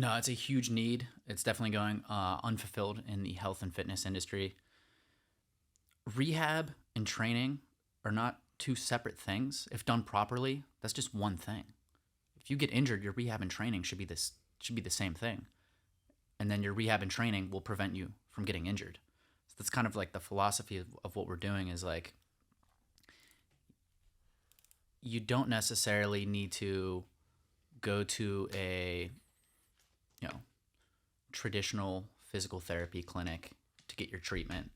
No, it's a huge need. It's definitely going unfulfilled in the health and fitness industry. Rehab and training are not two separate things. If done properly, that's just one thing. If you get injured, your rehab and training should be the same thing. And then your rehab and training will prevent you from getting injured. So that's kind of like the philosophy of what we're doing is like, you don't necessarily need to go to a, traditional physical therapy clinic to get your treatment.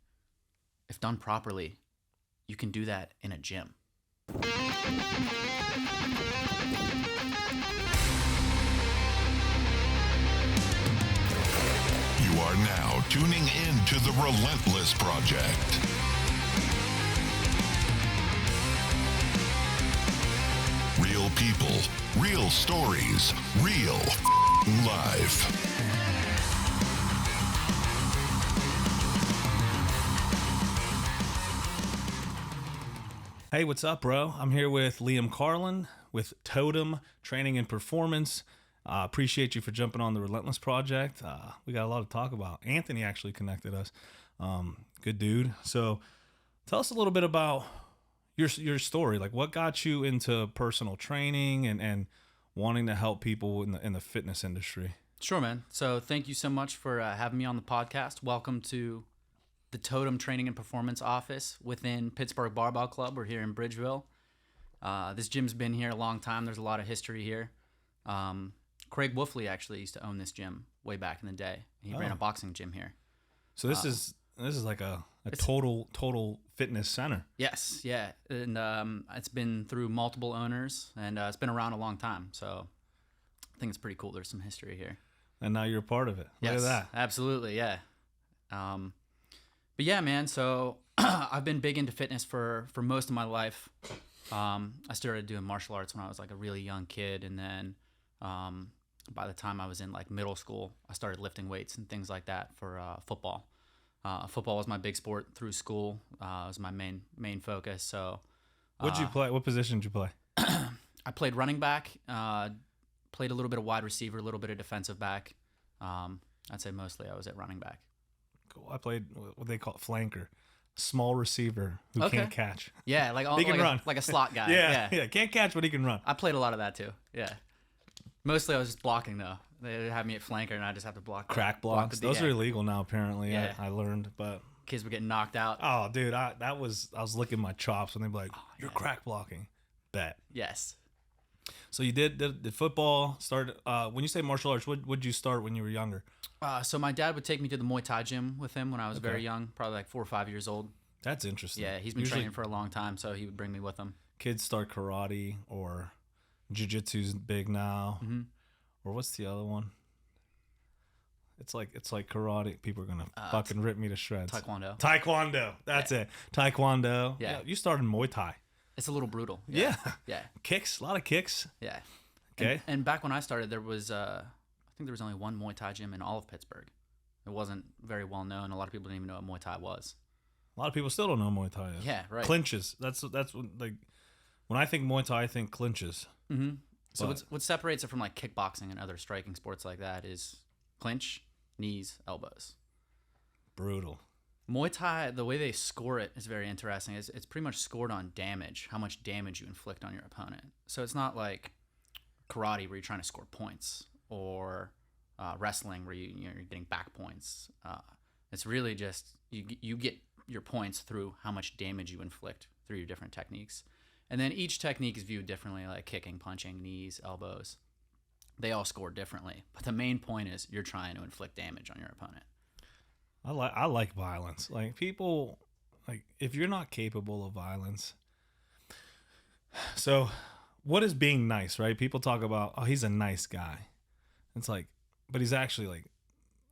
If done properly, you can do that in a gym. You are now tuning in to the Relentless Project. Real people, real stories, real life. Hey, what's up, bro? I'm here with Liam Carlin with Totem Training and Performance. Appreciate you for jumping on the Relentless Project. We got a lot to talk about. Anthony actually connected us. Good dude. So tell us a little bit about your story. Like, what got you into personal training and wanting to help people in the fitness industry? Sure, man. So thank you so much for having me on the podcast. Welcome to the Totem Training and Performance office within Pittsburgh Barbell Club. We're here in Bridgeville. This gym's been here a long time. There's a lot of history here. Craig Wolfley actually used to own this gym way back in the day. He ran a boxing gym here. So this is like a total fitness center. Yes, yeah. And it's been through multiple owners, and it's been around a long time. So I think it's pretty cool. There's some history here. And now you're a part of it. Look at that. Absolutely, yeah. But yeah, man, so I've been big into fitness for most of my life. I started doing martial arts when I was like a really young kid, and then by the time I was in like middle school, I started lifting weights and things like that for football. Football was my big sport through school. It was my main focus. So, what'd you play? What position did you play? I played running back, played a little bit of wide receiver, a little bit of defensive back. I'd say mostly I was at running back. Cool. I played what they call flanker, small receiver who can't catch. Yeah, he can run like a slot guy. yeah, can't catch, but he can run. I played a lot of that too. Yeah, mostly I was just blocking though. They have me at flanker, and I just have to block. Crack blocks. Those are illegal now, apparently. Yeah. I learned, but kids were getting knocked out. Oh, dude, I was licking my chops when they'd be like, "You're crack blocking." Bet. Yes. So you did football. Started when you say martial arts. Would you start when you were younger? So my dad would take me to the Muay Thai gym with him when I was very young, probably like 4 or 5 years old. That's interesting. Yeah, he's been training for a long time, so he would bring me with him. Kids start karate or jiu-jitsu's big now. Mm-hmm. Or what's the other one? It's like karate. People are gonna fucking rip me to shreds. Taekwondo. That's it. Taekwondo. Yeah. You started Muay Thai. It's a little brutal. Yeah. Yeah. Kicks. A lot of kicks. Yeah. Okay. And back when I started, there was I think there was only one Muay Thai gym in all of Pittsburgh. It wasn't very well known. A lot of people didn't even know what Muay Thai was. A lot of people still don't know Muay Thai is. Yeah, right. Clinches. That's like when I think Muay Thai, I think clinches. Mm-hmm. So what separates it from like kickboxing and other striking sports like that is clinch, knees, elbows. Brutal. Muay Thai, the way they score it is very interesting. It's pretty much scored on damage, how much damage you inflict on your opponent. So it's not like karate where you're trying to score points, or wrestling where you're getting back points. It's really just you get your points through how much damage you inflict through your different techniques. And then each technique is viewed differently, like kicking, punching, knees, elbows. They all score differently. But the main point is you're trying to inflict damage on your opponent. I like violence. Like, people, like, if you're not capable of violence. So what is being nice, right? People talk about, oh, he's a nice guy. It's like, but he's actually like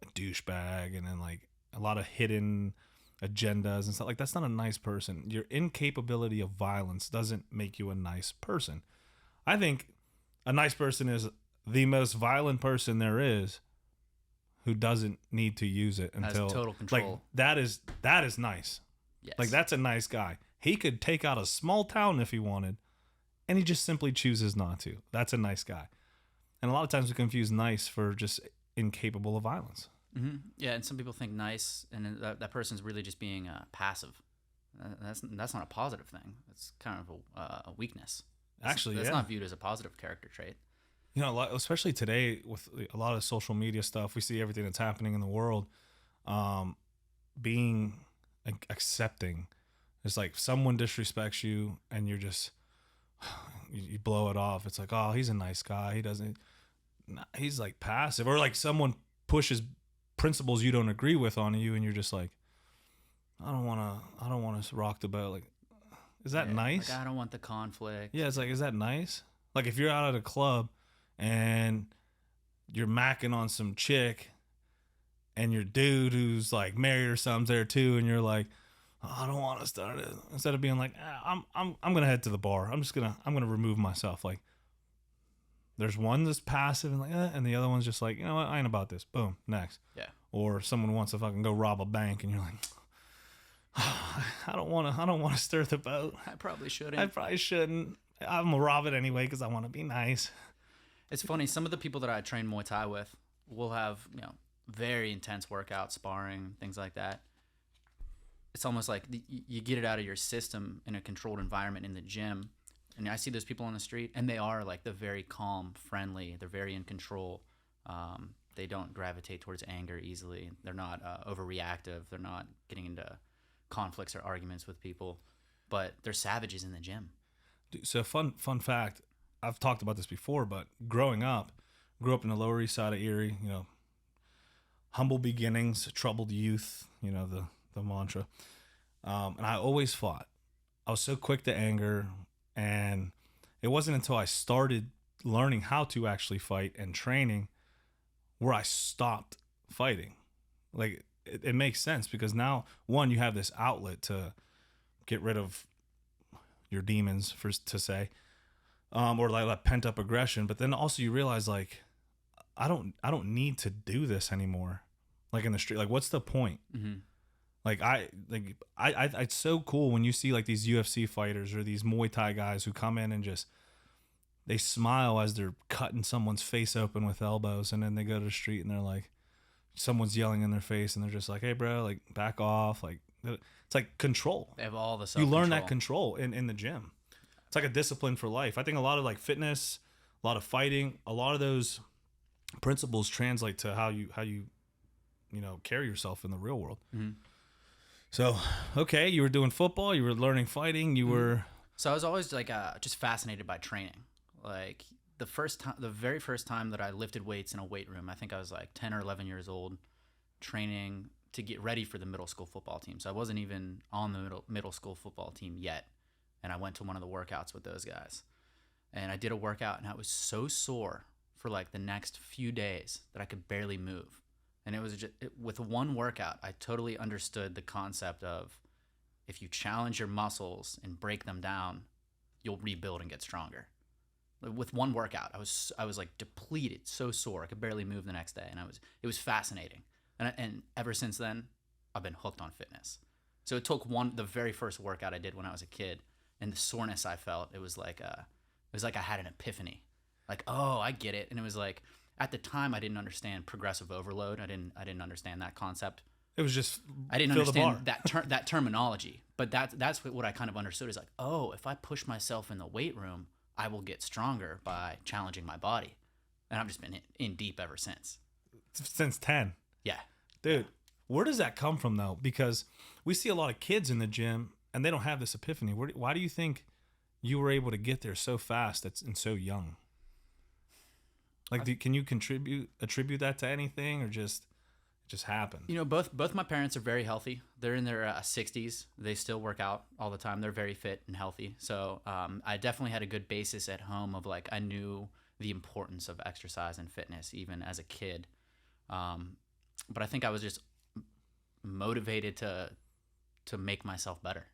a douchebag, and then like a lot of hidden agendas and stuff. Like, that's not a nice person. Your incapability of violence doesn't make you a nice person. I think a nice person is the most violent person there is, who doesn't need to use it until has total control. Like, that is nice. Yes. Like, that's a nice guy. He could take out a small town if he wanted, and he just simply chooses not to. That's a nice guy. And a lot of times we confuse nice for just incapable of violence. Yeah, and some people think nice, and that person's really just being passive. That's not a positive thing. It's kind of a weakness. Actually, that's yeah. not viewed as a positive character trait. You know, especially today with a lot of social media stuff, we see everything that's happening in the world. Being accepting, it's like someone disrespects you, and you're just you blow it off. It's like, oh, he's a nice guy. He's like passive, or like someone pushes principles you don't agree with on you, and you're just like, I don't want to rock the boat. Like, is that nice? Like, I don't want the conflict. Yeah, it's like, is that nice? Like, if you're out at a club and you're macking on some chick, and your dude who's like married or something's there too, and you're like, oh, I don't want to start it. Instead of being like, I'm gonna head to the bar. I'm gonna remove myself. Like, there's one that's passive and like, and the other one's just like, you know what, I ain't about this. Boom, next. Yeah. Or someone wants to fucking go rob a bank, and you're like, I don't want to stir the boat. I probably shouldn't. I'm gonna rob it anyway because I want to be nice. It's funny. Some of the people that I train Muay Thai with will have, very intense workouts, sparring, things like that. It's almost like you get it out of your system in a controlled environment in the gym. And I see those people on the street, and they are like the very calm, friendly. They're very in control. They don't gravitate towards anger easily. They're not overreactive. They're not getting into conflicts or arguments with people. But they're savages in the gym. So fun fact, I've talked about this before, but grew up in the Lower East Side of Erie, humble beginnings, troubled youth, the mantra. And I always fought. I was so quick to anger, and it wasn't until I started learning how to actually fight and training where I stopped fighting. Like, it makes sense because now, one, you have this outlet to get rid of your demons, to say, or like that pent up aggression. But then also you realize, like, I don't need to do this anymore. Like in the street, like, what's the point? Mm-hmm. Like I it's so cool when you see like these UFC fighters or these Muay Thai guys who come in and just, they smile as they're cutting someone's face open with elbows, and then they go to the street and they're like, someone's yelling in their face, and they're just like, hey bro, like, back off. Like, it's like control. They have all the self-control. You learn that control in the gym. It's like a discipline for life. I think a lot of like fitness, a lot of fighting, a lot of those principles translate to how you carry yourself in the real world. Mm-hmm. So, okay, you were doing football, you were learning fighting, you were... So I was always like just fascinated by training. Like the very first time that I lifted weights in a weight room, I think I was like 10 or 11 years old, training to get ready for the middle school football team. So I wasn't even on the middle school football team yet. And I went to one of the workouts with those guys. And I did a workout, and I was so sore for like the next few days that I could barely move. And it was just, with one workout, I totally understood the concept of, if you challenge your muscles and break them down, you'll rebuild and get stronger. With one workout, I was like depleted, so sore, I could barely move the next day, and it was fascinating. And ever since then, I've been hooked on fitness. So it took the very first workout I did when I was a kid, and the soreness I felt, it was like I had an epiphany, like, oh, I get it. And it was like, at the time, I didn't understand progressive overload. I didn't understand that concept. It was just, I didn't understand that terminology. But that's what I kind of understood is like, oh, if I push myself in the weight room, I will get stronger by challenging my body. And I've just been in deep ever since. Since 10. Yeah. Dude, where does that come from though? Because we see a lot of kids in the gym and they don't have this epiphany. Why do you think you were able to get there so fast and so young? Like, can you attribute that to anything, or just happened? Both my parents are very healthy. They're in their 60s. They still work out all the time. They're very fit and healthy. So I definitely had a good basis at home of like, I knew the importance of exercise and fitness even as a kid. But I think I was just motivated to make myself better.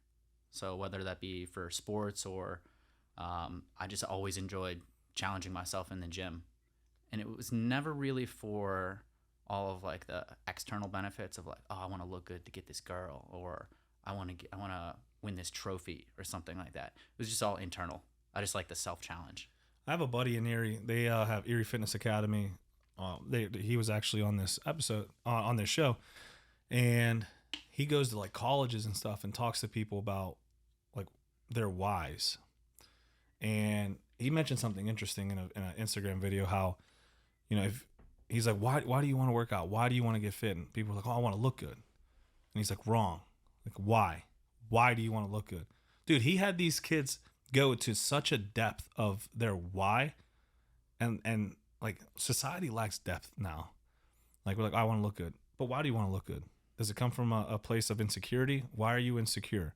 So whether that be for sports or I just always enjoyed challenging myself in the gym. And it was never really for all of like the external benefits of like, oh, I want to look good to get this girl, or I want to win this trophy or something like that. It was just all internal. I just like the self-challenge. I have a buddy in Erie. They have Erie Fitness Academy. he was actually on this episode on this show, and he goes to like colleges and stuff and talks to people about like their whys. And he mentioned something interesting in an Instagram video, how, you know, if he's like, why do you want to work out? Why do you want to get fit? And people are like, oh, I want to look good. And he's like, wrong. Like, why do you want to look good? Dude, he had these kids go to such a depth of their why, and like society lacks depth now. Like, we're like, I want to look good, but why do you want to look good? Does it come from a place of insecurity? Why are you insecure?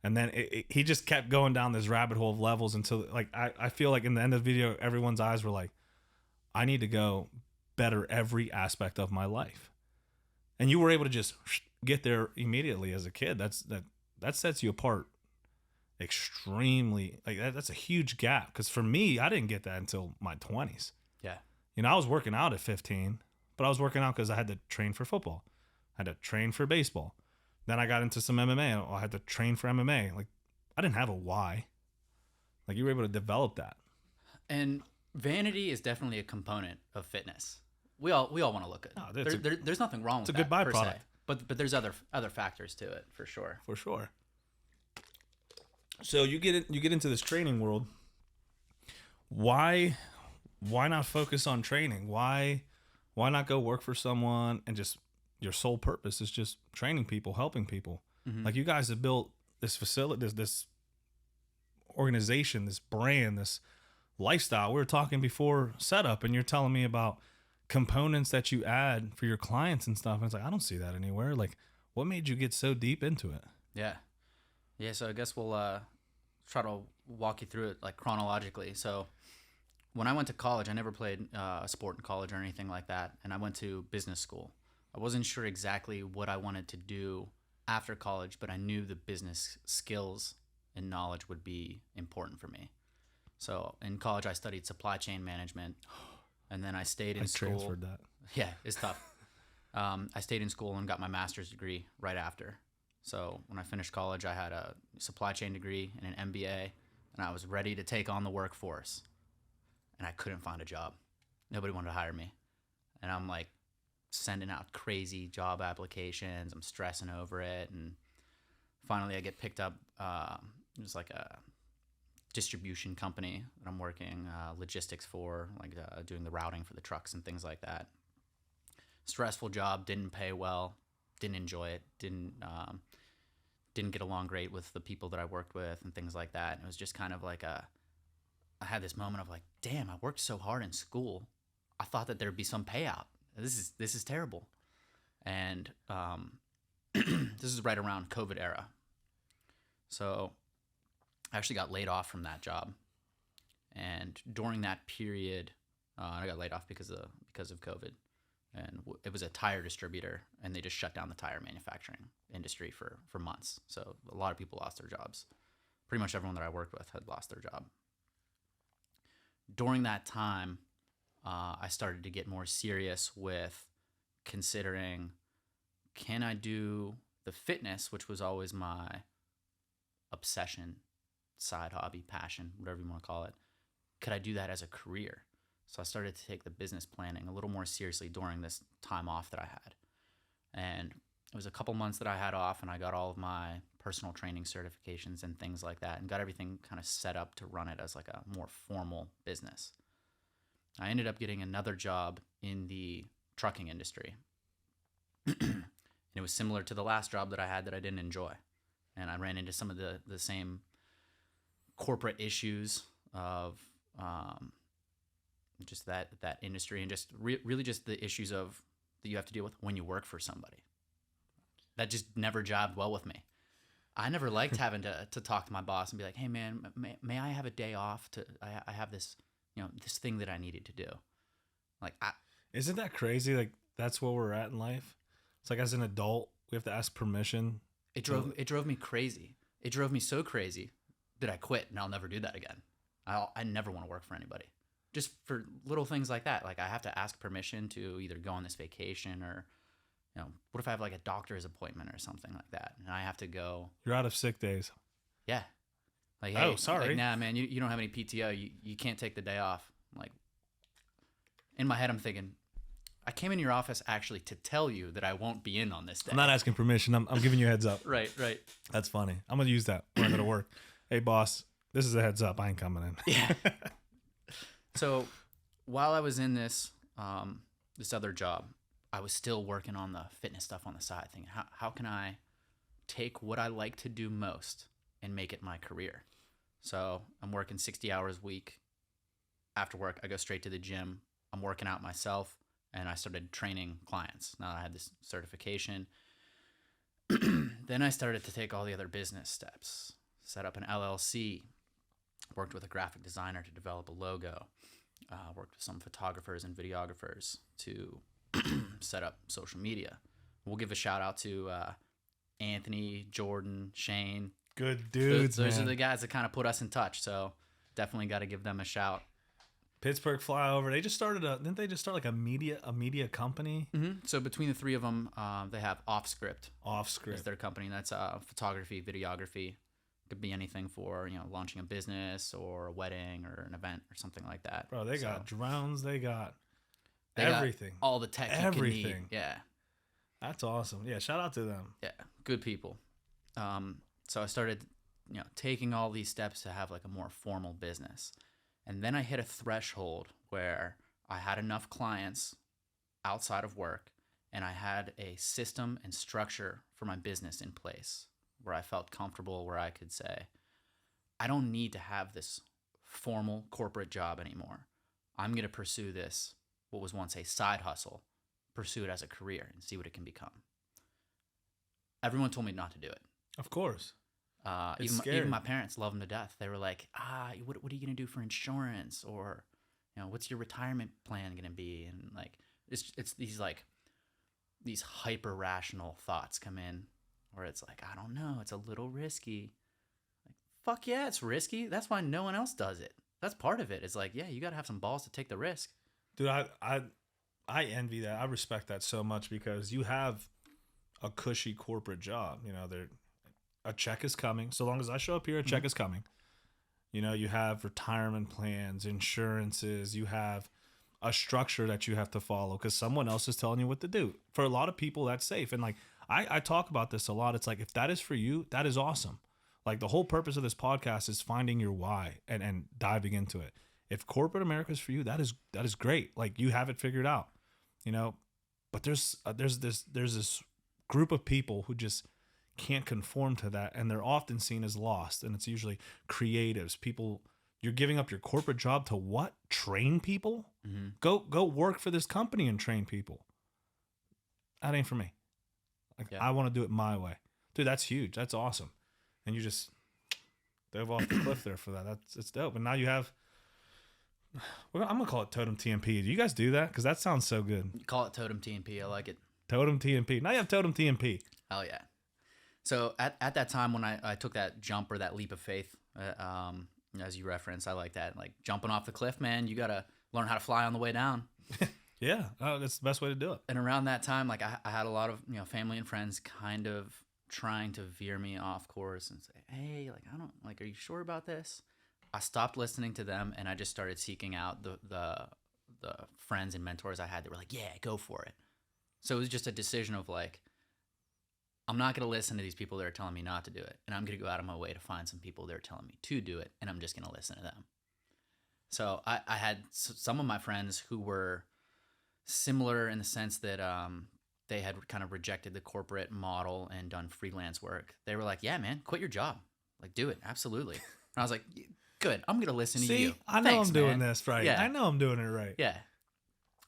And then he just kept going down this rabbit hole of levels until, like, I feel like in the end of the video, everyone's eyes were like, I need to go better every aspect of my life. And you were able to just get there immediately as a kid. That sets you apart extremely. Like, that's a huge gap, because for me, I didn't get that until my 20s. Yeah. You know, I was working out at 15, but I was working out because I had to train for football. I had to train for baseball. Then I got into some MMA. I had to train for MMA. Like, I didn't have a why. Like, you were able to develop that. And vanity is definitely a component of fitness. We all want to look good. No, there's nothing wrong with that. It's a good byproduct. Per se. But there's other factors to it, for sure. For sure. So you get into this training world. Why not focus on training? Why not go work for someone and just, your sole purpose is just training people, helping people? Mm-hmm. Like, you guys have built this facility, this organization, this brand, this lifestyle. We were talking before setup, and you're telling me about components that you add for your clients and stuff. And it's like, I don't see that anywhere. Like, what made you get so deep into it? Yeah. So I guess we'll try to walk you through it, like, chronologically. So when I went to college, I never played a sport in college or anything like that. And I went to business school. I wasn't sure exactly what I wanted to do after college, but I knew the business skills and knowledge would be important for me. So in college, I studied supply chain management, and then I stayed in school. I transferred that. Yeah, it's tough. I stayed in school and got my master's degree right after. So when I finished college, I had a supply chain degree and an MBA, and I was ready to take on the workforce. And I couldn't find a job. Nobody wanted to hire me. And I'm like sending out crazy job applications. I'm stressing over it. And finally I get picked up. It was like a distribution company that I'm working logistics for, like doing the routing for the trucks and things like that. Stressful job, didn't pay well, didn't enjoy it, didn't get along great with the people that I worked with and things like that. And it was just kind of like I had this moment of like, damn, I worked so hard in school. I thought that there'd be some payout. This is terrible. And this is right around COVID era. So I actually got laid off from that job. And during that period, I got laid off because of COVID. And it was a tire distributor, and they just shut down the tire manufacturing industry for months. So a lot of people lost their jobs. Pretty much everyone that I worked with had lost their job. During that time, I started to get more serious with considering, can I do the fitness, which was always my obsession, side hobby, passion, whatever you want to call it. Could I do that as a career? So I started to take the business planning a little more seriously during this time off that I had. And it was a couple months that I had off, and I got all of my personal training certifications and things like that, and got everything kind of set up to run it as like a more formal business. I ended up getting another job in the trucking industry. And it was similar to the last job that I had that I didn't enjoy. And I ran into some of the same corporate issues of just that industry, and just really just the issues of that you have to deal with when you work for somebody. That just never jived well with me. I never liked having to talk to my boss and be like, hey man, may I have a day off I have this, this thing that I needed to do. Like, isn't that crazy? Like, that's where we're at in life. It's like, as an adult, we have to ask permission. It drove me crazy. It drove me so crazy that I quit, and I'll never do that again. I never want to work for anybody. Just for little things like that. Like, I have to ask permission to either go on this vacation, or, what if I have like a doctor's appointment or something like that, and I have to go. You're out of sick days. Yeah. Like, hey, sorry. Like, nah, man, you don't have any PTO. You can't take the day off. Like, in my head, I'm thinking, I came in your office actually to tell you that I won't be in on this day. I'm not asking permission. I'm giving you a heads up. Right. That's funny. I'm going to use that when I go to work. Hey, boss, this is a heads up. I ain't coming in. Yeah. So while I was in this this other job, I was still working on the fitness stuff on the side, thinking, how can I take what I like to do most and make it my career? So I'm working 60 hours a week. After work, I go straight to the gym. I'm working out myself, and I started training clients. Now I had this certification. Then I started to take all the other business steps, set up an LLC, worked with a graphic designer to develop a logo, worked with some photographers and videographers to set up social media. We'll give a shout out to Anthony, Jordan, Shane. Good dudes, Those man. are the guys that kind of put us in touch. So definitely got to give them a shout. Pittsburgh Flyover. They just started didn't they just start like a media company? Mm-hmm. So between the three of them, they have Offscript. Offscript Is their company. That's photography, videography. Could be anything for, launching a business or a wedding or an event or something like that. Bro, they got drones. They got They got everything. all the tech you can need. Everything. Yeah. That's awesome. Yeah, shout out to them. Yeah, good people. So I started, taking all these steps to have like a more formal business. And then I hit a threshold where I had enough clients outside of work and I had a system and structure for my business in place where I felt comfortable, where I could say, I don't need to have this formal corporate job anymore. I'm going to pursue this, what was once a side hustle, pursue it as a career and see what it can become. Everyone told me not to do it. Of course. Even my parents love them to death. They were like, what are you going to do for insurance? Or, what's your retirement plan going to be? And like, it's these hyper rational thoughts come in where it's like, I don't know, it's a little risky. Like, fuck yeah, it's risky. That's why no one else does it. That's part of it. It's like, yeah, you got to have some balls to take the risk. Dude, I envy that. I respect that so much because you have a cushy corporate job. A check is coming. So long as I show up here, a check is coming. You have retirement plans, insurances, you have a structure that you have to follow because someone else is telling you what to do. For a lot of people, that's safe. And like, I talk about this a lot. It's like, if that is for you, that is awesome. Like the whole purpose of this podcast is finding your why and diving into it. If corporate America is for you, that is great. Like you have it figured out, but there's this group of people who just can't conform to that, and they're often seen as lost. And it's usually creatives, people. You're giving up your corporate job to what? Train people? Mm-hmm. Go work for this company and train people. That ain't for me. Like I want to do it my way, dude. That's huge. That's awesome. And you just dove off the cliff there for that. It's dope. And now you have. I'm gonna call it Totem TMP. Do you guys do that? Because that sounds so good. You call it Totem TMP. I like it. Totem TMP. Now you have Totem TMP. Hell yeah. So at that time when I took that jump or that leap of faith, as you referenced, I like that. Like jumping off the cliff, man, you got to learn how to fly on the way down. Yeah, that's the best way to do it. And around that time, like I had a lot of family and friends kind of trying to veer me off course and say, hey, like I don't like, are you sure about this? I stopped listening to them and I just started seeking out the friends and mentors I had that were like, yeah, go for it. So it was just a decision of like, I'm not going to listen to these people that are telling me not to do it. And I'm going to go out of my way to find some people that are telling me to do it. And I'm just going to listen to them. So I had some of my friends who were similar in the sense that they had kind of rejected the corporate model and done freelance work. They were like, yeah, man, quit your job. Like, do it. Absolutely. And I was like, good. I'm going to listen to you. I know. Thanks, I'm doing man. this right. Yeah. I know I'm doing it right. Yeah.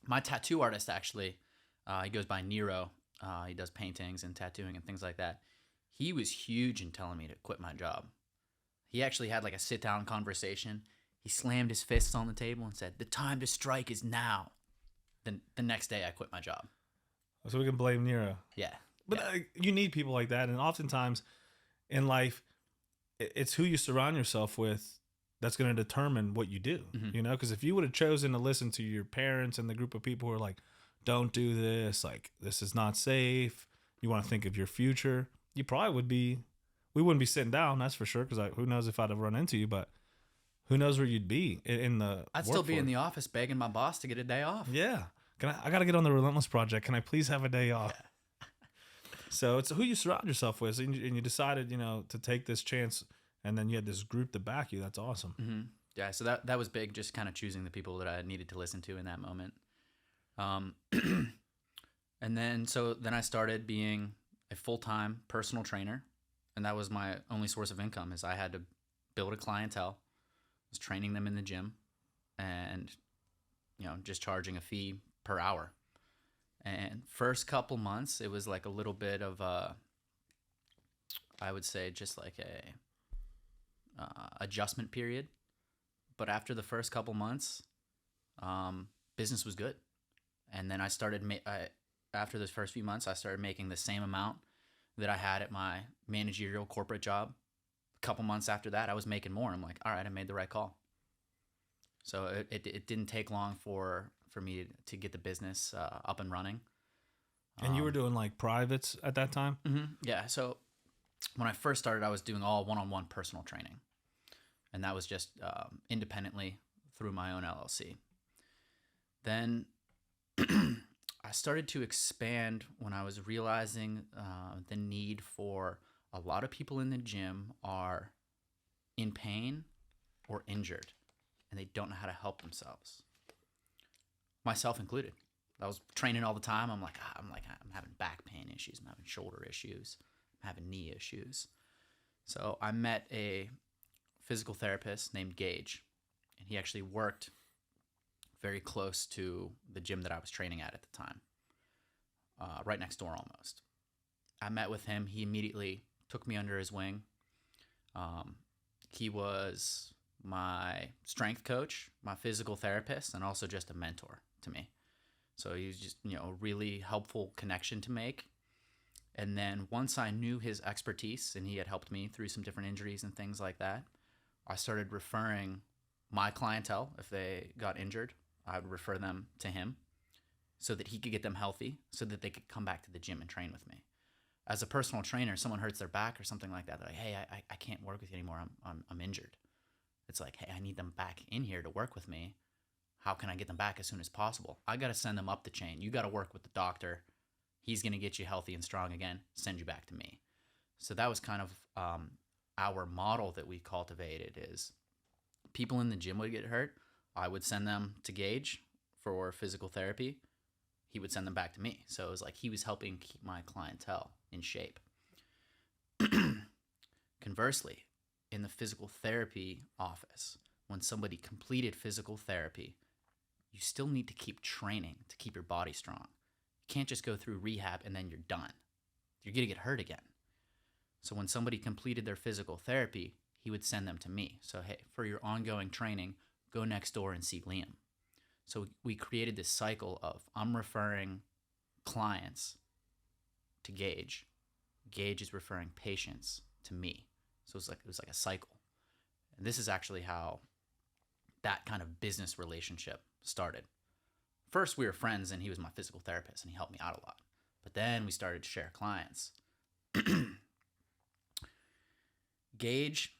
My tattoo artist, actually, he goes by Nero. He does paintings and tattooing and things like that. He was huge in telling me to quit my job. He actually had like a sit-down conversation. He slammed his fists on the table and said, the time to strike is now. Then the next day I quit my job. So we can blame Nero. Yeah. But you need people like that. And oftentimes in life, it's who you surround yourself with that's going to determine what you do. Mm-hmm. Because if you would have chosen to listen to your parents and the group of people who are like, don't do this, like this is not safe, you want to think of your future, you probably we wouldn't be sitting down, that's for sure, because who knows if I'd have run into you, but who knows where you'd be in the I'd still be in the office begging my boss to get a day off. Yeah, I got to get on the Relentless project. Can I please have a day off? So it's who you surround yourself with, and you decided, to take this chance, and then you had this group to back you. That's awesome. Mm-hmm. Yeah, so that was big, just kind of choosing the people that I needed to listen to in that moment. And then I started being a full-time personal trainer, and that was my only source of income. Is I had to build a clientele, was training them in the gym, and just charging a fee per hour. And first couple months, it was like a little bit of I would say just like a adjustment period. But after the first couple months, business was good. And then I started, after those first few months, I started making the same amount that I had at my managerial corporate job. A couple months after that, I was making more. I'm like, all right, I made the right call. So it didn't take long for me to get the business up and running. And you were doing like privates at that time? Mm-hmm. Yeah. So when I first started, I was doing all one-on-one personal training. And that was just independently through my own LLC. Then I started to expand when I was realizing the need for a lot of people in the gym are in pain or injured, and they don't know how to help themselves. Myself included. I was training all the time. I'm having back pain issues. I'm having shoulder issues. I'm having knee issues. So I met a physical therapist named Gage, and he actually worked very close to the gym that I was training at the time, right next door almost. I met with him. He immediately took me under his wing. He was my strength coach, my physical therapist, and also just a mentor to me. So he was just, a really helpful connection to make. And then once I knew his expertise, and he had helped me through some different injuries and things like that, I started referring my clientele. If they got injured, I would refer them to him so that he could get them healthy, so that they could come back to the gym and train with me. As a personal trainer, someone hurts their back or something like that, they're like, hey, I can't work with you anymore. I'm injured. It's like, hey, I need them back in here to work with me. How can I get them back as soon as possible? I got to send them up the chain. You got to work with the doctor. He's going to get you healthy and strong again, send you back to me. So that was kind of our model that we cultivated is people in the gym would get hurt. I would send them to Gage for physical therapy. He would send them back to me. So it was like he was helping keep my clientele in shape. Conversely, in the physical therapy office, when somebody completed physical therapy, you still need to keep training to keep your body strong. You can't just go through rehab and then you're done. You're going to get hurt again. So when somebody completed their physical therapy, he would send them to me. So, hey, for your ongoing training, go next door and see Liam. So we created this cycle of I'm referring clients to Gage. Gage is referring patients to me. So it was like a cycle. And this is actually how that kind of business relationship started. First, we were friends, and he was my physical therapist, and he helped me out a lot. But then we started to share clients. Gage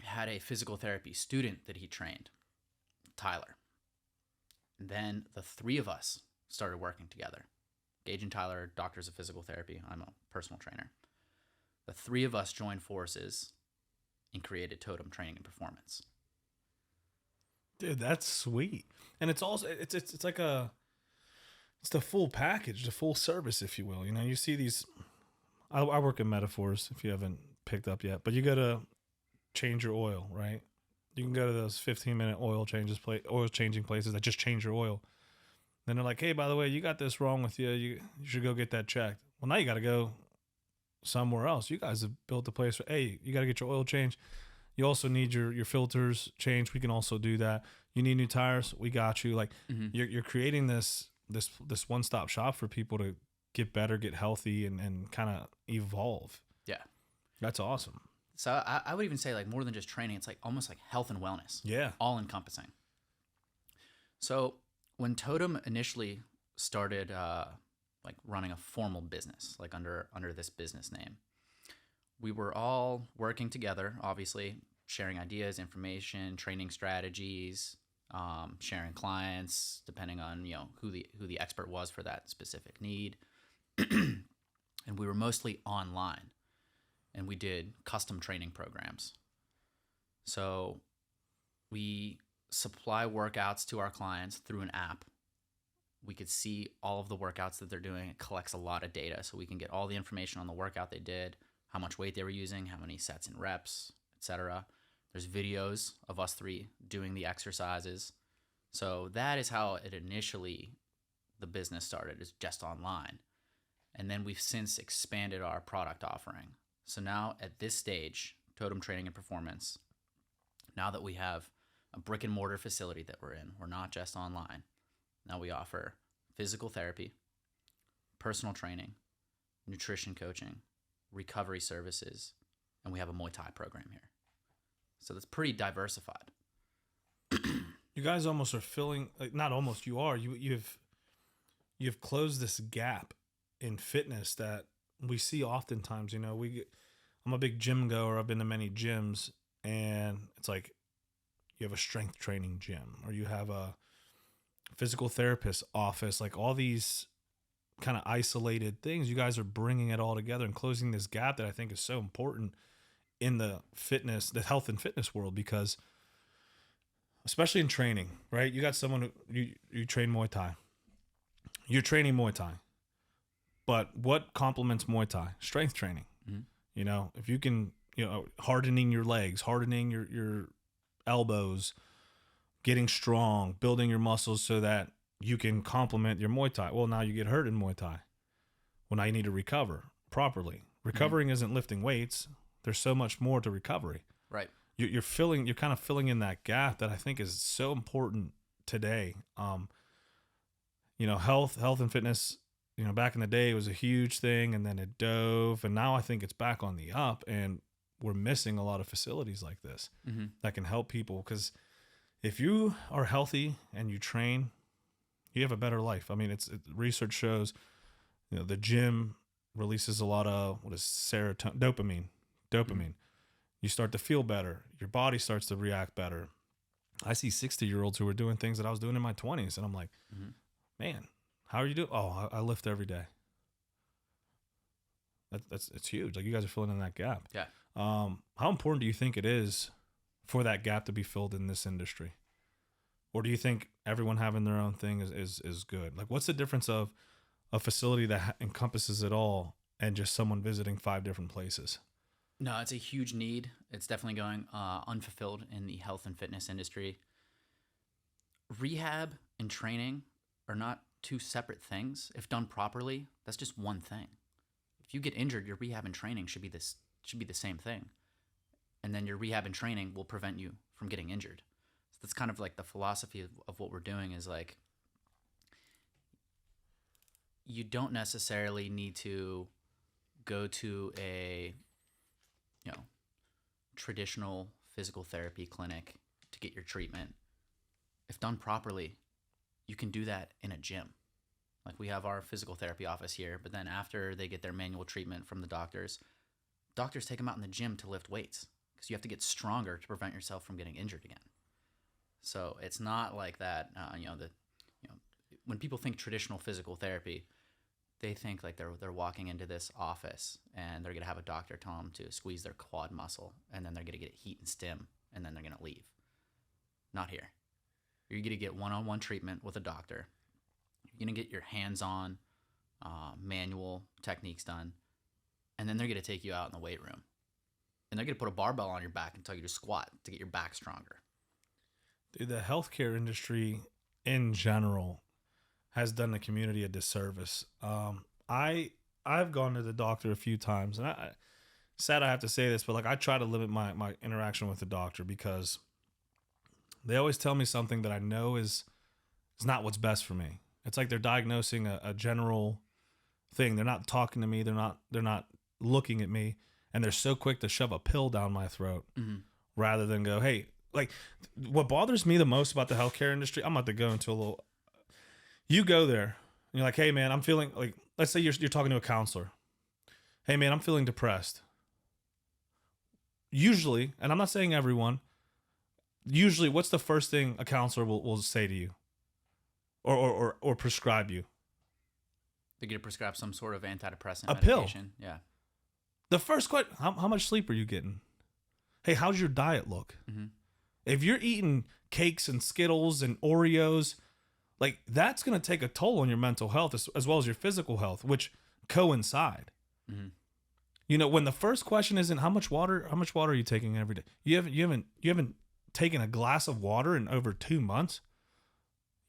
had a physical therapy student that he trained, Tyler. And then the three of us started working together. Gage and Tyler are doctors of physical therapy. I'm a personal trainer. The three of us joined forces and created Totem Training and Performance. Dude, that's sweet. And it's also it's like it's the full package, the full service, if you will. You see these. I work in metaphors, if you haven't picked up yet, but you got to change your oil, right? You can go to those 15-minute oil changing places that just change your oil. Then they're like, hey, by the way, you got this wrong with you. You should go get that checked. Well, now you got to go somewhere else. You guys have built a place where, hey, you got to get your oil changed. You also need your filters changed. We can also do that. You need new tires. We got you. Like you're creating this one-stop shop for people to get better, get healthy, and kind of evolve. Yeah. That's awesome. So I would even say like more than just training, it's like almost like health and wellness. Yeah. All encompassing. So when Totem initially started like running a formal business, like under this business name, we were all working together, obviously sharing ideas, information, training strategies, sharing clients depending on who the expert was for that specific need. And we were mostly online, and we did custom training programs. So we supply workouts to our clients through an app. We could see all of the workouts that they're doing. It collects a lot of data, so we can get all the information on the workout they did, how much weight they were using, how many sets and reps, etc. There's videos of us three doing the exercises. So that is how it initially, the business started, is just online. And then we've since expanded our product offering. So now at this stage, Totem Training and Performance, now that we have a brick and mortar facility that we're in, we're not just online. Now we offer physical therapy, personal training, nutrition coaching, recovery services, and we have a Muay Thai program here. So that's pretty diversified. You guys almost are filling, like, not almost, you are. You've closed this gap in fitness that we see oftentimes. I'm a big gym goer. I've been to many gyms, and it's like you have a strength training gym, or you have a physical therapist office, like all these kind of isolated things. You guys are bringing it all together and closing this gap that I think is so important in the health and fitness world, because especially in training, right? You got someone who you train Muay Thai. You're training Muay Thai. But what complements Muay Thai? Strength training. Mm-hmm. If you can, hardening your legs, hardening your elbows, getting strong, building your muscles so that you can complement your Muay Thai. Well, now you get hurt in Muay Thai. Well, now you need to recover properly. Recovering isn't lifting weights. There's so much more to recovery. Right. You're kind of filling in that gap that I think is so important today. Health and fitness, back in the day it was a huge thing, and then it dove, and now I think it's back on the up, and we're missing a lot of facilities like this that can help people. Because if you are healthy and you train, you have a better life. I mean, research shows, the gym releases a lot of dopamine. Mm-hmm. You start to feel better. Your body starts to react better. I see 60-year-olds who are doing things that I was doing in my 20s, and I'm like, man, how are you doing? Oh, I lift every day. It's huge. Like, you guys are filling in that gap. Yeah. How important do you think it is for that gap to be filled in this industry? Or do you think everyone having their own thing is good? Like, what's the difference of a facility that encompasses it all and just someone visiting 5 different places? No, it's a huge need. It's definitely going unfulfilled in the health and fitness industry. Rehab and training are not two separate things. If done properly, that's just one thing. If you get injured, your rehab and training should be the same thing. And then your rehab and training will prevent you from getting injured. So that's kind of like the philosophy of what we're doing, is like, you don't necessarily need to go to a traditional physical therapy clinic to get your treatment. If done properly, you can do that in a gym. Like, we have our physical therapy office here, but then after they get their manual treatment from the doctors take them out in the gym to lift weights, because you have to get stronger to prevent yourself from getting injured again. So it's not like that. When people think traditional physical therapy, they think like they're walking into this office and they're going to have a doctor tell them to squeeze their quad muscle, and then they're going to get heat and stim, and then they're going to leave. Not here. You're going to get one-on-one treatment with a doctor. You're going to get your hands-on manual techniques done, and then they're going to take you out in the weight room. And they're going to put a barbell on your back and tell you to squat to get your back stronger. Dude, the healthcare industry in general has done the community a disservice. I've gone to the doctor a few times, and sad I have to say this, but like, I try to limit my interaction with the doctor, because they always tell me something that I know is not what's best for me. It's like they're diagnosing a general thing. They're not talking to me. They're not looking at me, and they're so quick to shove a pill down my throat rather than go, hey, like, what bothers me the most about the healthcare industry, I'm about to go into a little. You go there, and you're like, hey, man, I'm feeling like, let's say you're talking to a counselor. Hey, man, I'm feeling depressed. Usually, and I'm not saying everyone, usually what's the first thing a counselor will say to you or prescribe you? They get to prescribe some sort of antidepressant A pill. medication. Yeah. The first question, how much sleep are you getting? Hey, how's your diet look? Mm-hmm. If you're eating cakes and Skittles and Oreos, like that's going to take a toll on your mental health as well as your physical health, which coincide. Mm-hmm. You know, when the first question isn't how much water are you taking every day? You haven't taken a glass of water in over 2 months.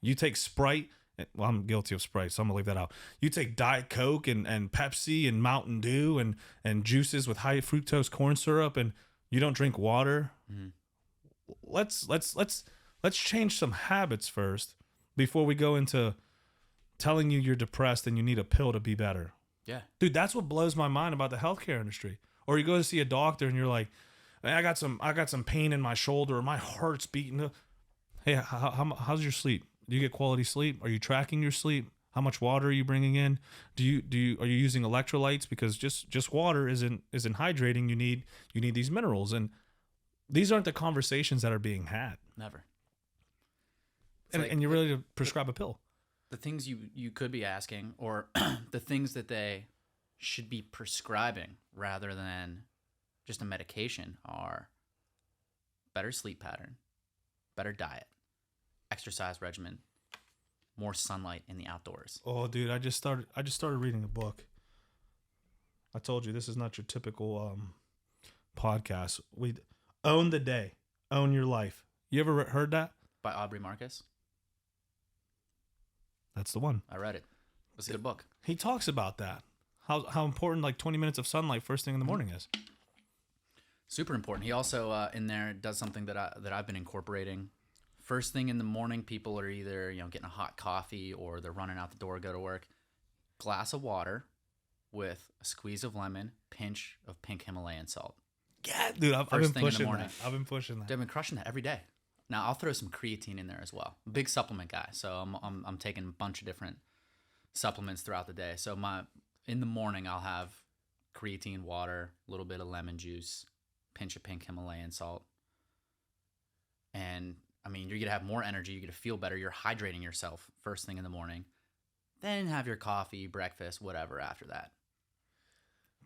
You take Sprite. Well, I'm guilty of Sprite, so I'm gonna leave that out. You take Diet Coke and Pepsi and Mountain Dew and juices with high fructose corn syrup, and you don't drink water. Mm-hmm. Let's change some habits first before we go into telling you you're depressed and you need a pill to be better. Yeah. Dude, that's what blows my mind about the healthcare industry. Or you go to see a doctor and you're like, hey, I got some pain in my shoulder, or my heart's beating. Hey, how's your sleep? Do you get quality sleep? Are you tracking your sleep? How much water are you bringing in? Are you using electrolytes? Because just water isn't hydrating. You need these minerals, and these aren't the conversations that are being had. Never. And you're ready to prescribe a pill. The things you could be asking, or the things that they should be prescribing rather than just a medication, are better sleep pattern, better diet, exercise regimen, more sunlight in the outdoors. Oh, dude, I just started reading a book. I told you this is not your typical podcast. We own the day, own your life. You ever heard that? By Aubrey Marcus. That's the one. I read it. It's a good book. He talks about that. How important like 20 minutes of sunlight first thing in the morning is. Super important. He also in there does something that I've been incorporating. First thing in the morning, people are either getting a hot coffee or they're running out the door to go to work. Glass of water with a squeeze of lemon, pinch of pink Himalayan salt. Yeah, dude, I've been pushing that. I've been pushing that. Dude, I've been crushing that every day. Now I'll throw some creatine in there as well. Big supplement guy, so I'm taking a bunch of different supplements throughout the day. So in the morning I'll have creatine, water, a little bit of lemon juice, pinch of pink Himalayan salt, and I mean, you're going to have more energy. You're going to feel better. You're hydrating yourself first thing in the morning. Then have your coffee, breakfast, whatever after that.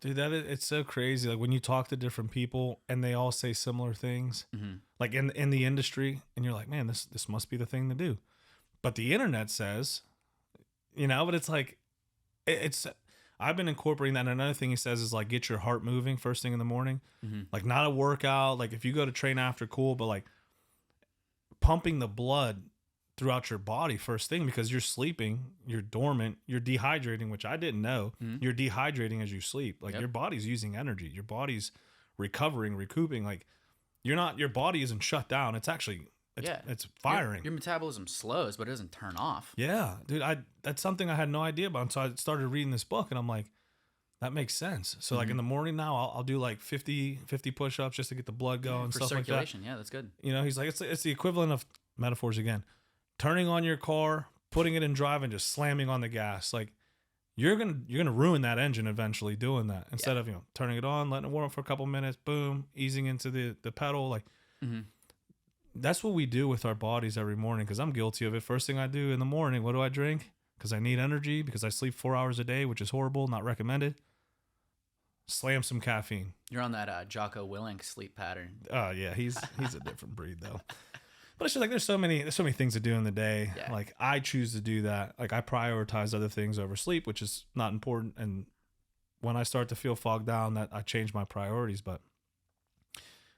Dude, it's so crazy. Like when you talk to different people and they all say similar things, Mm-hmm. like in the industry, and you're like, man, this must be the thing to do. But the internet says, but it's like, I've been incorporating that. And another thing he says is like, get your heart moving first thing in the morning. Mm-hmm. Like not a workout. Like if you go to train after, cool, but like pumping the blood throughout your body first thing, because you're sleeping, you're dormant, you're dehydrating, which I didn't know. Mm-hmm. You're dehydrating as you sleep. Like your body's using energy. Your body's recovering, recouping. Like your body isn't shut down. It's actually, it's firing. Your metabolism slows, but it doesn't turn off. Yeah, dude, that's something I had no idea about. And so I started reading this book and I'm like, that makes sense. So like in the morning now, I'll do like 50 push-ups just to get the blood going and for stuff like that. circulation. Yeah, that's good. He's like, it's the equivalent of metaphors again. Turning on your car, putting it in drive, and just slamming on the gas. Like you're gonna ruin that engine eventually doing that. Instead of turning it on, letting it warm up for a couple minutes, boom, easing into the pedal. Like that's what we do with our bodies every morning. Because I'm guilty of it. First thing I do in the morning, what do I drink? Because I need energy. Because I sleep 4 hours a day, which is horrible, not recommended. Slam some caffeine. You're on that Jocko Willink sleep pattern. Oh yeah, he's a different breed though. But it's just like there's so many things to do in the day. Yeah. Like I choose to do that. Like I prioritize other things over sleep, which is not important. And when I start to feel fogged down, that I change my priorities. But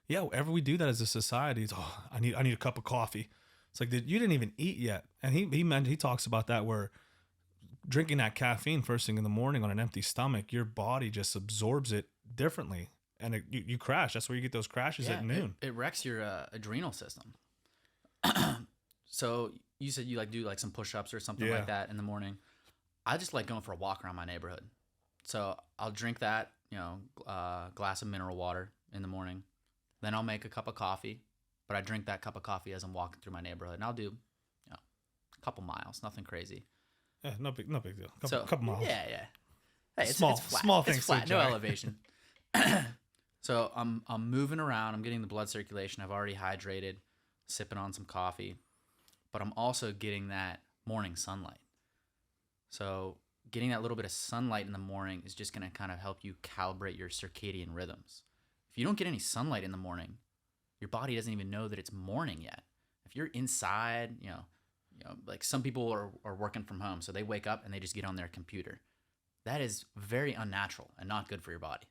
yeah, whenever we do that as a society, it's I need a cup of coffee. It's like you didn't even eat yet. And he talks about that where drinking that caffeine first thing in the morning on an empty stomach, your body just absorbs it differently, and you crash. That's where you get those crashes at noon. It wrecks your adrenal system. So you said you do some push-ups or something like that in the morning. I just like going for a walk around my neighborhood. So I'll drink that, glass of mineral water in the morning. Then I'll make a cup of coffee, but I drink that cup of coffee as I'm walking through my neighborhood, and I'll do, a couple miles, nothing crazy. Yeah, no big deal. Couple miles. Yeah. Hey, it's small flat. Small it's things. flat, no elevation. So I'm moving around. I'm getting the blood circulation. I've already hydrated. sipping on some coffee, but I'm also getting that morning sunlight. So getting that little bit of sunlight in the morning is just going to kind of help you calibrate your circadian rhythms. If you don't get any sunlight in the morning, your body doesn't even know that it's morning yet. If you're inside, like some people are working from home, so they wake up and they just get on their computer. That is very unnatural and not good for your body.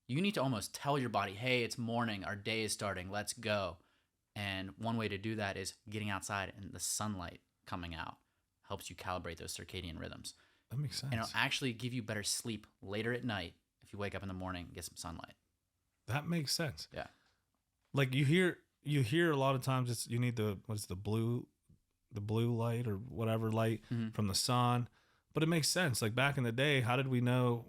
You need to almost tell your body, hey, it's morning, our day is starting, let's go. And one way to do that is getting outside and the sunlight coming out helps you calibrate those circadian rhythms. That makes sense. And it'll actually give you better sleep later at night if you wake up in the morning and get some sunlight. That makes sense. Yeah. Like you hear a lot of times you need the blue light or whatever light from the sun, but it makes sense. Like back in the day, how did we know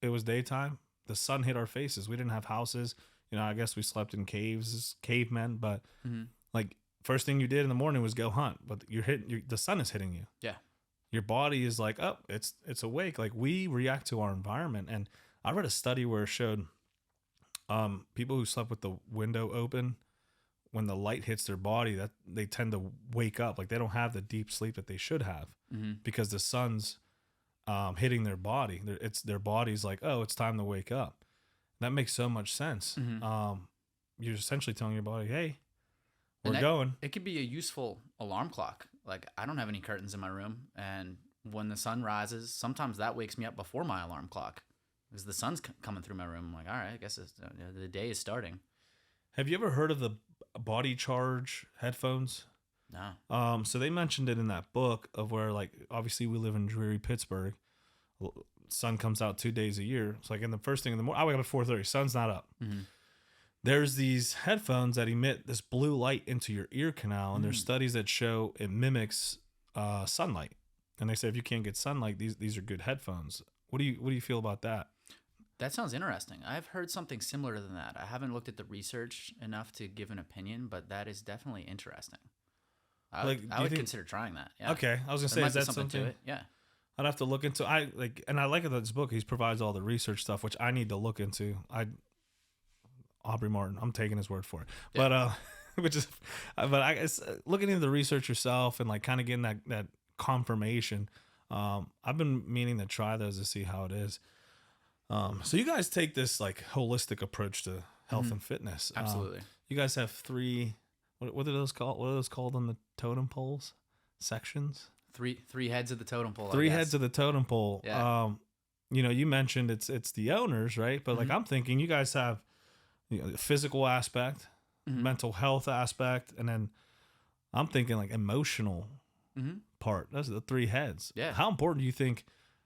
it was daytime? The sun hit our faces. We didn't have houses. I guess we slept in caves as cavemen, but like first thing you did in the morning was go hunt, but the sun is hitting you. Yeah. Your body is like, oh, it's awake. Like we react to our environment. And I read a study where it showed people who slept with the window open, when the light hits their body, that they tend to wake up. Like they don't have the deep sleep that they should have because the sun's hitting their body. Their body's like, oh, it's time to wake up. That makes so much sense. You're essentially telling your body, hey, we're going. It could be a useful alarm clock. Like I don't have any curtains in my room, and when the sun rises, sometimes that wakes me up before my alarm clock because the sun's coming through my room. I'm like, all right, I guess the day is starting. Have you ever heard of the body charge headphones? No. So they mentioned it in that book of where, like, obviously we live in dreary Pittsburgh. Sun comes out 2 days a year. It's like in the first thing in the morning, I wake up at 4:30. Sun's not up. There's these headphones that emit this blue light into your ear canal, and there's studies that show it mimics sunlight. And they say if you can't get sunlight, these are good headphones. What do you feel about that? That sounds interesting. I've heard something similar than that. I haven't looked at the research enough to give an opinion, but that is definitely interesting. I would consider trying that. Yeah. Okay, I was gonna say, is that something to it? Yeah. I'd have to look into. I like that this book. He provides all the research stuff, which I need to look into. Aubrey Martin, I'm taking his word for it. Yeah. But I guess looking into the research yourself and like kind of getting that confirmation. I've been meaning to try those to see how it is. So you guys take this like holistic approach to health and fitness. Absolutely. You guys have three. What are those called? What are those called on the totem poles? Sections. Three heads of the totem pole. Three heads of the totem pole. Yeah. You mentioned it's the owners, right? But like I'm thinking, you guys have the physical aspect, mental health aspect, and then I'm thinking like emotional part. Those are the three heads. Yeah. How important do you think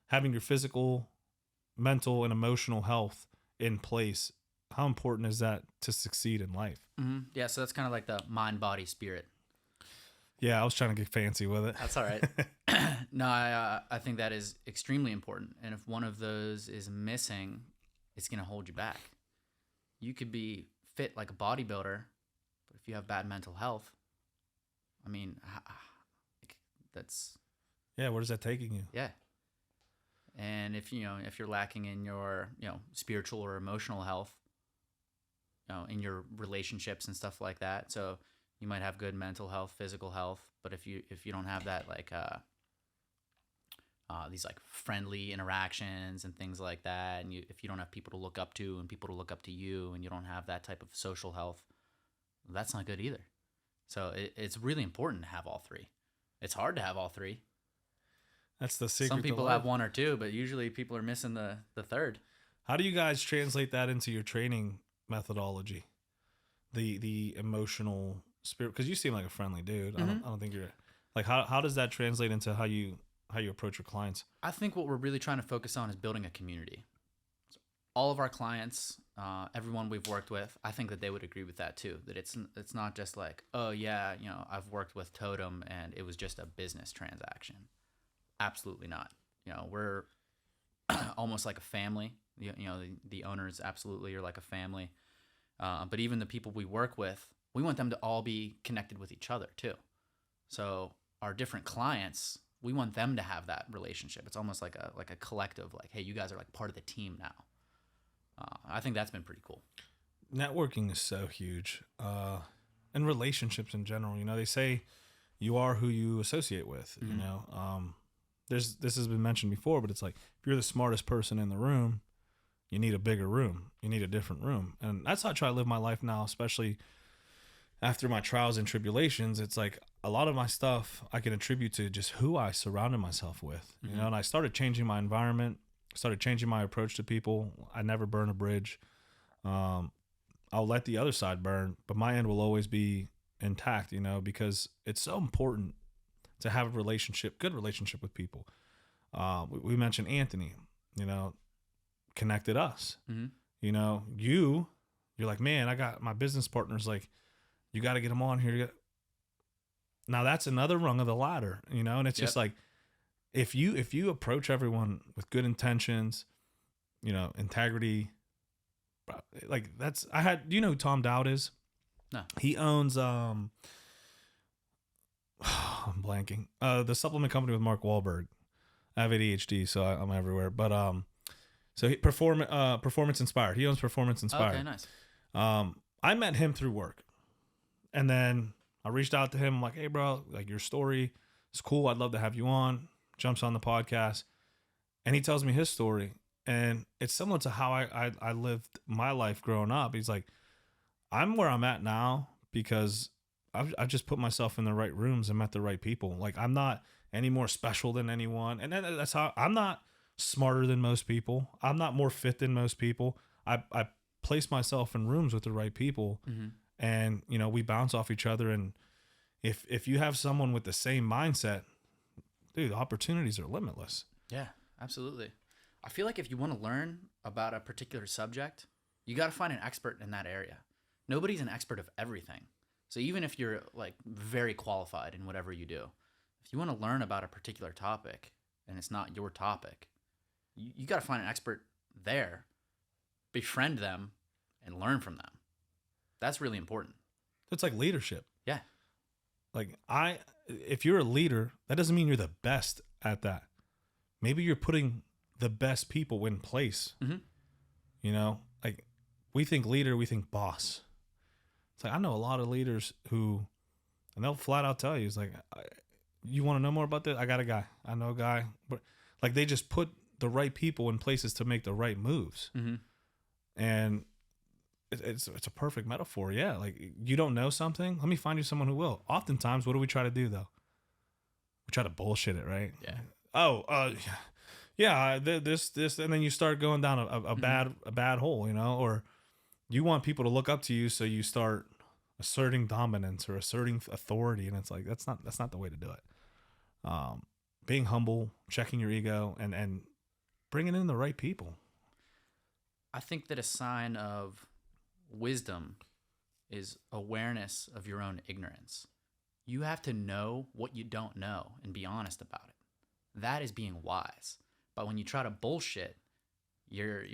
having your physical, mental, and emotional health in place? How important is that to succeed in life? Yeah, so that's kind of like the mind, body, spirit. Yeah, I was trying to get fancy with it. That's all right. No, I think that is extremely important. And if one of those is missing, it's going to hold you back. You could be fit like a bodybuilder, but if you have bad mental health, I mean, that's... Yeah, where is that taking you? Yeah. And if you're lacking in your, spiritual or emotional health, in your relationships and stuff like that. So you might have good mental health, physical health, but if you don't have that, like these like friendly interactions and things like that, and if you don't have people to look up to and people to look up to you, and you don't have that type of social health, that's not good either. So it's really important to have all three. It's hard to have all three. That's the secret. Some people have one or two, but usually people are missing the third. How do you guys translate that into your training methodology? The emotional spirit, because you seem like a friendly dude. I don't think you're like, how does that translate into how you approach your clients? I think what we're really trying to focus on is building a community. So all of our clients, everyone we've worked with, I think that they would agree with that too. That it's not just like, oh yeah, I've worked with Totem and it was just a business transaction. Absolutely not. We're almost like a family. The owners absolutely are like a family. But even the people we work with, we want them to all be connected with each other too. So our different clients, we want them to have that relationship. It's almost like a collective, like, hey, you guys are like part of the team now. I think that's been pretty cool. Networking is so huge. and relationships in general. You know, they say you are who you associate with. You know, this has been mentioned before, but it's like if you're the smartest person in the room, you need a bigger room. You need a different room, and that's how I try to live my life now, especially after my trials and tribulations. It's like a lot of my stuff I can attribute to just who I surrounded myself with. You know, and I started changing my environment, started changing my approach to people. I never burn a bridge. I'll let the other side burn, but my end will always be intact, you know, because it's so important to have a relationship, good relationship with people. We mentioned Anthony, you know, connected us. You know, you're like, man, I got my business partners, like, you got to get them on here. Now that's another rung of the ladder, you know, and it's just like, if you approach everyone with good intentions, you know, integrity, like do you know who Tom Dowd is? No. He owns, I'm blanking, the supplement company with Mark Wahlberg. I have ADHD, so I'm everywhere, but, so Performance Inspired. He owns Performance Inspired. Okay, nice. I met him through work. And then I reached out to him. I'm like, hey, bro, like, your story is cool. I'd love to have you on. Jumps on the podcast. And he tells me his story. And it's similar to how I lived my life growing up. He's like, I'm where I'm at now because I've just put myself in the right rooms and met the right people. Like, I'm not any more special than anyone. And then that's how I'm not smarter than most people. I'm not more fit than most people. I place myself in rooms with the right people. And, you know, we bounce off each other. And if you have someone with the same mindset, dude, the opportunities are limitless. Yeah, absolutely. I feel like if you want to learn about a particular subject, you got to find an expert in that area. Nobody's an expert of everything. So even if you're like very qualified in whatever you do, if you want to learn about a particular topic and it's not your topic, you got to find an expert there, befriend them, and learn from them. That's really important. It's like leadership. Yeah. Like, if you're a leader, that doesn't mean you're the best at that. Maybe you're putting the best people in place. You know, like, we think leader, we think boss. It's like, I know a lot of leaders who, and they'll flat out tell you, it's like, you want to know more about this? I got a guy. I know a guy. But like, they just put the right people in places to make the right moves. And it's a perfect metaphor. Yeah. Like, you don't know something, let me find you someone who will. Oftentimes, what do we try to do though? We try to bullshit it, right? Yeah. This, and then you start going down a bad hole, you know, or you want people to look up to you. So you start asserting dominance or asserting authority. And it's like, that's not the way to do it. Being humble, checking your ego, and bringing in the right people. I think that a sign of wisdom is awareness of your own ignorance. You have to know what you don't know and be honest about it. That is being wise. But when you try to bullshit, you're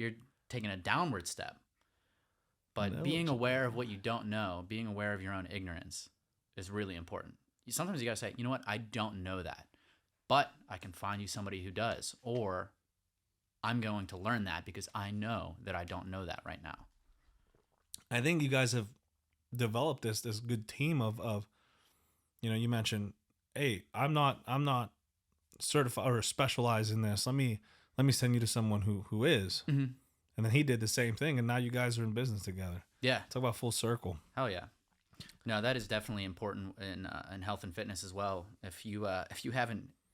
taking a downward step. But being aware of what you don't know, being aware of your own ignorance is really important. Sometimes you got to say, you know what? I don't know that, but I can find you somebody who does, or I'm going to learn that because I know that I don't know that right now. I think you guys have developed this good team of, you know, you mentioned, hey, I'm not certified or specialized in this. Let me send you to someone who is. And then he did the same thing, and now you guys are in business together. Yeah. Talk about full circle. Hell yeah. No, that is definitely important in health and fitness as well. If you have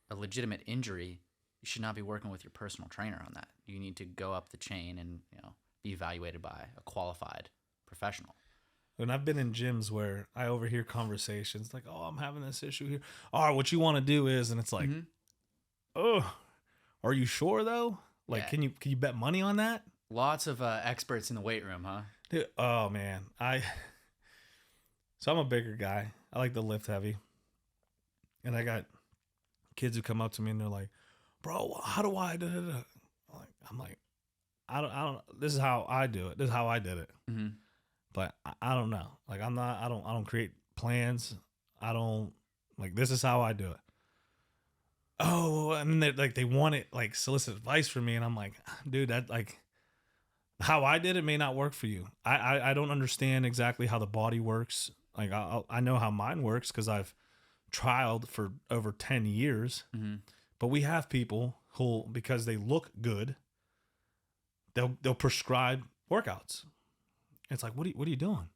a legitimate injury, you should not be working with your personal trainer on that. You need to go up the chain and, you know, be evaluated by a qualified professional. And I've been in gyms where I overhear conversations like, oh, I'm having this issue here. Oh, what you want to do is, and it's like, oh, are you sure though? Like, can you bet money on that? Lots of experts in the weight room, huh? Dude, oh man. So I'm a bigger guy. I like to lift heavy. And I got kids who come up to me and they're like, bro, how do I do it? I'm like, I don't, this is how I do it. This is how I did it. But I don't know. Like, I don't create plans. I don't, like, this is how I do it. Oh, and then they want it, like, solicit advice from me. And I'm like, dude, that, like, how I did it may not work for you. I don't understand exactly how the body works. Like I know how mine works because I've trialed for over 10 years. Mm-hmm. But we have people who, because they look good, they'll prescribe workouts. It's like, what are you doing?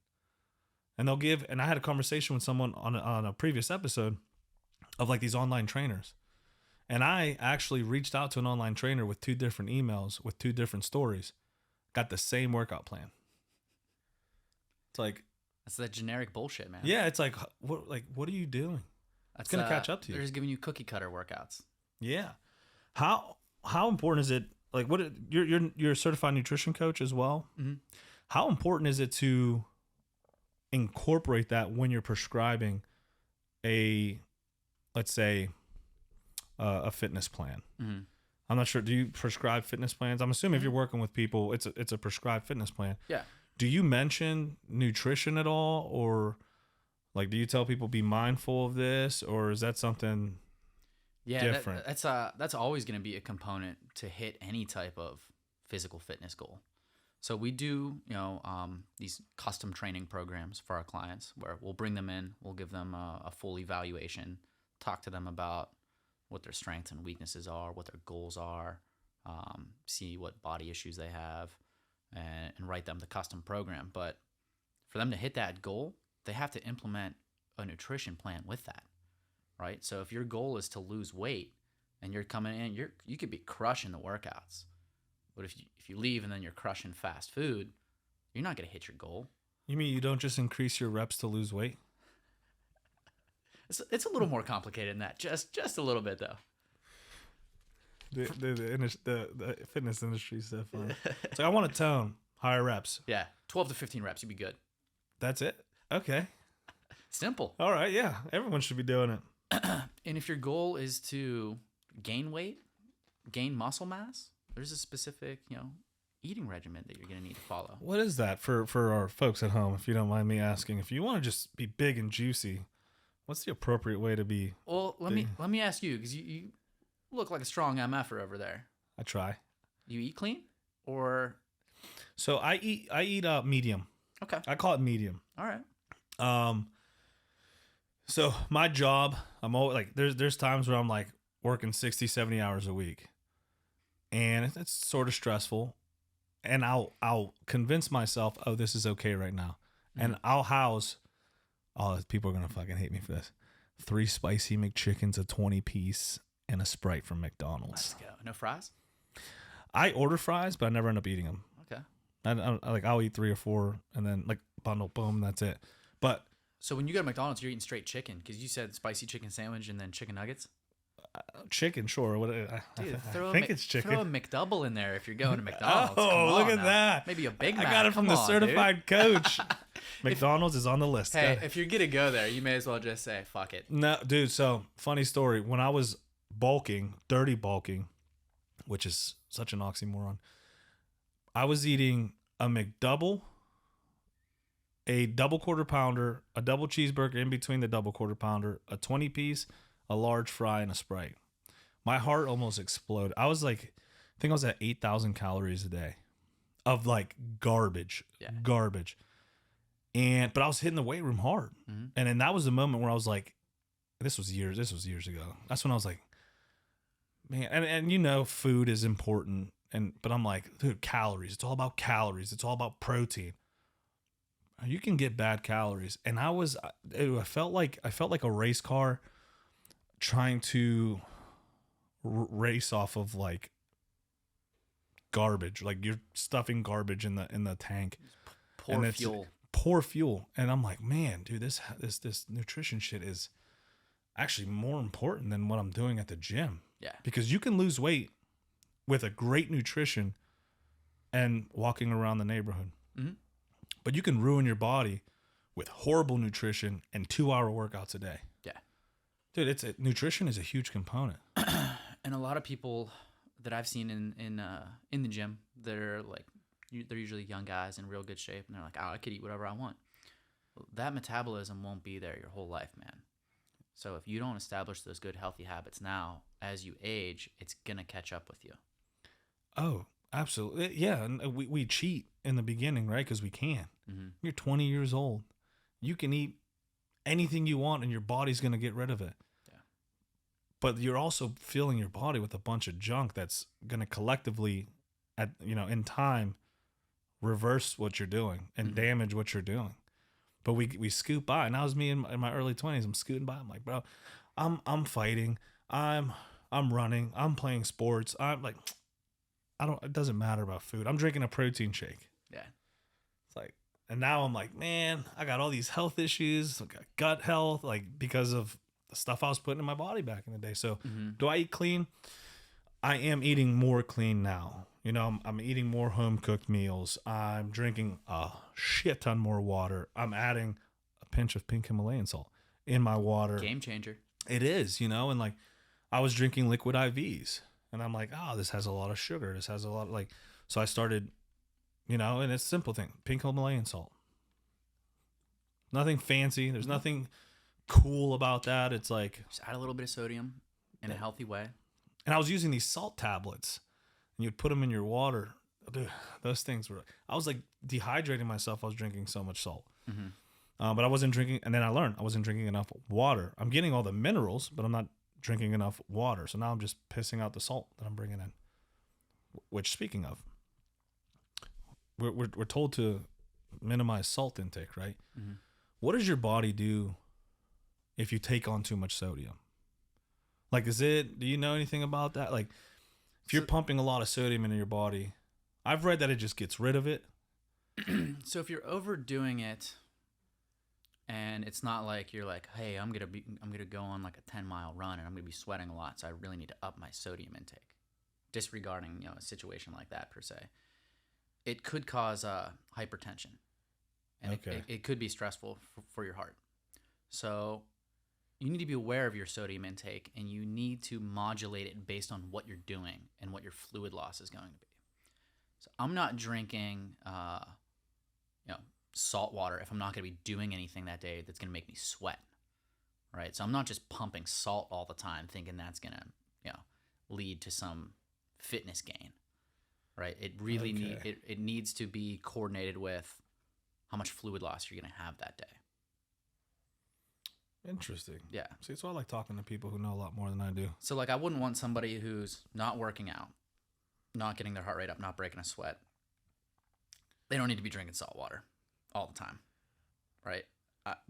And they'll give. And I had a conversation with someone on a previous episode of like these online trainers. And I actually reached out to an online trainer with 2 different emails with 2 different stories. Got the same workout plan. It's like, that's that generic bullshit, man. yeah, it's like, what are you doing? It's gonna catch up to you. They're just giving you cookie cutter workouts. Yeah. How important is it? Like, you're a certified nutrition coach as well. Mm-hmm. How important is it to incorporate that when you're prescribing let's say, a fitness plan? Mm-hmm. I'm not sure. Do you prescribe fitness plans? I'm assuming if you're working with people, it's a prescribed fitness plan. Yeah. Do you mention nutrition at all, or like, do you tell people be mindful of this, or is that something different? That's always going to be a component to hit any type of physical fitness goal. So we do, these custom training programs for our clients where we'll bring them in, we'll give them a full evaluation, talk to them about what their strengths and weaknesses are, what their goals are, see what body issues they have, and write them the custom program. But for them to hit that goal, they have to implement a nutrition plan with that, right? So if your goal is to lose weight and you're coming in, you could be crushing the workouts. But if you leave and then you're crushing fast food, you're not going to hit your goal. You mean you don't just increase your reps to lose weight? It's a little more complicated than that. Just a little bit, though. The fitness industry is so fun. So I want to tone, higher reps. Yeah, 12 to 15 reps, you'd be good. That's it? Okay. Simple. All right, yeah. Everyone should be doing it. And if your goal is to gain weight, gain muscle mass, there's a specific, eating regimen that you're going to need to follow. What is that for our folks at home, if you don't mind me asking? If you want to just be big and juicy, what's the appropriate way to be? Well, let me ask you, because you look like a strong MFer over there. I try. You eat clean, or? So I eat medium. Okay. I call it medium. All right. So my job, I'm always like, there's times where I'm like working 60, 70 hours a week, and it's sort of stressful, and I'll convince myself, oh, this is okay right now. Mm-hmm. And I'll house, people are going to fucking hate me for this, 3 spicy McChickens, a 20-piece, and a Sprite from McDonald's. Let's go. No fries? I order fries, but I never end up eating them. Okay. I'll eat 3 or 4 and then like bundle, boom, that's it. But so when you go to McDonald's, you're eating straight chicken, because you said spicy chicken sandwich and then chicken nuggets. Chicken, sure. Dude, I think it's chicken. Throw a McDouble in there if you're going to McDonald's. Oh, look at that! Maybe a Big Mac. I got it from the certified coach. McDonald's is on the list. Hey, if you're gonna go there, you may as well just say fuck it. No, dude. So funny story. When I was dirty bulking, which is such an oxymoron, I was eating a McDouble, a double quarter pounder, a double cheeseburger in between the double quarter pounder, a 20-piece, a large fry, and a Sprite. My heart almost exploded. I was like, I think I was at 8,000 calories a day of like garbage. But I was hitting the weight room hard. Mm-hmm. And then that was the moment where I was like, this was years ago. That's when I was like, man, and food is important. But I'm like, dude, calories. It's all about calories. It's all about protein. You can get bad calories. And I felt like a race car trying to race off of like garbage. Like you're stuffing garbage in the tank. Poor fuel. And I'm like, man, dude, this nutrition shit is actually more important than what I'm doing at the gym. Yeah. Because you can lose weight with a great nutrition and walking around the neighborhood. Mm-hmm. But you can ruin your body with horrible nutrition and 2-hour workouts a day. Yeah. Dude, nutrition is a huge component. And a lot of people that I've seen in the gym, they're usually young guys in real good shape, and they're like, oh, I could eat whatever I want. Well, that metabolism won't be there your whole life, man. So if you don't establish those good, healthy habits now, as you age, it's going to catch up with you. Oh, absolutely. Yeah, and we cheat in the beginning, right? Because we can. Mm-hmm. You're 20 years old. You can eat anything you want, and your body's going to get rid of it. Yeah. But you're also filling your body with a bunch of junk that's going to collectively, in time, reverse what you're doing and damage what you're doing. But we scoot by. And that was me in my early 20s. I'm scooting by. I'm like, bro, I'm fighting. I'm running. I'm playing sports. I'm like, it doesn't matter about food. I'm drinking a protein shake. Yeah. It's like, and now I'm like, man, I got all these health issues. I got gut health, like because of the stuff I was putting in my body back in the day. So do I eat clean? I am eating more clean now. I'm eating more home cooked meals. I'm drinking a shit ton more water. I'm adding a pinch of pink Himalayan salt in my water. Game changer. It is, and like I was drinking liquid IVs and I'm like, oh, this has a lot of sugar. This has a lot of so I started, and it's a simple thing. Pink Himalayan salt. Nothing fancy. There's nothing cool about that. It's like, just add a little bit of sodium in a healthy way. And I was using these salt tablets. And you'd put them in your water. Dude, those things were, I was like dehydrating myself. I was drinking so much salt. But I wasn't drinking. And then I learned I wasn't drinking enough water. I'm getting all the minerals, but I'm not drinking enough water. So now I'm just pissing out the salt that I'm bringing in. Which, speaking of, we're told to minimize salt intake, right? What does your body do if you take on too much sodium? Like, do you know anything about that? Like, if you're pumping a lot of sodium into your body, I've read that it just gets rid of it. So if you're overdoing it, and it's not like you're like, hey, I'm gonna go on like a 10-mile run and I'm gonna be sweating a lot, so I really need to up my sodium intake. Disregarding a situation like that per se, it could cause hypertension, and it could be stressful for your heart. So you need to be aware of your sodium intake, and you need to modulate it based on what you're doing and what your fluid loss is going to be. So I'm not drinking, salt water if I'm not going to be doing anything that day that's going to make me sweat, right? So I'm not just pumping salt all the time thinking that's going to, lead to some fitness gain, right? It really it needs to be coordinated with how much fluid loss you're going to have that day. Interesting. Yeah. See, it's why I like talking to people who know a lot more than I do. So, like, I wouldn't want somebody who's not working out, not getting their heart rate up, not breaking a sweat. They don't need to be drinking salt water all the time, right?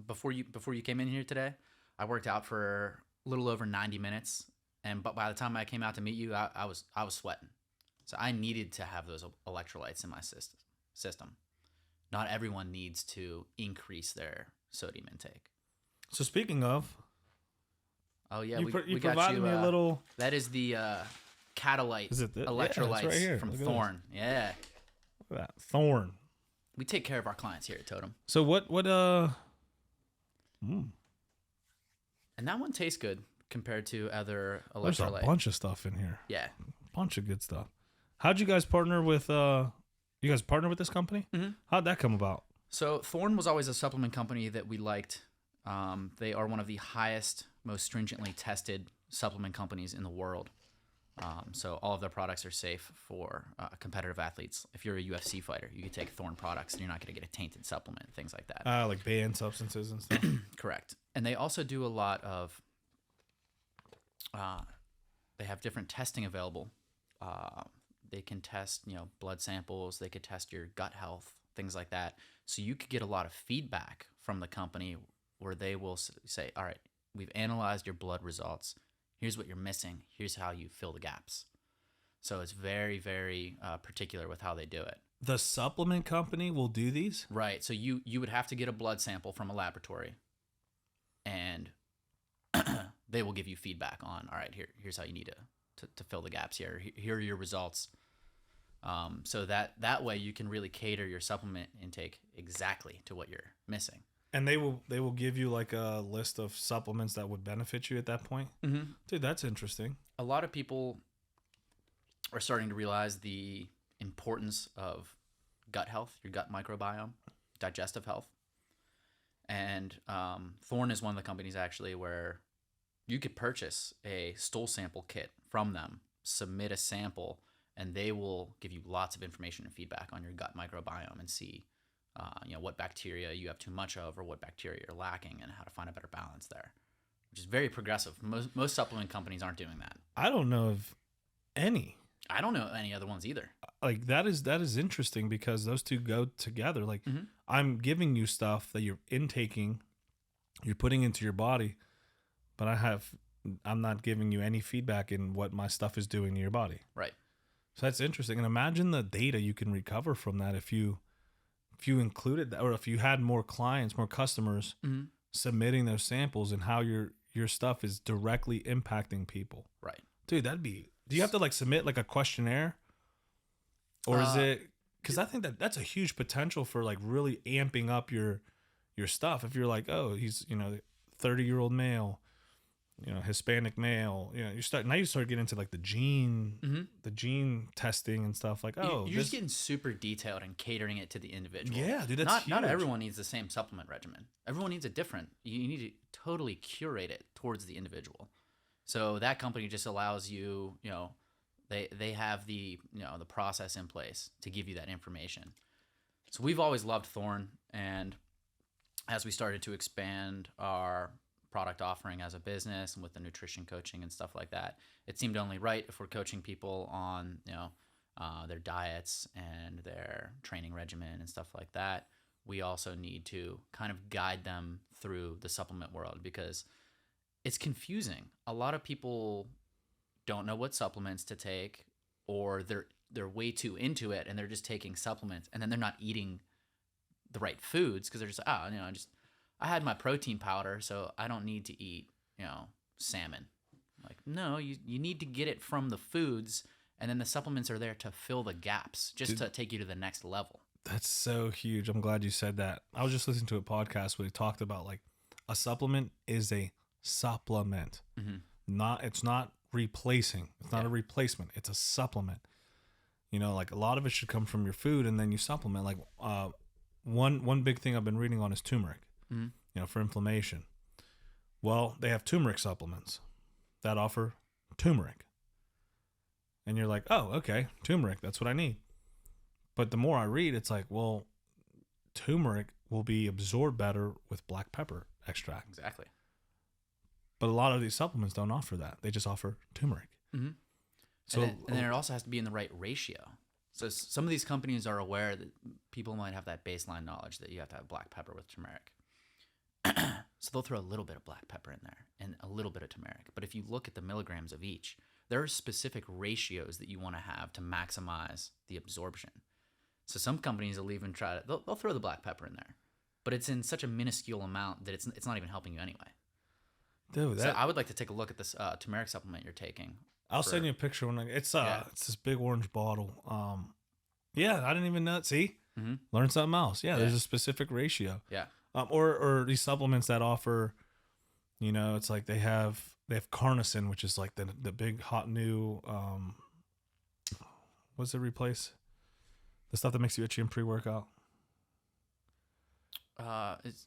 Before you came in here today, I worked out for a little over 90 minutes, but by the time I came out to meet you, I was sweating. So I needed to have those electrolytes in my system. Not everyone needs to increase their sodium intake. So speaking of, oh yeah, you we got provided you, me a little. That is the Catalyte electrolytes right here. from Look at Thorn. Yeah, Look at that Thorn. we take care of our clients here at Totem. So what And that one tastes good compared to other There's a electrolytes. bunch of stuff in here. Yeah. Bunch of good stuff. How'd you guys partner with? You guys partner with this company? Mm-hmm. How'd that come about? So Thorn was always a supplement company that we liked. They are one of the highest, most stringently tested supplement companies in the world. So all of their products are safe for competitive athletes. If you're a UFC fighter, you can take Thorn products and you're not going to get a tainted supplement, things like that. Like banned substances and stuff. Correct. And they also do a lot of, they have different testing available. They can test, blood samples. They could test your gut health, things like that. So you could get a lot of feedback from the company where they will say, all right, we've analyzed your blood results. Here's what you're missing. Here's how you fill the gaps. So it's very, very particular with how they do it. The supplement company will do these? Right. So you would have to get a blood sample from a laboratory, and they will give you feedback on, all right, here's how you need to fill the gaps here. Here are your results. So that way you can really cater your supplement intake exactly to what you're missing. And they will give you like a list of supplements that would benefit you at that point? Mm-hmm. Dude, that's interesting. A lot of people are starting to realize the importance of gut health, your gut microbiome, digestive health. And Thorn is one of the companies actually where you could purchase a stool sample kit from them, submit a sample, and they will give you lots of information and feedback on your gut microbiome and see what bacteria you have too much of or what bacteria you're lacking and how to find a better balance there, which is very progressive. Most supplement companies aren't doing that. I don't know of any. I don't know any other ones either. Like that is interesting because those two go together. Like I'm giving you stuff that you're intaking, you're putting into your body, but I'm not giving you any feedback in what my stuff is doing to your body. Right. So that's interesting. And imagine the data you can recover from that if you included that, or if you had more clients, more customers submitting those samples and how your stuff is directly impacting people. Right. Dude, do you have to like submit like a questionnaire? Or is it, because I think that's a huge potential for like really amping up your stuff. If you're like, oh, he's 30-year-old male, Hispanic male, you start getting into like the gene testing and stuff. Like, oh, you're just getting super detailed and catering it to the individual. Yeah, dude, that's not huge. everyone needs the same supplement regimen. Everyone needs a different. You need to totally curate it towards the individual. So that company just allows you, they have the the process in place to give you that information. So we've always loved Thorne, and as we started to expand our product offering as a business and with the nutrition coaching and stuff like that, it seemed only right if we're coaching people on their diets and their training regimen and stuff like that. We also need to kind of guide them through the supplement world because it's confusing. A lot of people don't know what supplements to take, or they're way too into it and they're just taking supplements and then they're not eating the right foods because they're just I had my protein powder, so I don't need to eat salmon. Like, no, you need to get it from the foods, and then the supplements are there to fill the gaps, just to take you to the next level. That's so huge. I'm glad you said that. I was just listening to a podcast where he talked about like a supplement is a supplement. It's not replacing. It's not a replacement. It's a supplement. Like a lot of it should come from your food and then you supplement. Like one big thing I've been reading on is turmeric, for inflammation. Well, they have turmeric supplements that offer turmeric. And you're like, oh, okay, turmeric, that's what I need. But the more I read, it's like, well, turmeric will be absorbed better with black pepper extract. Exactly. But a lot of these supplements don't offer that. They just offer turmeric. So, and then it also has to be in the right ratio. So some of these companies are aware that people might have that baseline knowledge that you have to have black pepper with turmeric. So they'll throw a little bit of black pepper in there and a little bit of turmeric. But if you look at the milligrams of each, there are specific ratios that you want to have to maximize the absorption. So some companies will even try to, they'll throw the black pepper in there, but it's in such a minuscule amount that it's not even helping you anyway. Dude, So I would like to take a look at this turmeric supplement you're taking. I'll send you a picture when it's this big orange bottle. Yeah, I didn't even know. See, learn something else. Yeah, there's a specific ratio. Yeah. Or these supplements that offer, it's like they have carnosine, which is like the big hot new what's it replace? The stuff that makes you itchy in pre-workout.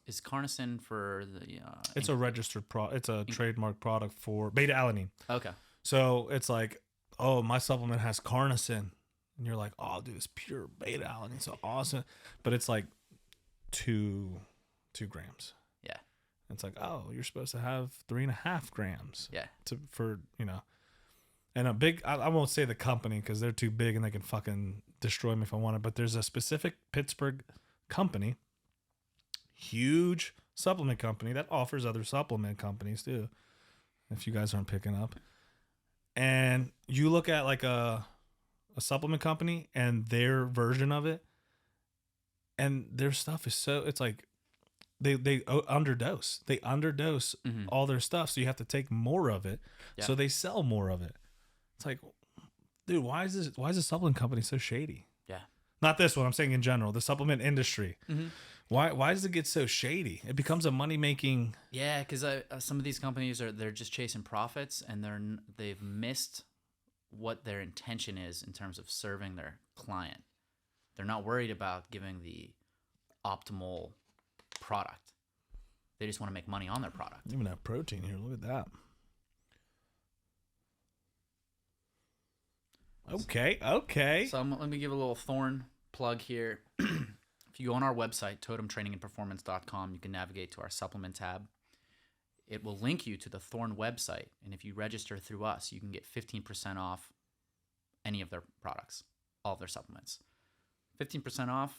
Is carnosine for the? It's a registered It's a trademark product for beta alanine. Okay. So it's like, oh, my supplement has carnosine, and you're like, oh, dude, it's pure beta alanine, so awesome. But it's like 2 grams. Yeah. It's like, oh, you're supposed to have 3.5 grams. Yeah. And a big, I won't say the company because they're too big and they can fucking destroy me if I want it. But there's a specific Pittsburgh company, huge supplement company that offers other supplement companies too, if you guys aren't picking up. And you look at like a supplement company and their version of it, and their stuff is it's like they underdose. They underdose all their stuff, so you have to take more of it. Yeah. So they sell more of it. It's like, dude, why is this supplement company so shady? Yeah. Not this one. I'm saying in general, the supplement industry. Why does it get so shady? It becomes a money making. Yeah, because some of these companies they're just chasing profits, and they've missed what their intention is in terms of serving their client. They're not worried about giving the optimal product. They just want to make money on their product. Even have protein here. Look at that. Okay. So let me give a little Thorne plug here. If you go on our website, totemtrainingandperformance.com, you can navigate to our supplement tab. It will link you to the Thorne website. And if you register through us, you can get 15% off any of their products, all of their supplements. 15% off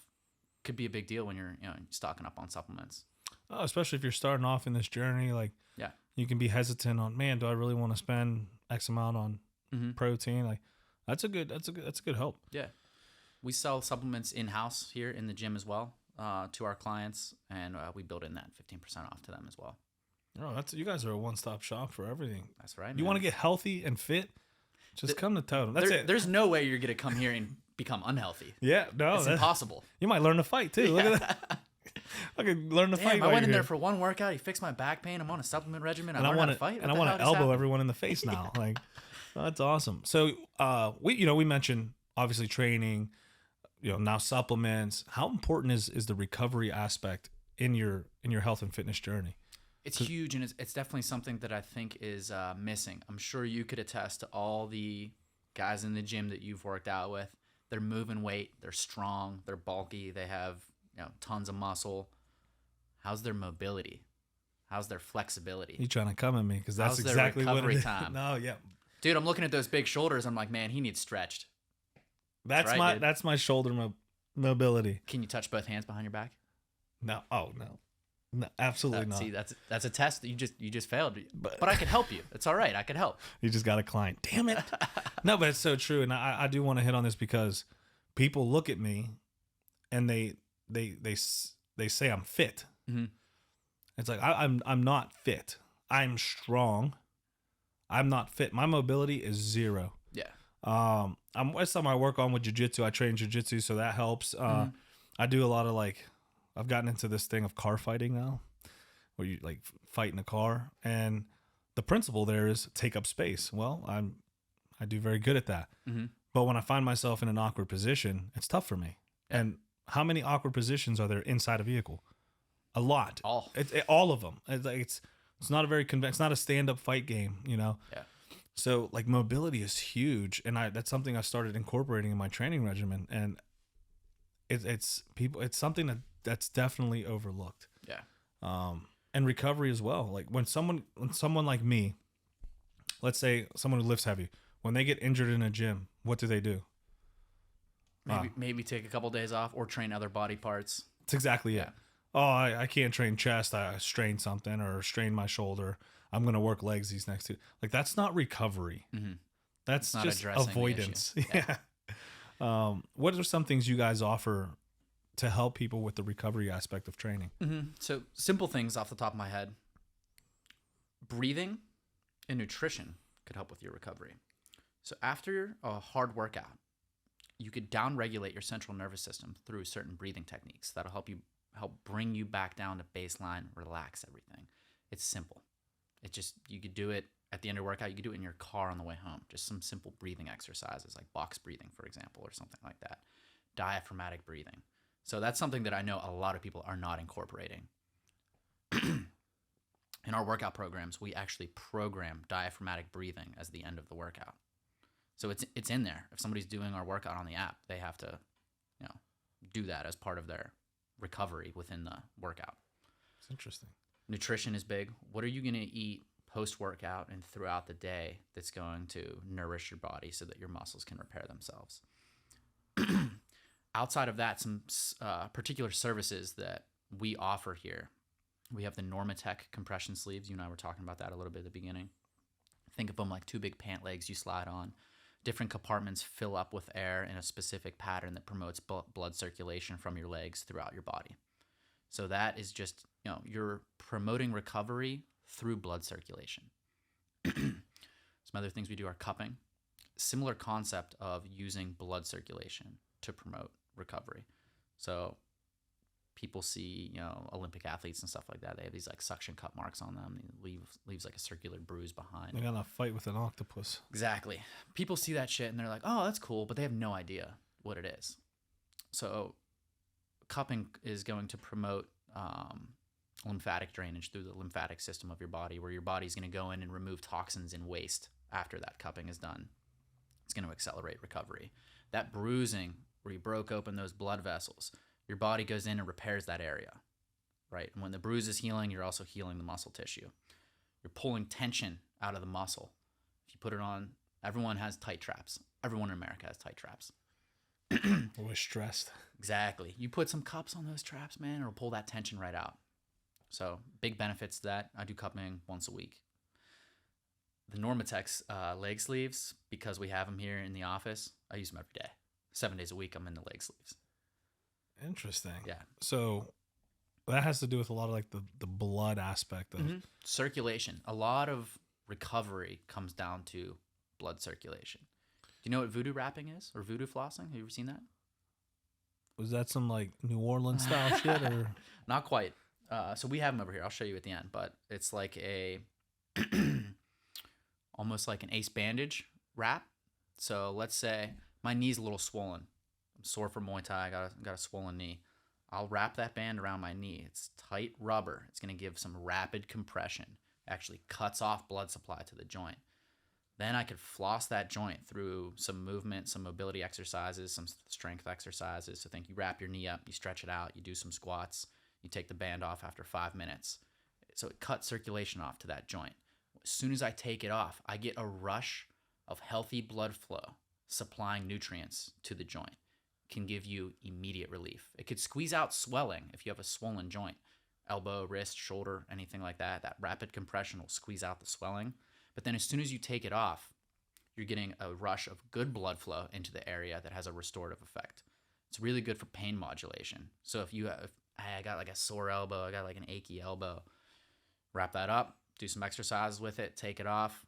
could be a big deal when you're stocking up on supplements. Oh, especially if you're starting off in this journey, like Yeah. you can be hesitant on, man, do I really want to spend X amount on protein? Like that's a good help. Yeah. We sell supplements in-house here in the gym as well to our clients, and we build in that 15% off to them as well. Oh, you guys are a one-stop shop for everything. That's right. You want to get healthy and fit? Just come to Totem. That's it. There's no way you're going to come here and become unhealthy. Yeah, no. It's impossible. You might learn to fight too. Look at that. I could learn to fight. I went in there for one workout. He fixed my back pain. I'm on a supplement regimen. I want to fight. And I want to elbow everyone in the face now. Like, that's awesome. So, we mentioned obviously training, now supplements. How important is the recovery aspect in your health and fitness journey? It's huge, and it's definitely something that I think is missing. I'm sure you could attest to all the guys in the gym that you've worked out with. They're moving weight. They're strong. They're bulky. They have tons of muscle. How's their mobility? How's their flexibility? You trying to come at me because that's How's exactly their what it recovery is. time? No, yeah. Dude, I'm looking at those big shoulders. I'm like, man, he needs stretched. That's my shoulder mobility. Can you touch both hands behind your back? No. Oh no. No, absolutely not. See, that's a test that you just failed. But I could help you. It's all right. I could help. You just got a client. Damn it. No, but it's so true, and I do want to hit on this because people look at me and they say I'm fit. Mm-hmm. It's like I'm not fit. I'm strong. I'm not fit. My mobility is zero. Yeah. That's something I work on with jiu-jitsu. I train jiu-jitsu, so that helps. I do a lot of I've gotten into this thing of car fighting now, where you fight in a car, and the principle there is take up space. Well, I do very good at that. Mm-hmm. But when I find myself in an awkward position, it's tough for me. Yeah. And how many awkward positions are there inside a vehicle? A lot. All of them. It's not a very it's not a stand-up fight game, Yeah. So mobility is huge, and that's something I started incorporating in my training regimen, and it's something that's definitely overlooked. Yeah. And recovery as well. Like when someone like me, let's say someone who lifts heavy, when they get injured in a gym, what do? Maybe take a couple days off or train other body parts. That's exactly it. Oh, I can't train chest. I strained something or strained my shoulder. I'm going to work legs these next two. That's not recovery. Mm-hmm. That's just avoidance. Yeah. What are some things you guys offer to help people with the recovery aspect of training? Mm-hmm. So simple things off the top of my head. Breathing and nutrition could help with your recovery. So after a hard workout, you could downregulate your central nervous system through certain breathing techniques that'll help bring you back down to baseline, relax everything. It's simple. You could do it at the end of workout. You could do it in your car on the way home. Just some simple breathing exercises like box breathing, for example, or something like that. Diaphragmatic breathing. So that's something that I know a lot of people are not incorporating. In our workout programs, we actually program diaphragmatic breathing as the end of the workout. So it's in there. If somebody's doing our workout on the app, they have to, do that as part of their recovery within the workout. It's interesting. Nutrition is big. What are you going to eat post-workout and throughout the day that's going to nourish your body so that your muscles can repair themselves? Outside of that, some particular services that we offer here. We have the Normatec compression sleeves. You and I were talking about that a little bit at the beginning. Think of them like two big pant legs you slide on. Different compartments fill up with air in a specific pattern that promotes blood circulation from your legs throughout your body. So that is just, you're promoting recovery through blood circulation. Some other things we do are cupping. Similar concept of using blood circulation to promote recovery. So people see, Olympic athletes and stuff like that. They have these suction cup marks on them. It leaves a circular bruise behind. They're gonna fight with an octopus. Exactly. People see that shit and they're like, oh, that's cool, but they have no idea what it is. So cupping is going to promote lymphatic drainage through the lymphatic system of your body, where your body's going to go in and remove toxins and waste after that cupping is done. It's going to accelerate recovery. That bruising, where you broke open those blood vessels, your body goes in and repairs that area, right? And when the bruise is healing, you're also healing the muscle tissue. You're pulling tension out of the muscle. If you put it on, everyone has tight traps. Everyone in America has tight traps. Always stressed. Exactly. You put some cups on those traps, man, it'll pull that tension right out. So big benefits to that. I do cupping once a week. The Normatex leg sleeves, because we have them here in the office, I use them every day. 7 days a week, I'm in the leg sleeves. Interesting. Yeah. So that has to do with a lot of like the blood aspect of circulation. A lot of recovery comes down to blood circulation. Do you know what voodoo wrapping is, or voodoo flossing? Have you ever seen that? Was that some like New Orleans style shit, or Not quite. So we have them over here. I'll show you at the end, but it's like a almost like an ace bandage wrap. So let's say my knee's a little swollen. I'm sore from Muay Thai. I got a swollen knee. I'll wrap that band around my knee. It's tight rubber. It's going to give some rapid compression. Actually cuts off blood supply to the joint. Then I could floss that joint through some movement, some mobility exercises, some strength exercises. So think you wrap your knee up, you stretch it out, you do some squats, you take the band off after 5 minutes. So it cuts circulation off to that joint. As soon as I take it off, I get a rush of healthy blood flow supplying nutrients to the joint. Can give you immediate relief. It could squeeze out swelling if you have a swollen joint, elbow, wrist, shoulder, anything like that. That rapid compression will squeeze out the swelling. But then as soon as you take it off, you're getting a rush of good blood flow into the area that has a restorative effect. It's really good for pain modulation. So if you have, I got like a sore elbow, I got like an achy elbow, wrap that up, do some exercises with it, take it off.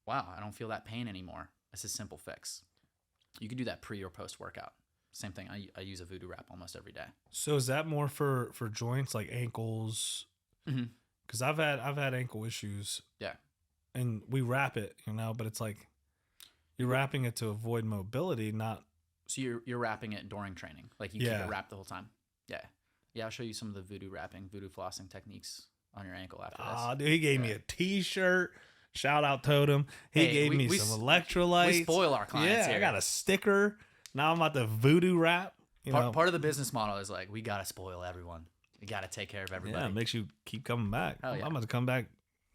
Wow, I don't feel that pain anymore. It's a simple fix. You can do that pre or post workout. Same thing. I use a voodoo wrap almost every day. So is that more for joints like ankles? Because I've had ankle issues. Yeah. And we wrap it, but it's like you're wrapping it to avoid mobility, not. So you're wrapping it during training, like you keep it wrapped the whole time. Yeah. Yeah. I'll show you some of the voodoo flossing techniques on your ankle after this. Oh, dude, he gave me a T-shirt. Shout out Totem. He gave me some electrolytes. We spoil our clients here. I got a sticker. Now I'm about to voodoo wrap. Part of the business model is like, we got to spoil everyone. We got to take care of everybody. Yeah, it makes you keep coming back. Hell yeah. I'm about to come back,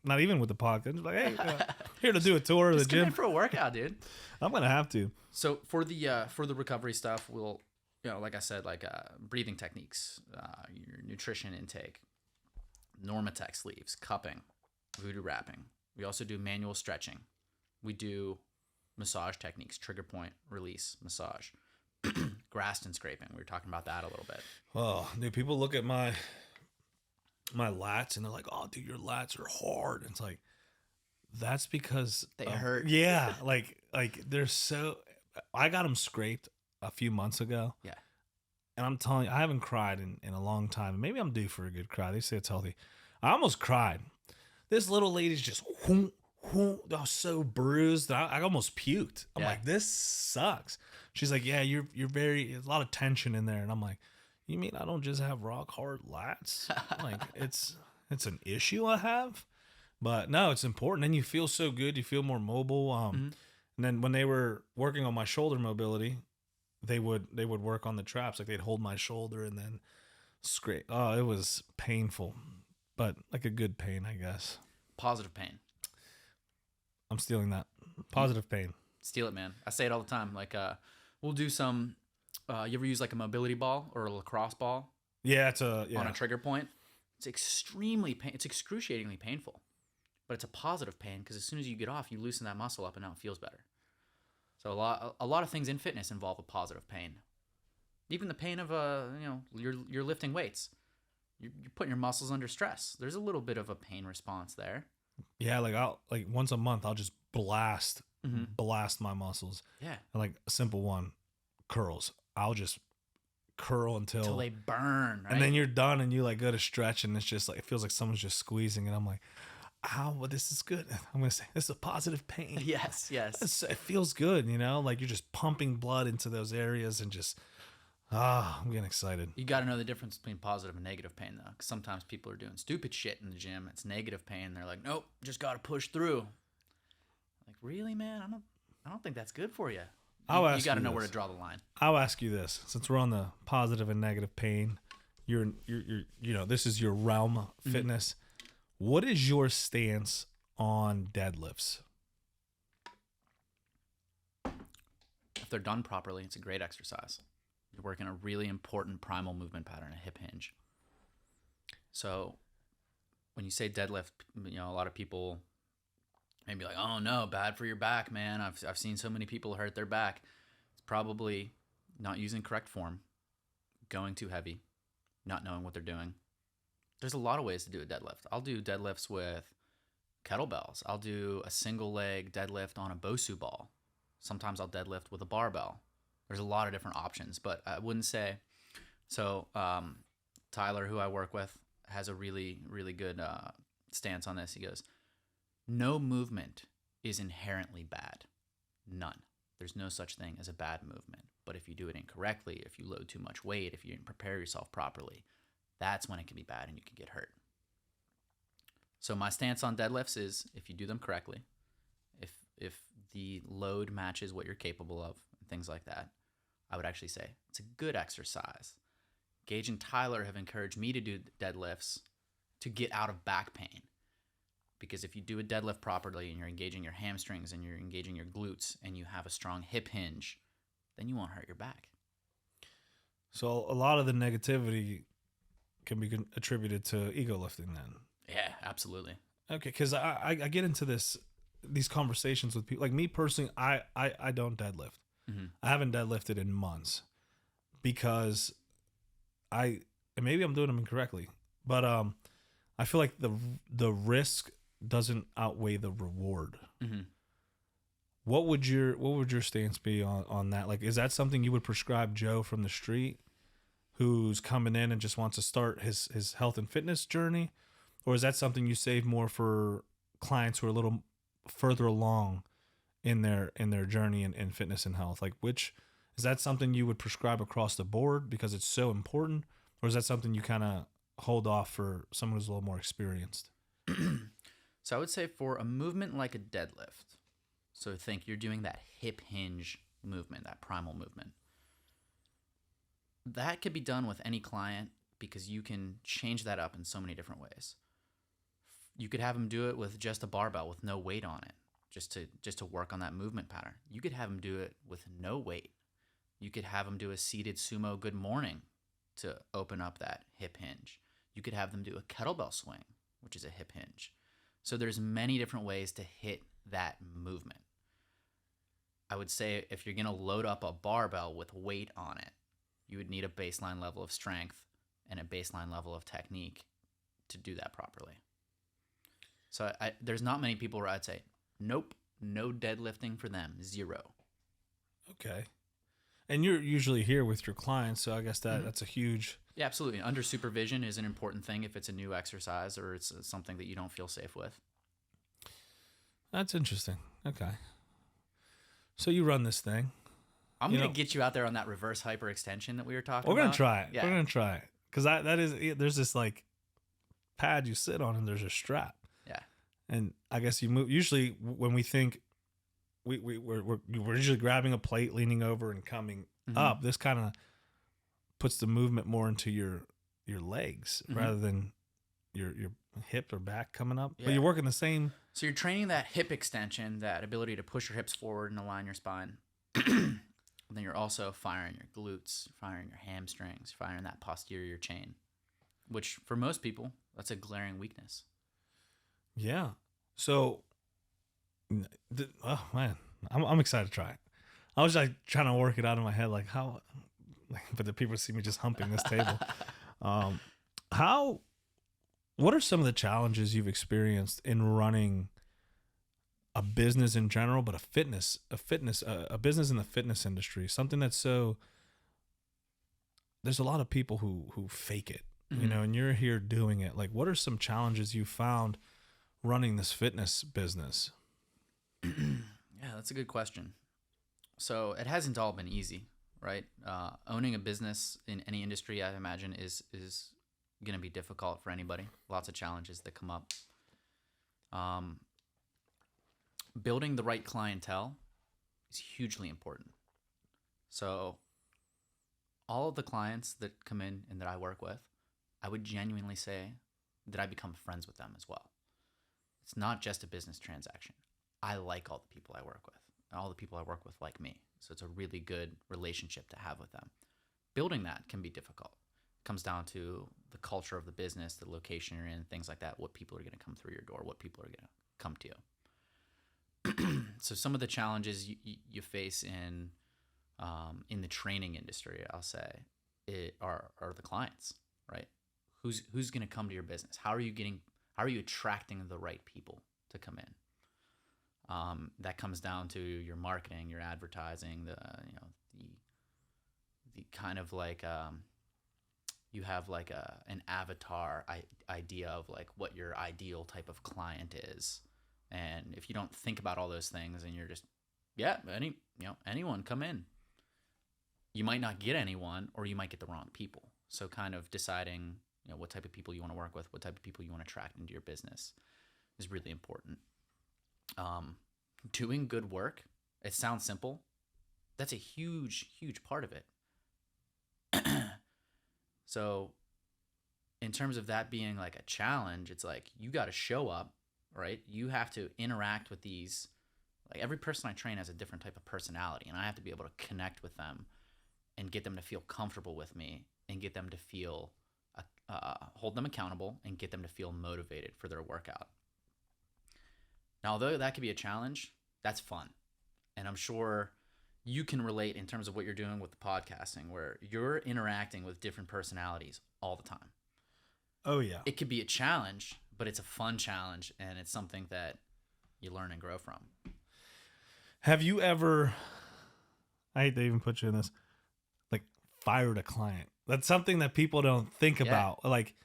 not even with the podcast. Just like, hey, here to do a tour of the gym. Come in for a workout, dude. I'm going to have to. So for the recovery stuff, we'll, like I said, like breathing techniques, your nutrition intake, Normatex sleeves, cupping, voodoo wrapping. We also do manual stretching. We do massage techniques, trigger point, release, massage. Graston scraping. We were talking about that a little bit. Oh, dude, people look at my lats and they're like, "Oh, dude, your lats are hard." And it's like, that's because they hurt. Yeah, like they're so. I got them scraped a few months ago. Yeah, and I'm telling you, I haven't cried in a long time. Maybe I'm due for a good cry. They say it's healthy. I almost cried. This little lady's just I was so bruised. I almost puked. I'm like, this sucks. She's like, yeah, you're there's a lot of tension in there. And I'm like, you mean I don't just have rock hard lats? Like it's an issue I have, but no, it's important. And you feel so good. You feel more mobile. And then when they were working on my shoulder mobility, they would work on the traps. Like they'd hold my shoulder and then scrape. Oh, it was painful, but like a good pain, I guess. Positive pain. I'm stealing that. Positive pain. Steal it, man. I say it all the time. Like, we'll do some. You ever use like a mobility ball or a lacrosse ball? Yeah, it's on a trigger point. It's It's excruciatingly painful, but it's a positive pain because as soon as you get off, you loosen that muscle up and now it feels better. So a lot of things in fitness involve a positive pain. Even the pain of you're lifting weights. You're putting your muscles under stress. There's a little bit of a pain response there. Yeah, I'll once a month I'll just blast my muscles. Yeah. And like a simple one, curls. I'll just curl until they burn, right? And then you're done and you like go to stretch and it's just like it feels like someone's just squeezing and I'm like, ow, well, this is good. I'm gonna say this is a positive pain. Yes. It feels good, like you're just pumping blood into those areas and just I'm getting excited. You got to know the difference between positive and negative pain, though, because sometimes people are doing stupid shit in the gym. It's negative pain. They're like, nope, just got to push through. Like, really, man? I don't think that's good for you. You got to know where to draw the line. I'll ask you this, since we're on the positive and negative pain. You're this is your realm, fitness. What is your stance on deadlifts? If they're done properly, it's a great exercise. You're working a really important primal movement pattern, a hip hinge. So when you say deadlift, a lot of people may be like, "Oh no, bad for your back, man. I've seen so many people hurt their back." It's probably not using correct form, going too heavy, not knowing what they're doing. There's a lot of ways to do a deadlift. I'll do deadlifts with kettlebells. I'll do a single leg deadlift on a Bosu ball. Sometimes I'll deadlift with a barbell. There's a lot of different options, but I wouldn't say so. Tyler, who I work with, has a really, really good stance on this. He goes, no movement is inherently bad. None. There's no such thing as a bad movement. But if you do it incorrectly, if you load too much weight, if you didn't prepare yourself properly, that's when it can be bad and you can get hurt. So my stance on deadlifts is if you do them correctly, if the load matches what you're capable of, and things like that, I would actually say it's a good exercise. Gage and Tyler have encouraged me to do deadlifts to get out of back pain. Because if you do a deadlift properly and you're engaging your hamstrings and you're engaging your glutes and you have a strong hip hinge, then you won't hurt your back. So a lot of the negativity can be attributed to ego lifting then. Yeah, absolutely. Okay, because I get into these conversations with people. Like me personally, I don't deadlift. Mm-hmm. I haven't deadlifted in months because and maybe I'm doing them incorrectly, but I feel like the risk doesn't outweigh the reward. Mm-hmm. What would your stance be on that? Like, is that something you would prescribe Joe from the street who's coming in and just wants to start his health and fitness journey? Or is that something you save more for clients who are a little further along in their journey in fitness and health? Like, is that something you would prescribe across the board because it's so important? Or is that something you kind of hold off for someone who's a little more experienced? So I would say for a movement like a deadlift, so think you're doing that hip hinge movement, that primal movement. That could be done with any client because you can change that up in so many different ways. You could have them do it with just a barbell with no weight on it, just to work on that movement pattern. You could have them do it with no weight. You could have them do a seated sumo good morning to open up that hip hinge. You could have them do a kettlebell swing, which is a hip hinge. So there's many different ways to hit that movement. I would say if you're going to load up a barbell with weight on it, you would need a baseline level of strength and a baseline level of technique to do that properly. So there's not many people where I'd say, nope, no deadlifting for them, 0. Okay. And you're usually here with your clients, so I guess that's a huge... Yeah, absolutely. Under supervision is an important thing if it's a new exercise or it's something that you don't feel safe with. That's interesting. Okay. So you run this thing. I'm going to get you out there on that reverse hyperextension that we were talking about. We're going to try it. Yeah. We're going to try it. Because there's this like pad you sit on and there's a strap. Yeah. And I guess you move, usually when we think we're usually grabbing a plate, leaning over and coming up. This kind of puts the movement more into your legs rather than your hip or back coming up. Yeah. But you're working the same. So you're training that hip extension, that ability to push your hips forward and align your spine. And then you're also firing your glutes, firing your hamstrings, firing that posterior chain, which for most people, that's a glaring weakness. Yeah. So, oh man, I'm excited to try it. I was like trying to work it out in my head, like how, but the people see me just humping this table. What are some of the challenges you've experienced in running a business in general, but a business in the fitness industry? Something that's there's a lot of people who fake it, and you're here doing it. Like, what are some challenges you found running this fitness business? Yeah, that's a good question. So it hasn't all been easy, right? Owning a business in any industry, I imagine, is going to be difficult for anybody. Lots of challenges that come up. Building the right clientele is hugely important. So all of the clients that come in and that I work with, I would genuinely say that I become friends with them as well. It's not just a business transaction. I like all the people I work with. All the people I work with like me. So it's a really good relationship to have with them. Building that can be difficult. It comes down to the culture of the business, the location you're in, things like that, what people are going to come through your door, what people are going to come to you. So some of the challenges you face in the training industry, I'll say, are the clients, right? Who's going to come to your business? How are you attracting the right people to come in? That comes down to your marketing, your advertising, the kind of like you have like an avatar idea of like what your ideal type of client is, and if you don't think about all those things and you're just anyone come in, you might not get anyone, or you might get the wrong people. So kind of deciding what type of people you want to work with, what type of people you want to attract into your business is really important. Doing good work, it sounds simple. That's a huge, huge part of it. So in terms of that being like a challenge, it's like you got to show up, right? You have to interact with these. Like every person I train has a different type of personality, and I have to be able to connect with them and get them to feel comfortable with me and get them to feel, hold them accountable and get them to feel motivated for their workout. Now, although that could be a challenge, that's fun. And I'm sure you can relate in terms of what you're doing with the podcasting, where you're interacting with different personalities all the time. Oh, yeah. It could be a challenge, but it's a fun challenge, and it's something that you learn and grow from. Have you ever, I hate to even put you in this, like fired a client? That's something that people don't think about. Like,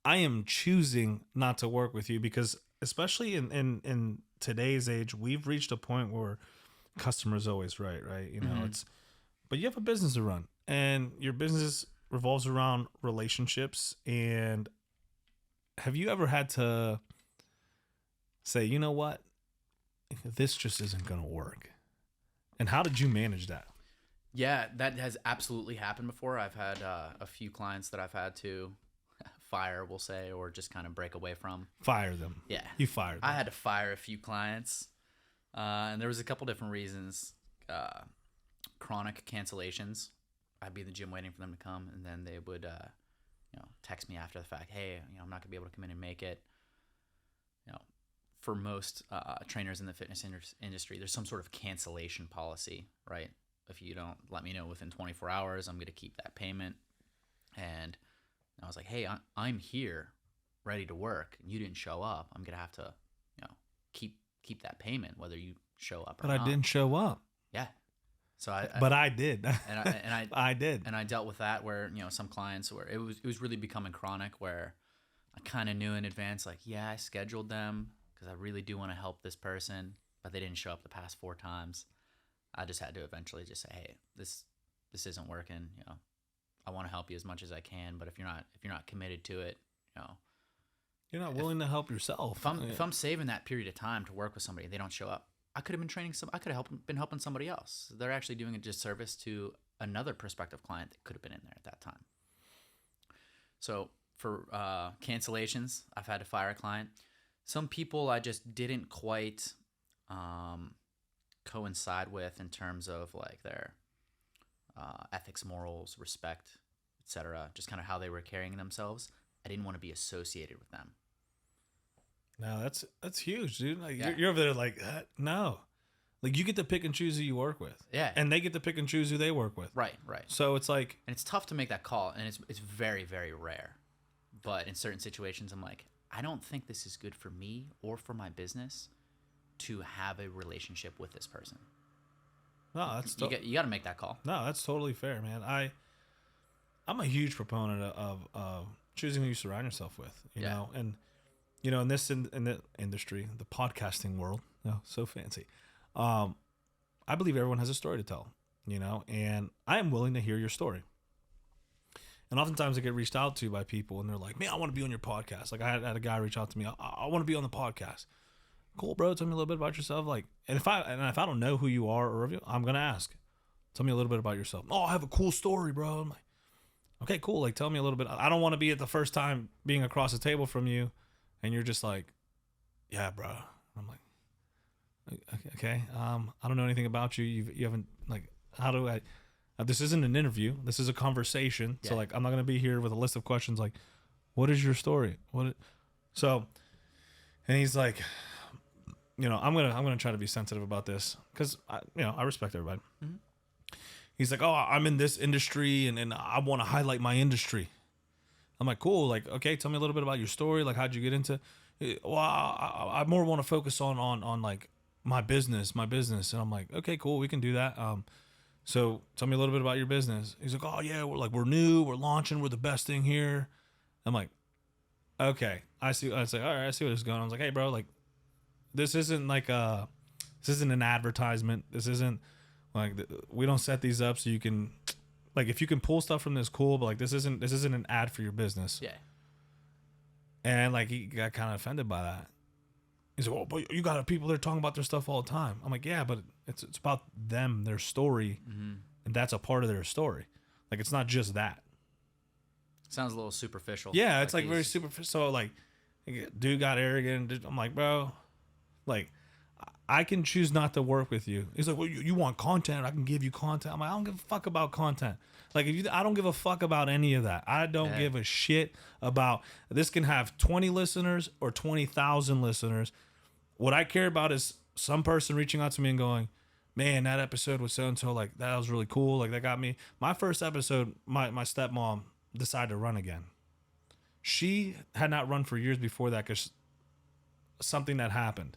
I am choosing not to work with you because, especially in today's age, we've reached a point where customer's always right? You know, but you have a business to run, and your business revolves around relationships. And have you ever had to say, you know what, this just isn't going to work? And how did you manage that? Yeah, that has absolutely happened before. I've had a few clients that I've had to fire, we'll say, or just kind of break away from. Fire them. Yeah. You fired them. I had to fire a few clients. And there was a couple different reasons. Chronic cancellations. I'd be in the gym waiting for them to come, and then they would text me after the fact, hey, I'm not going to be able to come in and make it. For most trainers in the fitness industry, there's some sort of cancellation policy, right? If you don't let me know within 24 hours, I'm going to keep that payment. And I was like, hey, I'm here ready to work, and you didn't show up. I'm going to have to, keep that payment whether you show up or not. But I didn't show up. Yeah. So I did. I did. And I dealt with that where, some clients where it was really becoming chronic, where I kind of knew in advance, like, yeah, I scheduled them because I really do want to help this person, but they didn't show up the past 4 times. I just had to eventually just say, hey, this isn't working. I want to help you as much as I can, but if you're not committed to it, you're not willing to help yourself. If I'm saving that period of time to work with somebody and they don't show up, I could have been training I could have been helping somebody else. They're actually doing a disservice to another prospective client that could have been in there at that time. So for cancellations, I've had to fire a client. Some people I just didn't quite coincide with in terms of like their ethics, morals, respect, etc. Just kind of how they were carrying themselves. I didn't want to be associated with them. No, that's huge, dude. Like you're over there like, no. Like you get to pick and choose who you work with. Yeah. And they get to pick and choose who they work with. Right. So it's like, and it's tough to make that call, and it's very, very rare. But in certain situations, I'm like, I don't think this is good for me or for my business to have a relationship with this person. No, that's you got to make that call. No, that's totally fair, man. I'm a huge proponent of choosing who you surround yourself with, you know, and in this in the industry, the podcasting world, so fancy. I believe everyone has a story to tell, and I am willing to hear your story. And oftentimes I get reached out to by people, and they're like, man, I want to be on your podcast. Like I had a guy reach out to me, I want to be on the podcast. Cool, bro. Tell me a little bit about yourself. Like, and if I don't know who you are, or I'm gonna ask, Tell me a little bit about yourself. Oh, I have a cool story, bro. I'm like, okay, cool. Like, tell me a little bit. I don't want to be at the first time being across the table from you, and you're just like, yeah, bro. I'm like, okay. I don't know anything about you. You haven't, like, how do I? This isn't an interview. This is a conversation. Yeah. So like, I'm not gonna be here with a list of questions like, what is your story? So, and he's like, you know, I'm gonna try to be sensitive about this because I respect everybody. Mm-hmm. He's like, oh, I'm in this industry and I want to highlight my industry. I'm like, cool. Like, okay, tell me a little bit about your story. Like, how'd you get into? Well, I more want to focus on like my business. And I'm like, okay, cool, we can do that. So tell me a little bit about your business. He's like, oh yeah, we're new, we're launching, we're the best thing here. I'm like, okay, I see. I was like, all right, I see where this is going. I was like, hey, bro, like, this isn't an advertisement. This isn't like, we don't set these up so you can, like, if you can pull stuff from this, cool, but like, this isn't an ad for your business. Yeah. And like, he got kind of offended by that. He's like, oh, but you got people that are talking about their stuff all the time. I'm like, yeah, but it's about them, their story, and that's a part of their story. Like, it's not just that. Sounds a little superficial. Yeah, it's like very superficial. So like, dude got arrogant. I'm like, bro, like, I can choose not to work with you. He's like, well, you want content? I can give you content. I'm like, I don't give a fuck about content. Like, I don't give a fuck about any of that. I don't give a shit about, this can have 20 listeners or 20,000 listeners. What I care about is some person reaching out to me and going, man, that episode was so-and-so, like, that was really cool. Like, that got me. My first episode, my stepmom decided to run again. She had not run for years before that because something that happened.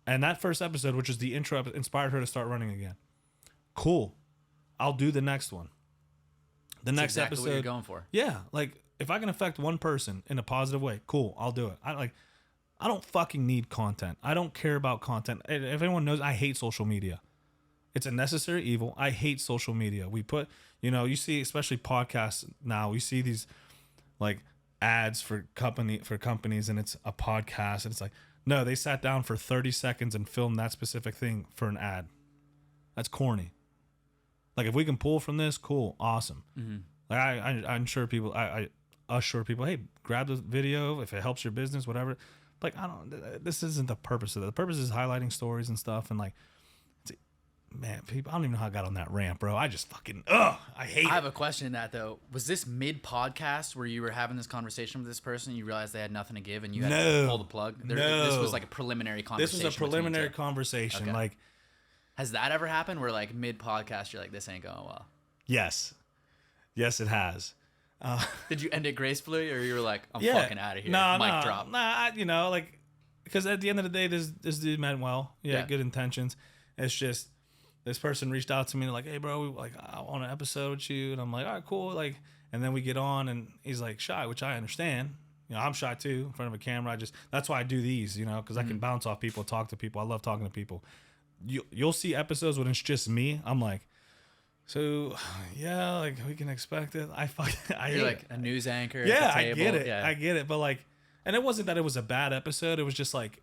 And that first episode, which is the intro, inspired her to start running again. Cool. I'll do the next one. The next exactly episode. What you're going for. Yeah. Like, if I can affect one person in a positive way, cool, I'll do it. I don't fucking need content. I don't care about content. If anyone knows, I hate social media. It's a necessary evil. I hate social media. We put, you see, especially podcasts now, we see these like ads for companies, and it's a podcast, and it's like, no, they sat down for 30 seconds and filmed that specific thing for an ad. That's corny. Like, if we can pull from this, cool, awesome. Mm-hmm. Like, I assure people, hey, grab the video if it helps your business, whatever. Like, this isn't the purpose of it. The purpose is highlighting stories and stuff, and like, man, people, I don't even know how I got on that rant, bro. I just fucking, I hate it. I have a question in that, though. Was this mid-podcast where you were having this conversation with this person and you realized they had nothing to give and you had to pull the plug? This was like a preliminary conversation. This was a preliminary conversation. Okay. Like, has that ever happened where, like, mid-podcast you're like, this ain't going well? Yes. Yes, it has. Did you end it gracefully, or you were like, I'm fucking out of here? Mic drop. Nah, like, because at the end of the day, this dude meant well. Yeah, good intentions. It's just, this person reached out to me and like, hey, bro, I want an episode with you. And I'm like, all right, cool. Like, and then we get on and he's like shy, which I understand. I'm shy too in front of a camera. That's why I do these, because I can bounce off people, talk to people. I love talking to people. You'll see episodes when it's just me. I'm like, so yeah, like, we can expect it. You're like a news anchor. Yeah, at the table. I get it. Yeah. I get it. But like, and it wasn't that it was a bad episode. It was just like,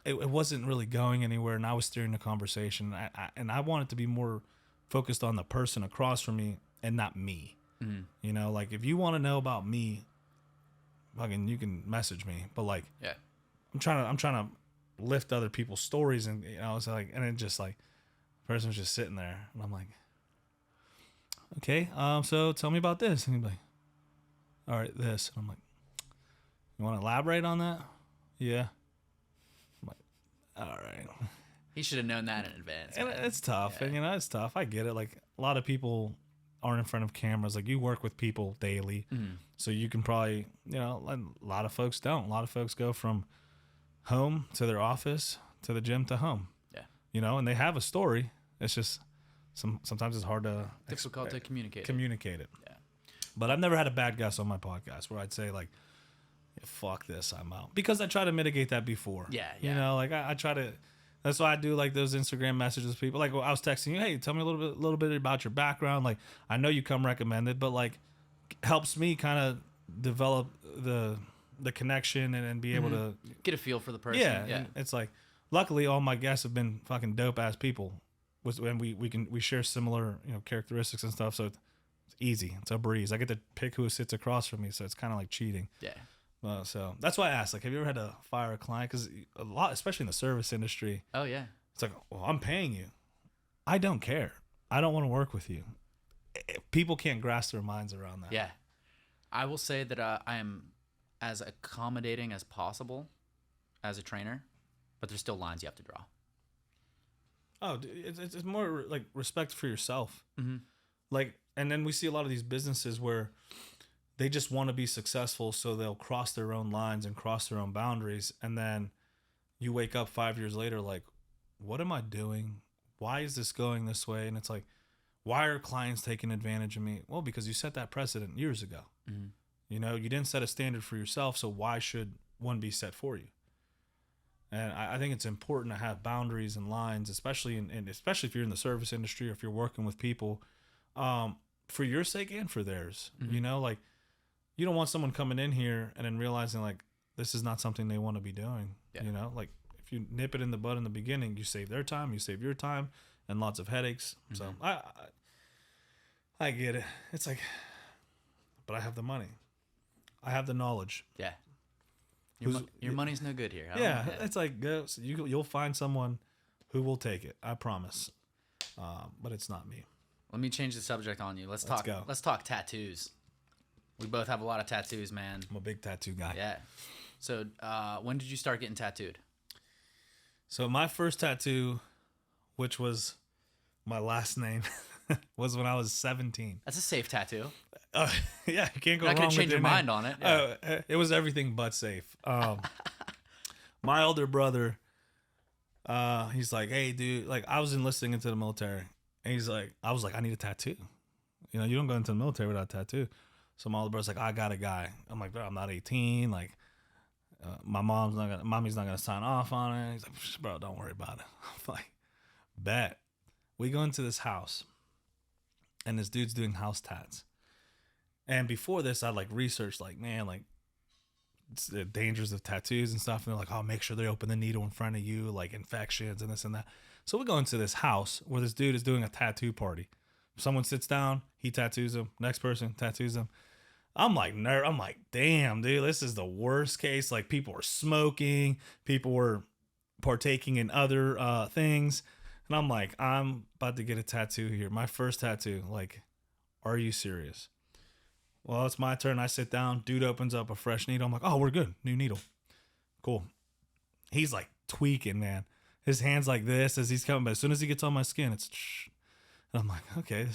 it wasn't really going anywhere, and I was steering the conversation. I wanted to be more focused on the person across from me and not me. Mm-hmm. Like, if you want to know about me, fucking, you can message me. But like, yeah, I'm trying to lift other people's stories, and it's like, and it just like, the person was just sitting there, and I'm like, okay, so tell me about this, and he's like, all right, this. And I'm like, you want to elaborate on that? Yeah. All right. He should have known that in advance. And it's tough. Yeah. And, it's tough. I get it. Like, a lot of people aren't in front of cameras. Like, you work with people daily. Mm-hmm. So you can probably, a lot of folks don't. A lot of folks go from home to their office to the gym to home. Yeah. And they have a story. It's just sometimes it's hard to... difficult to communicate it. Yeah. But I've never had a bad guest on my podcast where I'd say, like, fuck this, I'm out. Because I try to mitigate that before. Yeah. Like, I try to, that's why I do like those Instagram messages with people. Like, I was texting you, hey, tell me a little bit about your background. Like, I know you come recommended, but like, helps me kind of develop the connection and be able to get a feel for the person. Yeah. It's like, luckily all my guests have been fucking dope ass people. when we share similar, characteristics and stuff. So it's easy. It's a breeze. I get to pick who sits across from me. So it's kind of like cheating. Yeah. So that's why I asked, like, have you ever had to fire a client? Because a lot, especially in the service industry, Oh yeah. it's like, well, I'm paying you. I don't care. I don't want to work with you. People can't grasp their minds around that. Yeah. I will say that I am as accommodating as possible as a trainer, but there's still lines you have to draw. Oh, it's more like respect for yourself. Mm-hmm. Like, and then we see a lot of these businesses where they just want to be successful, so they'll cross their own lines and cross their own boundaries. And then you wake up 5 years later, like, what am I doing? Why is this going this way? And it's like, why are clients taking advantage of me? Well, because you set that precedent years ago. Mm-hmm. You didn't set a standard for yourself, so why should one be set for you? And I think it's important to have boundaries and lines, especially especially if you're in the service industry or if you're working with people, for your sake and for theirs. Mm-hmm. Like, you don't want someone coming in here and then realizing like this is not something they want to be doing. Yeah. Like if you nip it in the bud in the beginning, you save their time, you save your time, and lots of headaches. Mm-hmm. So I get it. It's like, but I have the money, I have the knowledge. Yeah. Your money's no good here. It's like, go. So you'll find someone who will take it. I promise. But it's not me. Let me change the subject on you. Let's go. Let's talk tattoos. We both have a lot of tattoos, man. I'm a big tattoo guy. Yeah. So when did you start getting tattooed? So my first tattoo, which was my last name, was when I was 17. That's a safe tattoo. Yeah, you can't go You're wrong not gonna with change your name. mind on it. Yeah. It was everything but safe. My older brother, he's like, hey, dude, like I was enlisting into the military, and I was like, I need a tattoo. You don't go into the military without a tattoo. So my older brother's like, I got a guy. I'm like, bro, I'm not 18. Like, my mommy's not gonna sign off on it. He's like, bro, don't worry about it. I'm like, bet. We go into this house, and this dude's doing house tats. And before this, I like researched, like, man, like it's the dangers of tattoos and stuff. And they're like, oh, make sure they open the needle in front of you, like infections and this and that. So we go into this house where this dude is doing a tattoo party. Someone sits down, he tattoos them. Next person tattoos them. I'm like, damn, dude, this is the worst case. Like, people were smoking, people were partaking in other things. And I'm like, I'm about to get a tattoo here. My first tattoo. Like, are you serious? Well, it's my turn. I sit down. Dude opens up a fresh needle. I'm like, oh, we're good. New needle. Cool. He's like tweaking, man. His hand's like this as he's coming. But as soon as he gets on my skin, it's... And I'm like, okay,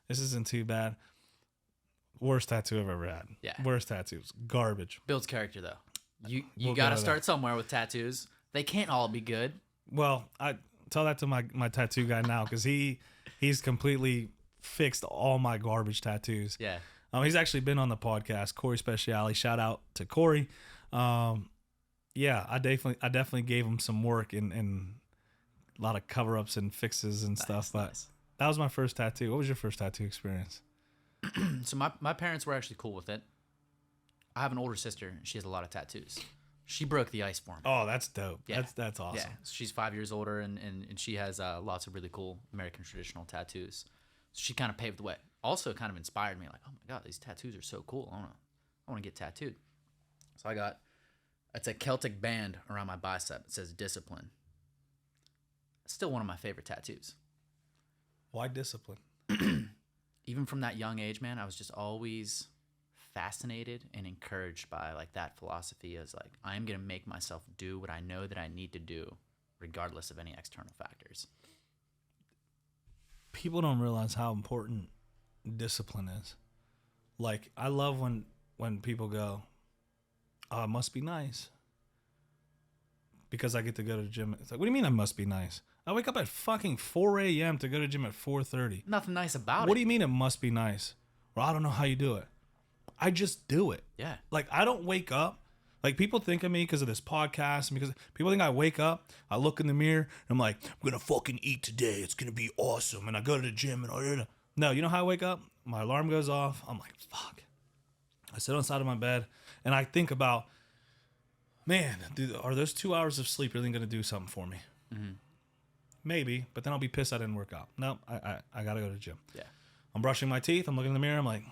this isn't too bad. Worst tattoo I've ever had. Yeah. Worst tattoos. Garbage. Builds character, though. You We'll got to go start somewhere with tattoos. They can't all be good. Well, I tell that to my tattoo guy now, because he's completely fixed all my garbage tattoos. Yeah. He's actually been on the podcast, Corey Speciale. Shout out to Corey. Yeah, I definitely gave him some work and a lot of cover-ups and fixes and stuff. But Nice. that was my first tattoo. What was your first tattoo experience? So my parents were actually cool with it. I have an older sister, and she has a lot of tattoos. She broke the ice for me. Oh, that's dope. Yeah. That's awesome. Yeah, she's 5 years older, and she has lots of really cool American traditional tattoos. So she kind of paved the way. Also, kind of inspired me. Like, oh my god, these tattoos are so cool. I want to get tattooed. So it's a Celtic band around my bicep. It says discipline. It's still one of my favorite tattoos. Why discipline? Even from that young age, man, I was just always fascinated and encouraged by like that philosophy as like, I am going to make myself do what I know that I need to do regardless of any external factors. People don't realize how important discipline is. Like, I love when people go, oh, it must be nice because I get to go to the gym. It's like, what do you mean I must be nice? I wake up at fucking 4 a.m. to go to the gym at 4:30. Nothing nice about it. What do you mean it must be nice? Well, I don't know how you do it. I just do it. Yeah. Like, I don't wake up. Like, people think of me because of this podcast, and because people think I wake up, I look in the mirror, and I'm like, I'm going to fucking eat today. It's going to be awesome. And I go to the gym, and no, you know how I wake up? My alarm goes off. I'm like, fuck. I sit on the side of my bed, and I think about, man, dude, are those 2 hours of sleep really going to do something for me? Mm-hmm. maybe, but then I'll be pissed I didn't work out. No, I got to go to the gym. Yeah. I'm brushing my teeth. I'm looking in the mirror. I'm like,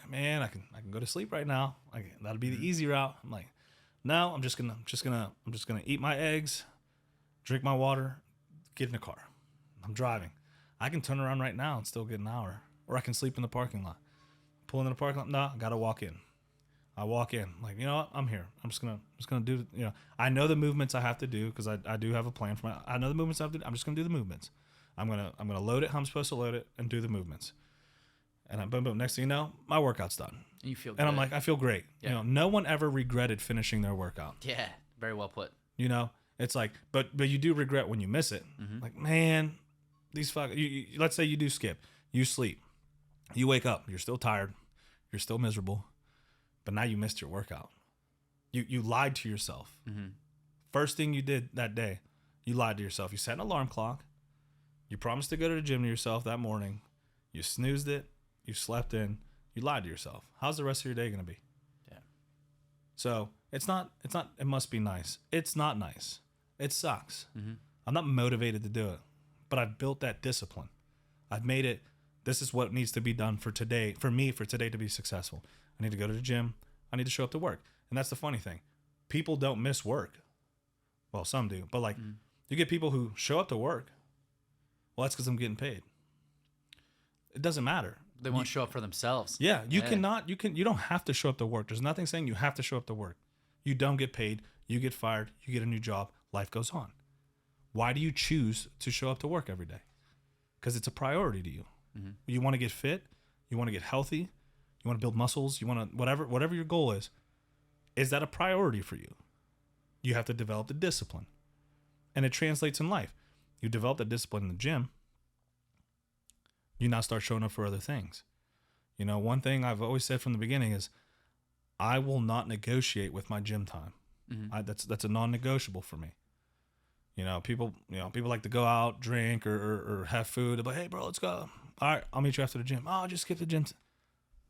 man, I can go to sleep right now. That'll be the easy route. I'm like, no, I'm just gonna eat my eggs, drink my water, get in the car. I'm driving. I can turn around right now and still get an hour, or I can sleep in the parking lot. Pull in the parking lot. No, I gotta walk in. I walk in. I'm like, you know what? I'm here. I'm just gonna do. I know the movements I have to do because I do have a plan for my. I know the movements I have to do. I'm just gonna do the movements. I'm gonna load it how I'm supposed to load it and do the movements. And boom, boom. Next thing you know, my workout's done. And you feel good. And I'm like, I feel great. Yeah. No one ever regretted finishing their workout. Yeah, very well put. It's like, but you do regret when you miss it. Mm-hmm. Like, man, these let's say you do skip, you sleep, you wake up, you're still tired, you're still miserable, but now you missed your workout. You lied to yourself. Mm-hmm. First thing you did that day, you lied to yourself. You set an alarm clock. You promised to go to the gym to yourself that morning. You snoozed it. You slept in. You lied to yourself. How's the rest of your day going to be? Yeah. So it must be nice. It's not nice. It sucks. Mm-hmm. I'm not motivated to do it, but I've built that discipline. I've made it. This is what needs to be done for today, for today to be successful. I need to go to the gym. I need to show up to work. And that's the funny thing. People don't miss work. Well, some do, but you get people who show up to work. Well, that's because I'm getting paid. It doesn't matter. They won't show up for themselves. Yeah, you don't have to show up to work. There's nothing saying you have to show up to work. You don't get paid. You get fired. You get a new job. Life goes on. Why do you choose to show up to work every day? Because it's a priority to you. Mm-hmm. You want to get fit. You want to get healthy. You want to build muscles. You want to, whatever your goal is. Is that a priority for you? You have to develop the discipline. And it translates in life. You develop the discipline in the gym. You now start showing up for other things. One thing I've always said from the beginning is I will not negotiate with my gym time. Mm-hmm. That's a non-negotiable for me. People like to go out, drink or have food. They're like, hey, bro, let's go. All right, I'll meet you after the gym. Oh, I'll just skip the gym.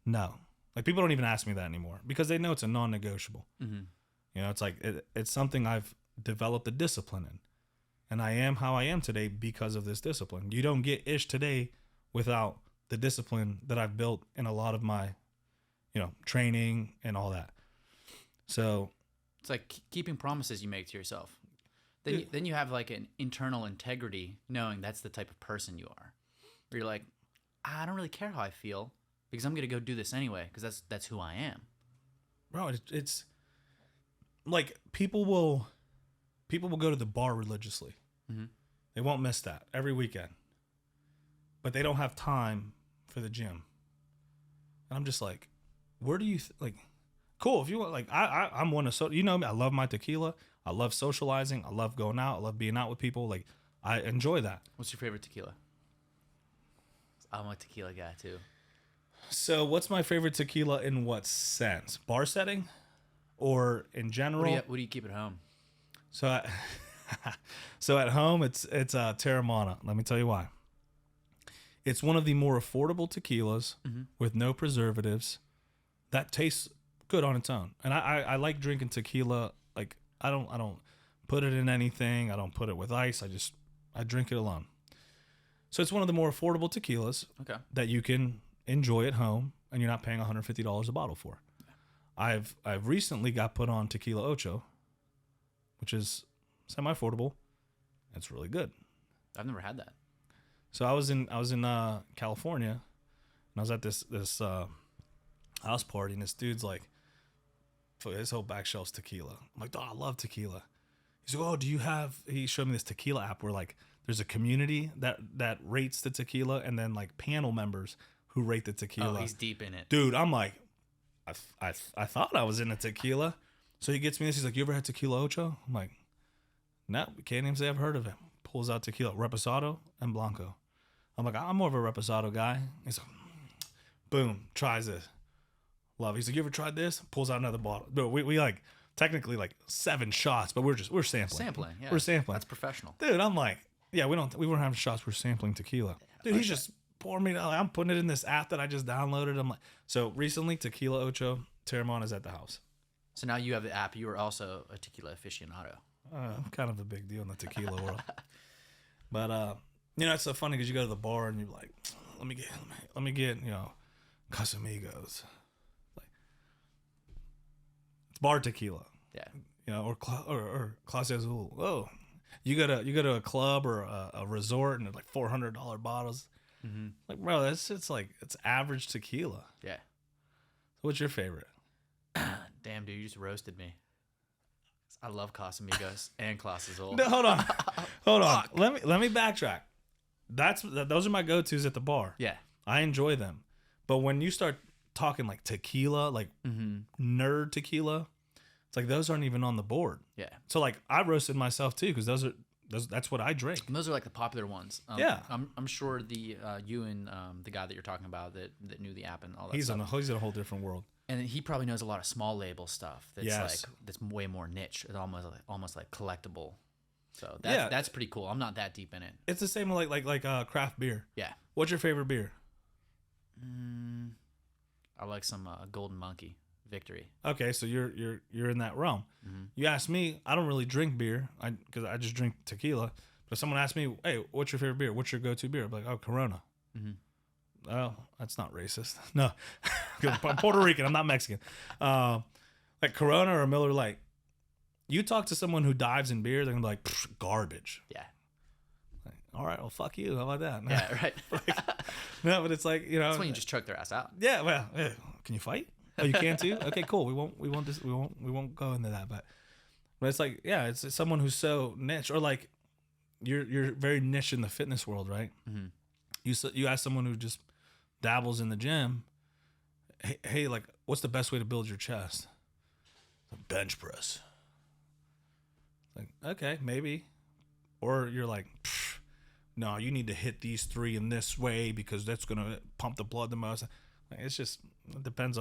No. Like, people don't even ask me that anymore because they know it's a non-negotiable. Mm-hmm. It's like it's something I've developed a discipline in. And I am how I am today because of this discipline. You don't get Ish today without the discipline that I've built in a lot of my, training and all that. So it's like keeping promises you make to yourself. Then you have like an internal integrity, knowing that's the type of person you are. Where you're like, I don't really care how I feel because I'm gonna go do this anyway because that's who I am. Bro, it's like people will go to the bar religiously. Mm-hmm. They won't miss that every weekend. But they don't have time for the gym. And I'm just like, where do you cool, if you want, like, I'm one of, me, I love my tequila. I love socializing. I love going out. I love being out with people. Like, I enjoy that. What's your favorite tequila? I'm a tequila guy too. So what's my favorite tequila in what sense? Bar setting or in general? What do you keep at home? So so at home, it's Terramana. Let me tell you why. It's one of the more affordable tequilas with no preservatives that tastes good on its own. And I like drinking tequila. Like, I don't put it in anything. I don't put it with ice. I drink it alone. So it's one of the more affordable tequilas that you can enjoy at home and you're not paying $150 a bottle for. I've recently got put on Tequila Ocho, which is semi-affordable. It's really good. I've never had that. So I was in California, and I was at this house party, and this dude's like, his whole back shelf's tequila. I'm like, oh, I love tequila. He's like, oh, do you have? He showed me this tequila app where like there's a community that rates the tequila, and then like panel members who rate the tequila. Oh, he's deep in it, dude. I'm like, I thought I was in the tequila. So he gets me this. He's like, you ever had Tequila Ocho? I'm like, no, can't even say I've heard of it. Pulls out tequila, Reposado and Blanco. I'm like, I'm more of a Reposado guy. He's like, boom, tries this. Love it. He's like, you ever tried this? Pulls out another bottle. But we like technically like 7 shots, but we're sampling. Sampling, yeah. We're sampling. That's professional. Dude, I'm like, yeah, we weren't having shots, we're sampling tequila. Dude, he's just pouring me down. I'm putting it in this app that I just downloaded. I'm like, so recently Tequila Ocho Terramana is at the house. So now you have the app. You are also a tequila aficionado. I'm kind of a big deal in the tequila world. But it's so funny because you go to the bar and you're like, let me get Casamigos. Like, it's bar tequila. Yeah. Or Clase Azul. Oh, you go to a club or a resort and it's like $400 bottles. Mm-hmm. Like, bro, it's average tequila. Yeah. What's your favorite? Damn, dude, you just roasted me. I love Casamigos and Clase Azul. No, hold on. Let me backtrack. Those are my go-tos at the bar. Yeah. I enjoy them. But when you start talking like tequila, like nerd tequila, it's like those aren't even on the board. Yeah. So like I roasted myself too because that's what I drink. And those are like the popular ones. Yeah. I'm sure you and the guy that you're talking about that knew the app and all that He's stuff. he's in a whole different world. And he probably knows a lot of small label stuff that's Yes. that's way more niche. It's almost like collectible. So that's pretty cool. I'm not that deep in it. It's the same like craft beer. Yeah. What's your favorite beer? I like some Golden Monkey Victory. Okay, so you're in that realm. Mm-hmm. You ask me, I don't really drink beer because I just drink tequila. But if someone asks me, hey, what's your favorite beer? What's your go-to beer? I'm like, oh, Corona. Mm-hmm. Oh, that's not racist. No, I'm Puerto Rican. I'm not Mexican. Like Corona or Miller Lite. You talk to someone who dives in beer, they're gonna be like, garbage. Yeah. Like, all right, well, fuck you. How about that? No. Yeah, right. No, but it's like That's when you just choke their ass out. Yeah, well, can you fight? Oh, you can too. Okay, cool. We won't go into that, but it's like, yeah, it's someone who's so niche, or like you're very niche in the fitness world, right? Mm-hmm. You ask someone who just dabbles in the gym, hey, like, what's the best way to build your chest? Bench press. Like, okay, maybe. Or you're like, no, you need to hit these 3 in this way because that's gonna pump the blood the most. Like, it depends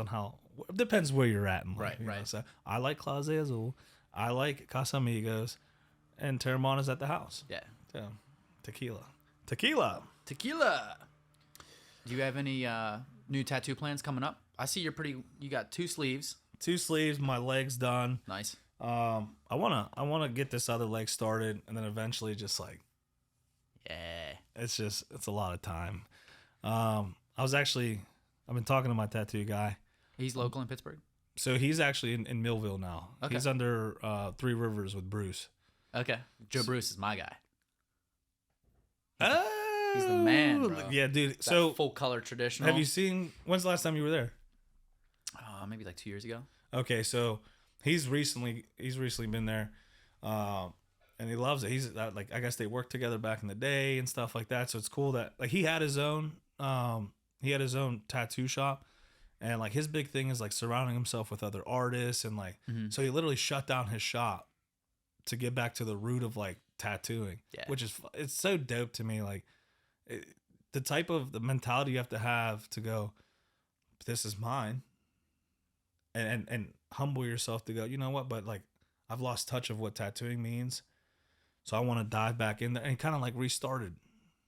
where you're at in life. Right. So I like Clase Azul, I like Casamigos, and Terramana's at the house. Yeah. So tequila. Do you have any new tattoo plans coming up? I see you got 2 sleeves. 2 sleeves, my leg's done. Nice. I wanna get this other leg started, and then eventually just like, yeah, it's a lot of time. I've been talking to my tattoo guy. He's local in Pittsburgh. So he's actually in Millville now. Okay. He's under 3 Rivers with Bruce. Okay. Joe Bruce is my guy. Oh, he's the man, bro. Yeah, dude. So full color traditional. Have you seen? When's the last time you were there? Maybe like 2 years ago. Okay, so he's recently been there, and he loves it. He's like, I guess they worked together back in the day and stuff like that. So it's cool that like he had his own tattoo shop, and like his big thing is like surrounding himself with other artists, and like so he literally shut down his shop to get back to the root of like tattooing, which is it's so dope to me. Like the type of the mentality you have to go, this is mine. And humble yourself to go, you know what? But like, I've lost touch of what tattooing means, so I want to dive back in there and kind of like restarted.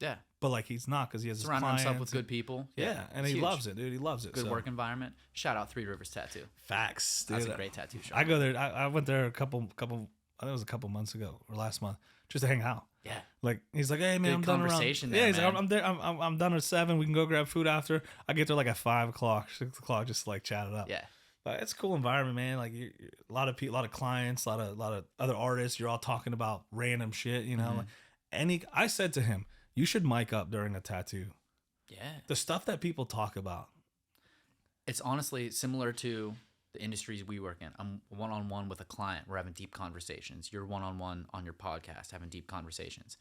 Yeah, but like he's not because he has surrounding himself with good people. Yeah, and he loves it, dude. He loves it. Good work environment. Shout out 3 Rivers Tattoo. Facts, dude. That's a great tattoo shop. I go there. I went there a couple. I think it was a couple months ago or last month, just to hang out. Yeah. Like he's like, hey man, I'm done around. Yeah, he's like, I'm there. I'm done at 7. We can go grab food after. I get there like at 5 o'clock, 6 o'clock, just to like chat it up. Yeah. But it's a cool environment, man. Like a lot of people, a lot of clients, a lot of other artists. You're all talking about random shit, you know. I said to him, you should mic up during a tattoo. Yeah. The stuff that people talk about. It's honestly similar to the industries we work in. I'm one-on-one with a client. We're having deep conversations. You're one-on-one on your podcast having deep conversations.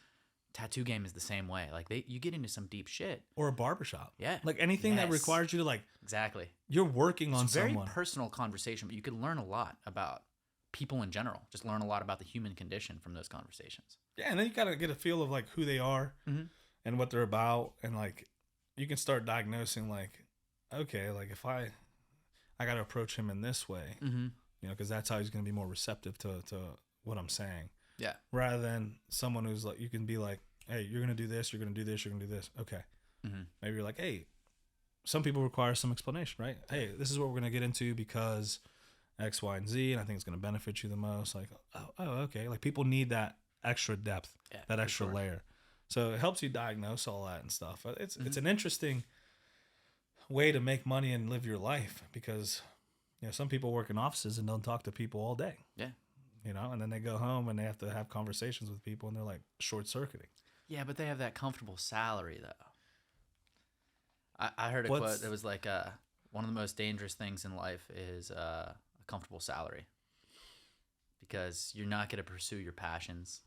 Tattoo game is the same way. Like you get into some deep shit. Or a barbershop. Yeah. Like anything that requires you to like. Exactly. You're working on someone. It's a very personal conversation, but you can learn a lot about people in general. Just learn a lot about the human condition from those conversations. Yeah, and then you gotta get a feel of like who they are and what they're about, and like you can start diagnosing like, okay, like if I gotta approach him in this way, you know, because that's how he's gonna be more receptive to what I'm saying. Yeah. Rather than someone who's like, you can be like, hey, you're gonna do this, you're gonna do this, you're gonna do this. Okay. Maybe you're like, hey, some people require some explanation, right? Hey, this is what we're gonna get into because X, Y, and Z, and I think it's gonna benefit you the most. Like, oh, okay. Like people need that extra depth, that extra layer. So it helps you diagnose all that and stuff. It's an interesting way to make money and live your life, because some people work in offices and don't talk to people all day. Yeah. And then they go home and they have to have conversations with people and they're like short circuiting. Yeah, but they have that comfortable salary though. I heard a quote that was like, one of the most dangerous things in life is a comfortable salary, because you're not going to pursue your passions.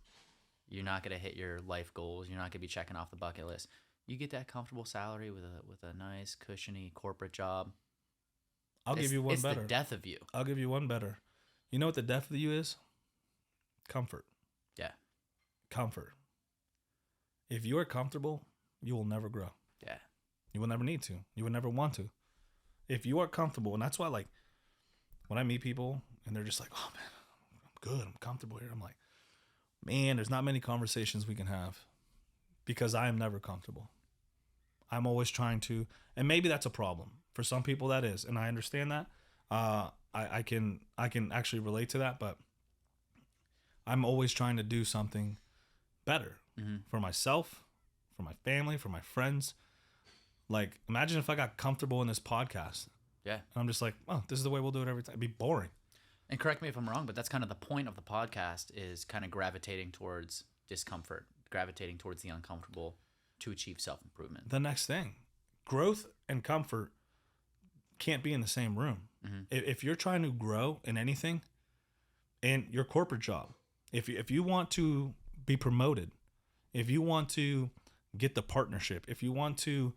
You're not going to hit your life goals. You're not going to be checking off the bucket list. You get that comfortable salary with a nice, cushiony corporate job. I'll give you one better. It's the death of you. I'll give you one better. You know what the death of you is? Comfort. Yeah. Comfort. If you are comfortable, you will never grow. Yeah. You will never need to. You will never want to. If you are comfortable, and that's why, like, when I meet people and they're just like, oh man, I'm good, I'm comfortable here, I'm like, man, there's not many conversations we can have, because I am never comfortable. I'm always trying to, and maybe that's a problem. For some people that is, and I understand that. I can actually relate to that, but I'm always trying to do something better for myself, for my family, for my friends. Like, imagine if I got comfortable in this podcast. Yeah. And I'm just like, oh, this is the way we'll do it every time. It'd be boring. And correct me if I'm wrong, but that's kind of the point of the podcast, is kind of gravitating towards discomfort, gravitating towards the uncomfortable to achieve self-improvement. The next thing, growth and comfort can't be in the same room. If you're trying to grow in anything, in your corporate job, if you want to be promoted, if you want to get the partnership, if you want to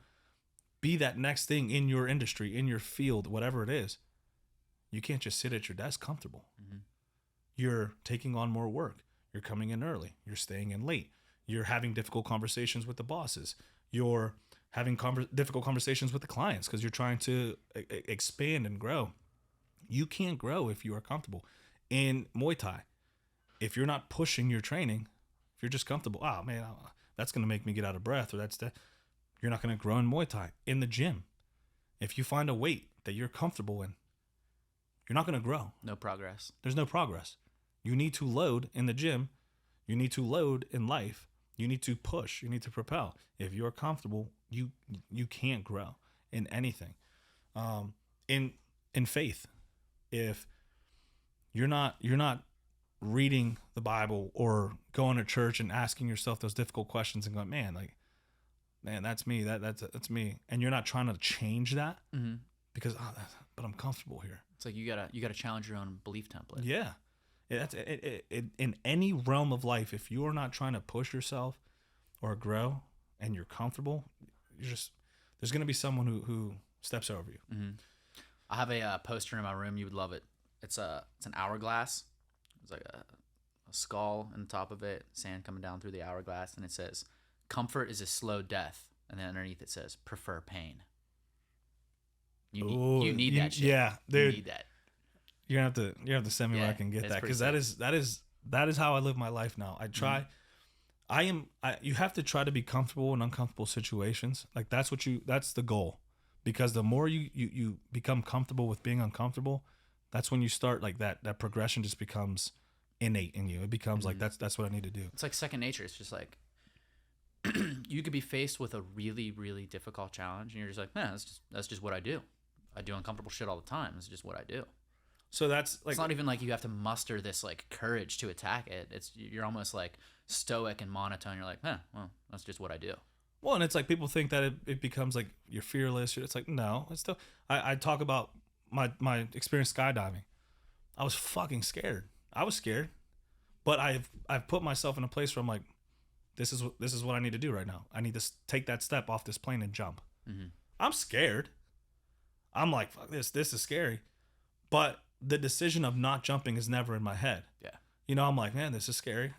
be that next thing in your industry, in your field, whatever it is, you can't just sit at your desk comfortable. You're taking on more work. You're coming in early. You're staying in late. You're having difficult conversations with the bosses. You're having difficult conversations with the clients because you're trying to expand and grow. You can't grow if you are comfortable. In Muay Thai, if you're not pushing your training, if you're just comfortable, oh man, that's going to make me get out of breath, or you're not going to grow in Muay Thai. In the gym, if you find a weight that you're comfortable in, you're not going to grow. No progress. There's no progress. You need to load in the gym. You need to load in life. You need to push. You need to propel. If you're comfortable, you can't grow in anything. In faith, if you're not reading the Bible or going to church and asking yourself those difficult questions and going, man, that's me. That's me. And you're not trying to change that because, but I'm comfortable here. It's like you gotta challenge your own belief template. Yeah. That's in any realm of life. If you are not trying to push yourself or grow and you're comfortable, there's going to be someone who steps over you. I have a poster in my room. You would love it. It's an hourglass. It's like a skull on the top of it, sand coming down through the hourglass, and it says, "Comfort is a slow death." And then underneath it says, "Prefer pain." You need that shit. Yeah, dude. You need that. You have to send me where I can get that, because that is how I live my life now. I try. You have to try to be comfortable in uncomfortable situations. Like that's the goal, because the more you become comfortable with being uncomfortable, that's when you start, like that progression just becomes innate in you. It becomes like that's what I need to do. It's like second nature. It's just like you could be faced with a really, really difficult challenge, and you're just like, man, that's just what I do. I do uncomfortable shit all the time. It's just what I do. So that's like, it's not even like you have to muster this like courage to attack it. You're almost like stoic and monotone. You're like, well, that's just what I do. Well, and it's like people think that it becomes like you're fearless. It's like, no, it's still. I talk about my experience skydiving. I was fucking scared. I was scared, but I've put myself in a place where I'm like, this is what I need to do right now. I need to take that step off this plane and jump. I'm scared. I'm like, fuck this. This is scary, but the decision of not jumping is never in my head. Yeah. I'm like, man, this is scary.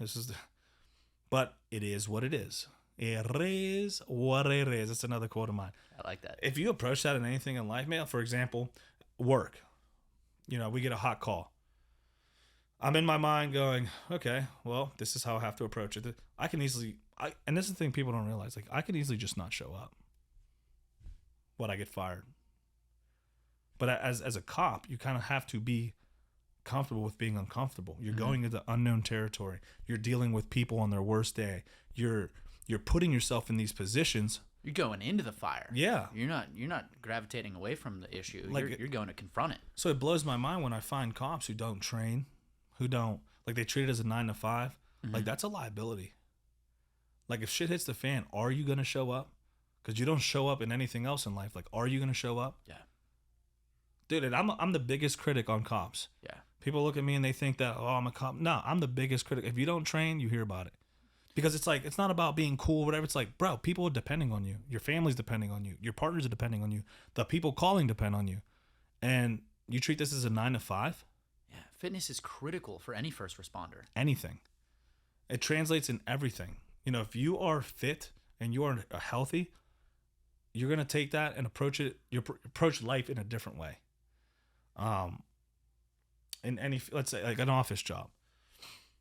But it is what it is. It is what it is. It's another quote of mine. I like that. If you approach that in anything in life, man, for example, work, we get a hot call. I'm in my mind going, okay, well, this is how I have to approach it. I can easily, and this is the thing people don't realize, like, I can easily just not show up. But I get fired. But as a cop, you kind of have to be comfortable with being uncomfortable. You're going into unknown territory. You're dealing with people on their worst day. You're you're putting yourself in these positions. You're going into the fire. Yeah. You're not gravitating away from the issue. Like, You're going to confront it. So it blows my mind when I find cops who don't train, who don't, like, they treat it as a 9 to 5. Like, that's a liability. Like, if shit hits the fan, are you going to show up? Because you don't show up in anything else in life. Like, are you going to show up? Yeah. Dude, and I'm the biggest critic on cops. Yeah. People look at me and they think that, oh, I'm a cop. No, I'm the biggest critic. If you don't train, you hear about it. Because it's like, it's not about being cool or whatever. It's like, bro, people are depending on you. Your family's depending on you. Your partners are depending on you. The people calling depend on you. And you treat this as a 9 to 5? Yeah. Fitness is critical for any first responder. Anything. It translates in everything. You know, if you are fit and you are healthy, you're going to take that and approach life in a different way. In any, let's say, like an office job.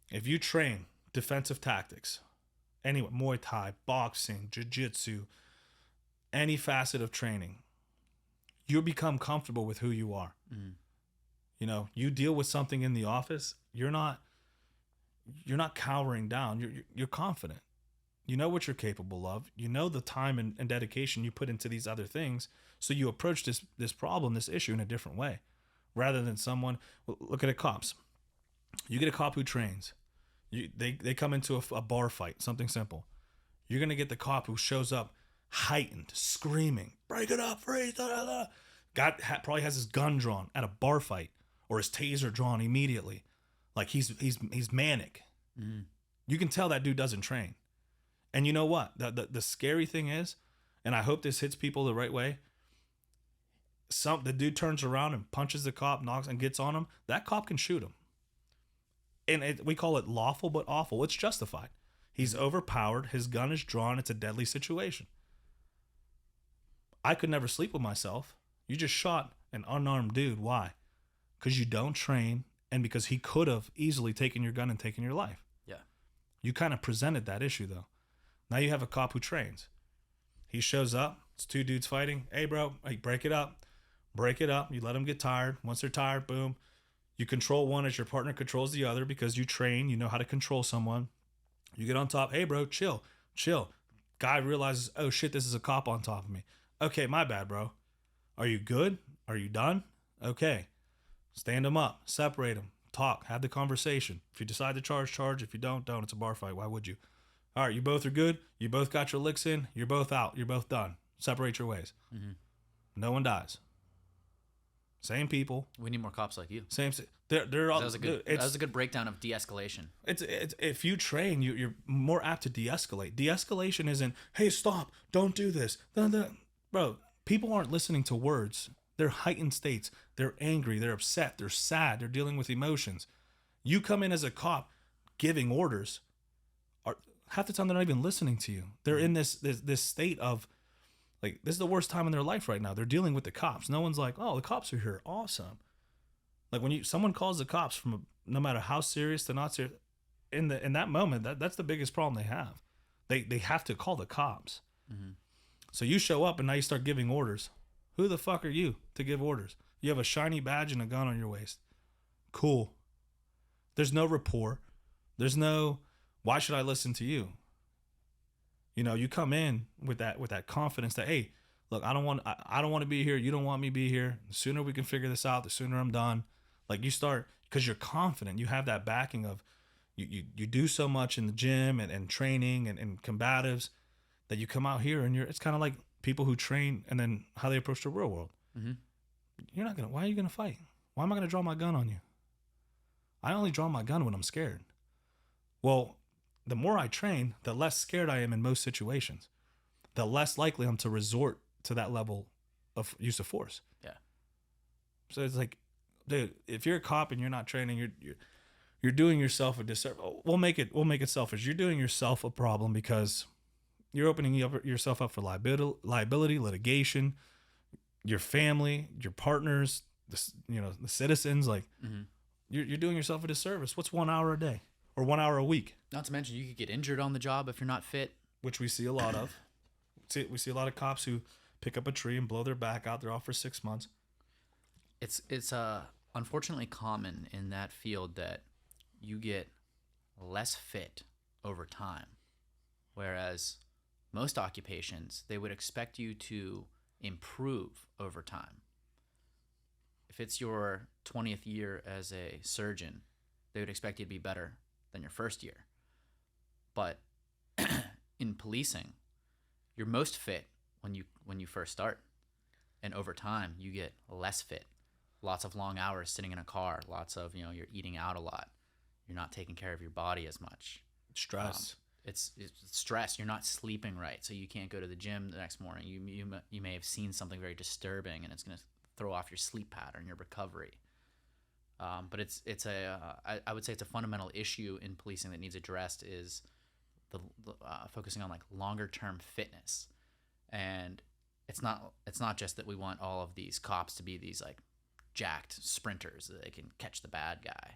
If you train defensive tactics, anyway, Muay Thai, boxing, jiu-jitsu, any facet of training, you become comfortable with who you are. You know, you deal with something in the office, you're not cowering down. You're confident. You know what you're capable of. You know the time and dedication you put into these other things. So you approach this problem, this issue in a different way, rather than someone. Look at it, cops. You get a cop who trains. They come into a bar fight, something simple. You're gonna get the cop who shows up heightened, screaming, "Break it up, freeze!" Da, da, da. Probably has his gun drawn at a bar fight or his taser drawn immediately, like he's manic. You can tell that dude doesn't train. And you know what? The scary thing is, and I hope this hits people the right way. The dude turns around and punches the cop, knocks and gets on him. That cop can shoot him. And we call it lawful but awful. It's justified. He's overpowered. His gun is drawn. It's a deadly situation. I could never sleep with myself. You just shot an unarmed dude. Why? Because you don't train and because he could have easily taken your gun and taken your life. Yeah. You kind of presented that issue, though. Now you have a cop who trains. He shows up. It's two dudes fighting. Hey, bro, hey, break it up. Break it up. You let them get tired. Once they're tired, boom. You control one as your partner controls the other because you train. You know how to control someone. You get on top. Hey, bro, chill. Guy realizes, oh, shit, this is a cop on top of me. Okay, my bad, bro. Are you good? Are you done? Okay. Stand them up. Separate them. Talk. Have the conversation. If you decide to charge. If you don't. It's a bar fight. Why would you? All right, you both are good. You both got your licks in. You're both out. You're both done. Separate your ways. No one dies. Same people. We need more cops like you. Same. They're all. That was a good breakdown of de-escalation. It's if you train, you're more apt to de-escalate. De-escalation isn't, hey, stop, don't do this. Bro, people aren't listening to words. They're heightened states. They're angry. They're upset. They're sad. They're dealing with emotions. You come in as a cop giving orders. Half the time they're not even listening to you. They're in this state of, like, this is the worst time in their life right now. They're dealing with the cops. No one's like, oh, the cops are here. Awesome. Like when someone calls the cops no matter how serious to not serious, in that moment, that's the biggest problem they have. They have to call the cops. So you show up and now you start giving orders. Who the fuck are you to give orders? You have a shiny badge and a gun on your waist. Cool. There's no rapport. There's no, why should I listen to you? You know, you come in with that confidence that, hey, look, I don't want to be here. You don't want me to be here. The sooner we can figure this out, the sooner I'm done. Like you start, because you're confident. You have that backing of, you do so much in the gym and training and combatives that you come out here and it's kind of like people who train and then how they approach the real world. Why are you going to fight? Why am I going to draw my gun on you? I only draw my gun when I'm scared. Well, the more I train, the less scared I am in most situations. The less likely I'm to resort to that level of use of force. Yeah. So it's like, dude, if you're a cop and you're not training, you're doing yourself a disservice. We'll make it selfish. You're doing yourself a problem because you're opening yourself up for liability, litigation, your family, your partners, the citizens. Like you're doing yourself a disservice. What's 1 hour a day or 1 hour a week? Not to mention you could get injured on the job if you're not fit, which we see a lot of. We see a lot of cops who pick up a tree and blow their back out. They're off for 6 months. It's unfortunately common in that field that you get less fit over time. Whereas most occupations, they would expect you to improve over time. If it's your 20th year as a surgeon, they would expect you to be better than your first year. But in policing, you're most fit when you first start. And over time, you get less fit. Lots of long hours sitting in a car, lots of, you're eating out a lot. You're not taking care of your body as much. Stress. It's stress. You're not sleeping right, so you can't go to the gym the next morning. You may have seen something very disturbing, and it's going to throw off your sleep pattern, your recovery. But I would say it's a fundamental issue in policing that needs addressed is the focusing on like longer term fitness. And it's not just that we want all of these cops to be these like jacked sprinters that they can catch the bad guy.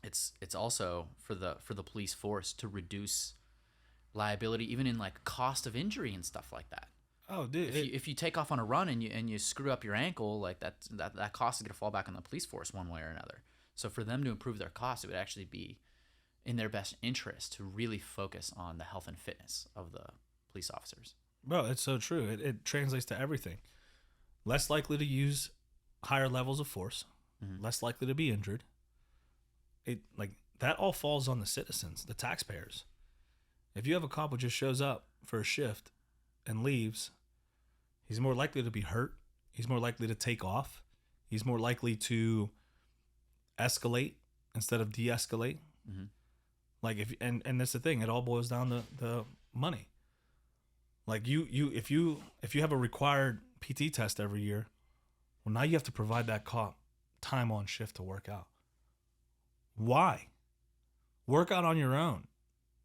It's also for the police force to reduce liability, even in like cost of injury and stuff like that. Oh, dude! If you take off on a run and you screw up your ankle, like that cost is gonna fall back on the police force one way or another. So for them to improve their costs, it would actually be in their best interest to really focus on the health and fitness of the police officers. Bro, it's so true. It translates to everything. Less likely to use higher levels of force, less likely to be injured. That all falls on the citizens, the taxpayers. If you have a cop who just shows up for a shift and leaves, he's more likely to be hurt. He's more likely to take off. He's more likely to escalate instead of de-escalate. Mm-hmm. And that's the thing. It all boils down to the money. Like if you have a required PT test every year, well, now you have to provide that cop time on shift to work out. Why? Work out on your own.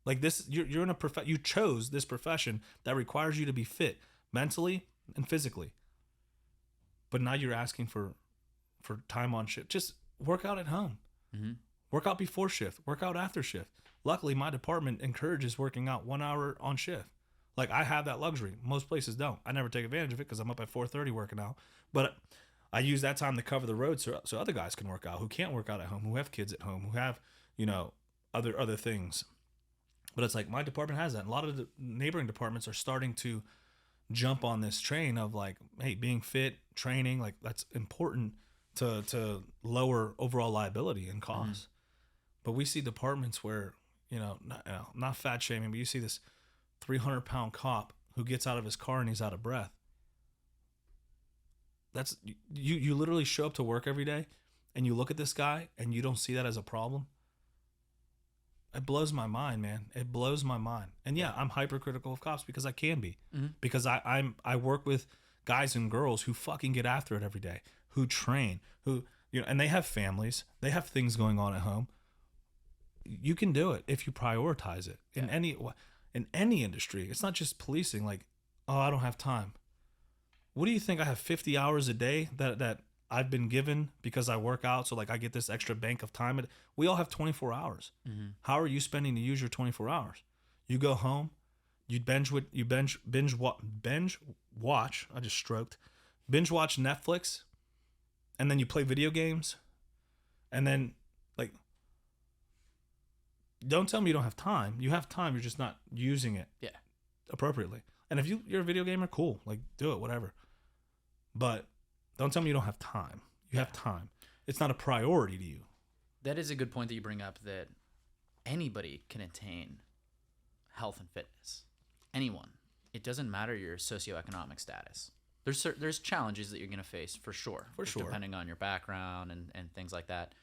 Like this, you're in you chose this profession that requires you to be fit mentally and physically. But now you're asking for time on shift. Just work out at home. Mm-hmm. Work out before shift. Work out after shift. Luckily, my department encourages working out 1 hour on shift. Like I have that luxury. Most places don't. I never take advantage of it because I'm up at 4:30 working out. But I use that time to cover the road so other guys can work out who can't work out at home, who have kids at home, who have other things. But it's like my department has that. And a lot of the neighboring departments are starting to jump on this train of like, hey, being fit, training, like that's important to lower overall liability and costs. Mm-hmm. But we see departments where, not fat shaming, but you see this 300-pound cop who gets out of his car and he's out of breath. That's you literally show up to work every day and you look at this guy and you don't see that as a problem. It blows my mind, man. It blows my mind. And yeah, I'm hypercritical of cops because I can be. Mm-hmm. Because I work with guys and girls who fucking get after it every day, who train, who and they have families, they have things going on at home. You can do it if you prioritize it in any industry. It's not just policing. Like, oh, I don't have time. What do you think? I have 50 hours a day that I've been given because I work out. So like I get this extra bank of time. We all have 24 hours. Mm-hmm. How are you spending to use your 24 hours? You go home, you binge watch. I just stroked. Binge watch Netflix, and then you play video games, and then like, don't tell me you don't have time. You have time. You're just not using it appropriately. And if you're a video gamer, cool. Like do it, whatever. But don't tell me you don't have time. You have time. It's not a priority to you. That is a good point that you bring up, that anybody can attain health and fitness. Anyone. It doesn't matter your socioeconomic status. There's challenges that you're going to face for sure. Depending on your background and things like that.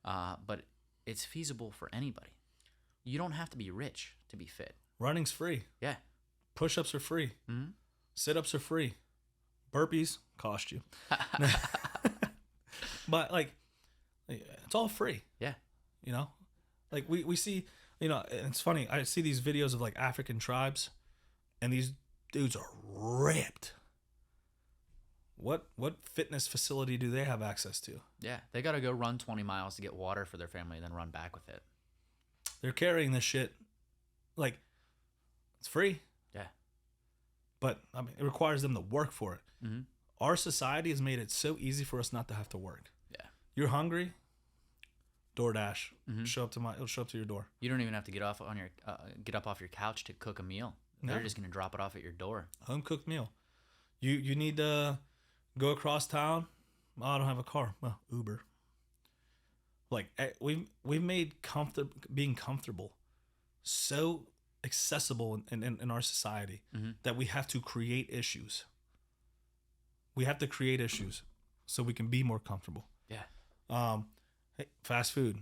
But it's feasible for anybody. You don't have to be rich to be fit. Running's free. Yeah. Push-ups are free. Mm-hmm. Sit-ups are free. Burpees cost you. But like, it's all free. Yeah. Like we see, it's funny. I see these videos of like African tribes and these dudes are ripped. What fitness facility do they have access to? Yeah. They got to go run 20 miles to get water for their family and then run back with it. They're carrying this shit. Like, it's free. Yeah. But I mean, it requires them to work for it. Mm-hmm. Our society has made it so easy for us not to have to work. Yeah. You're hungry? DoorDash. Mm-hmm. It'll show up to your door. You don't even have to get up off your couch to cook a meal. They're just gonna drop it off at your door. Home cooked meal. You need to go across town. Oh, I don't have a car. Well, Uber. Like we've made being comfortable so accessible in our society that we have to create issues. We have to create issues so we can be more comfortable. Yeah. Hey, fast food.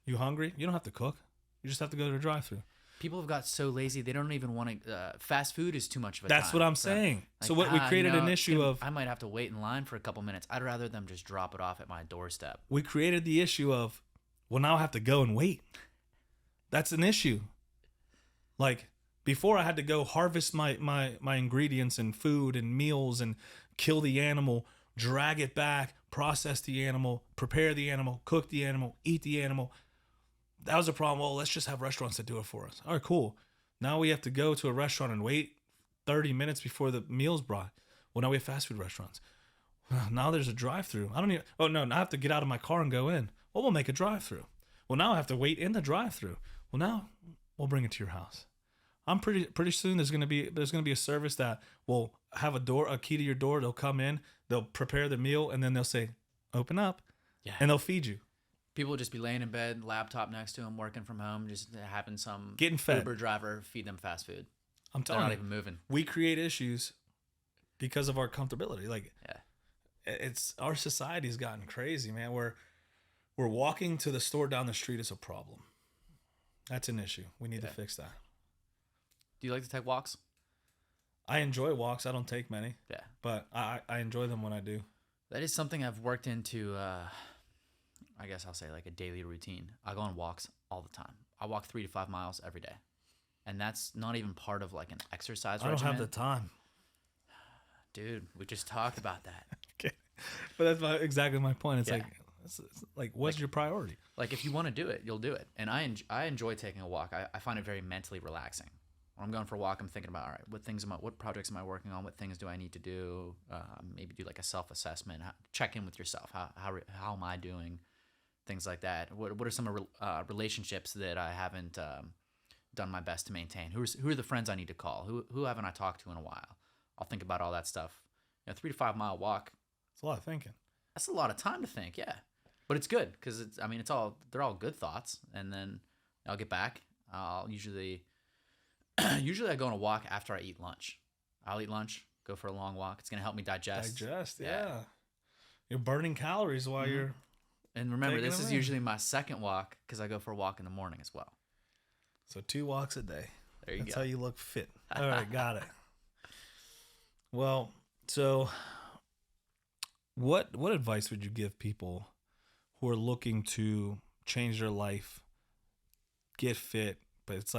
You hungry? You don't have to cook. You just have to go to the drive-thru. People have got so lazy they don't even want to. Fast food is too much of a That's time. what I'm saying. Like, So what we created an issue of. I might have to wait in line for a couple minutes. I'd rather them just drop it off at my doorstep. We created the issue of, well, now I have to go and wait. That's an issue. Like before, I had to go harvest my ingredients and food and meals and kill the animal, drag it back, process the animal, prepare the animal, cook the animal, eat the animal. That was a problem. Well, let's just have restaurants that do it for us. All right, cool. Now we have to go to a restaurant and wait 30 minutes before the meal's brought. Well, now we have fast food restaurants. Well, now there's a drive-through. Oh no, now I have to get out of my car and go in. Well, we'll make a drive-through. Well, now I have to wait in the drive-through. Well, now we'll bring it to your house. I'm pretty soon there's gonna be a service that will have a key to your door. They'll come in, they'll prepare the meal, and then they'll say, "Open up," and they'll feed you. People will just be laying in bed, laptop next to them, working from home, just having some getting fed Uber driver feed them fast food. I'm telling you, they're not even moving. We create issues because of our comfortability. Like, it's our society's gotten crazy, man. We're walking to the store down the street is a problem. That's an issue. We need to fix that. Do you like to take walks? I enjoy walks. I don't take many. Yeah. But I enjoy them when I do. That is something I've worked into, I guess I'll say like a daily routine. I go on walks all the time. I walk 3 to 5 miles every day. And that's not even part of like an exercise regimen. I don't have the time. Dude, we just talked about that. Okay. But that's exactly my point. It's like, what's your priority? Like if you want to do it, you'll do it. And I enjoy taking a walk. I find it very mentally relaxing. When I'm going for a walk, I'm thinking about, all right, what projects am I working on? What things do I need to do? Maybe do like a self-assessment. Check in with yourself. How am I doing? Things like that. What are some relationships that I haven't done my best to maintain? Who are the friends I need to call? Who haven't I talked to in a while? I'll think about all that stuff. 3 to 5 mile walk. It's a lot of thinking. That's a lot of time to think. Yeah, but it's good because they're all good thoughts. And then I'll get back. I'll usually I go on a walk after I eat lunch. I'll eat lunch, go for a long walk. It's going to help me digest. Yeah. You're burning calories while you're... And remember, this is usually my second walk because I go for a walk in the morning as well. So 2 walks a day. There you go. That's how you look fit. All right, got it. Well, so what advice would you give people who are looking to change their life, get fit, but it's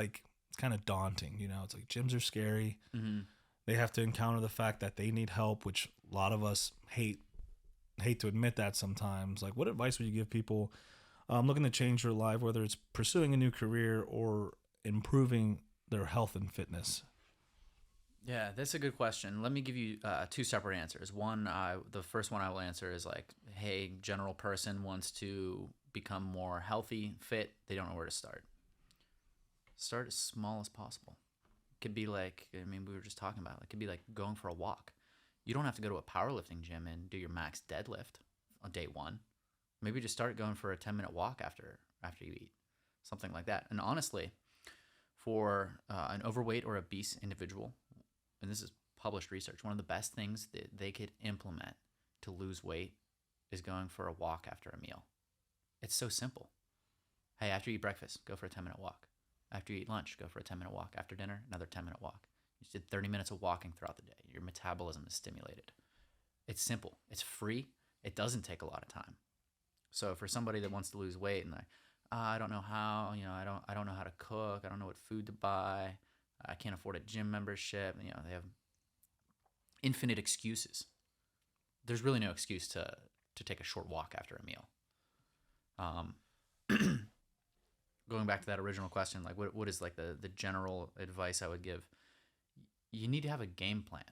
kind of daunting, It's like gyms are scary. Mm-hmm. They have to encounter the fact that they need help, which a lot of us hate to admit that sometimes. Like, what advice would you give people looking to change their life, whether it's pursuing a new career or improving their health and fitness? Yeah, that's a good question. Let me give you 2 separate answers. One, the first one I will answer is like, hey, general person wants to become more healthy, fit. They don't know where to start. Start as small as possible. It could be like, we were just talking about, it could be like going for a walk. You don't have to go to a powerlifting gym and do your max deadlift on day 1. Maybe just start going for a 10-minute walk after you eat, something like that. And honestly, for an overweight or obese individual, and this is published research, one of the best things that they could implement to lose weight is going for a walk after a meal. It's so simple. Hey, after you eat breakfast, go for a 10-minute walk. After you eat lunch, go for a 10-minute walk. After dinner, another 10-minute walk. You did 30 minutes of walking throughout the day. Your metabolism is stimulated. It's simple. It's free. It doesn't take a lot of time. So for somebody that wants to lose weight and I don't know how, I don't know how to cook. I don't know what food to buy. I can't afford a gym membership. They have infinite excuses. There's really no excuse to take a short walk after a meal. Going back to that original question, like what is like the general advice I would give? You need to have a game plan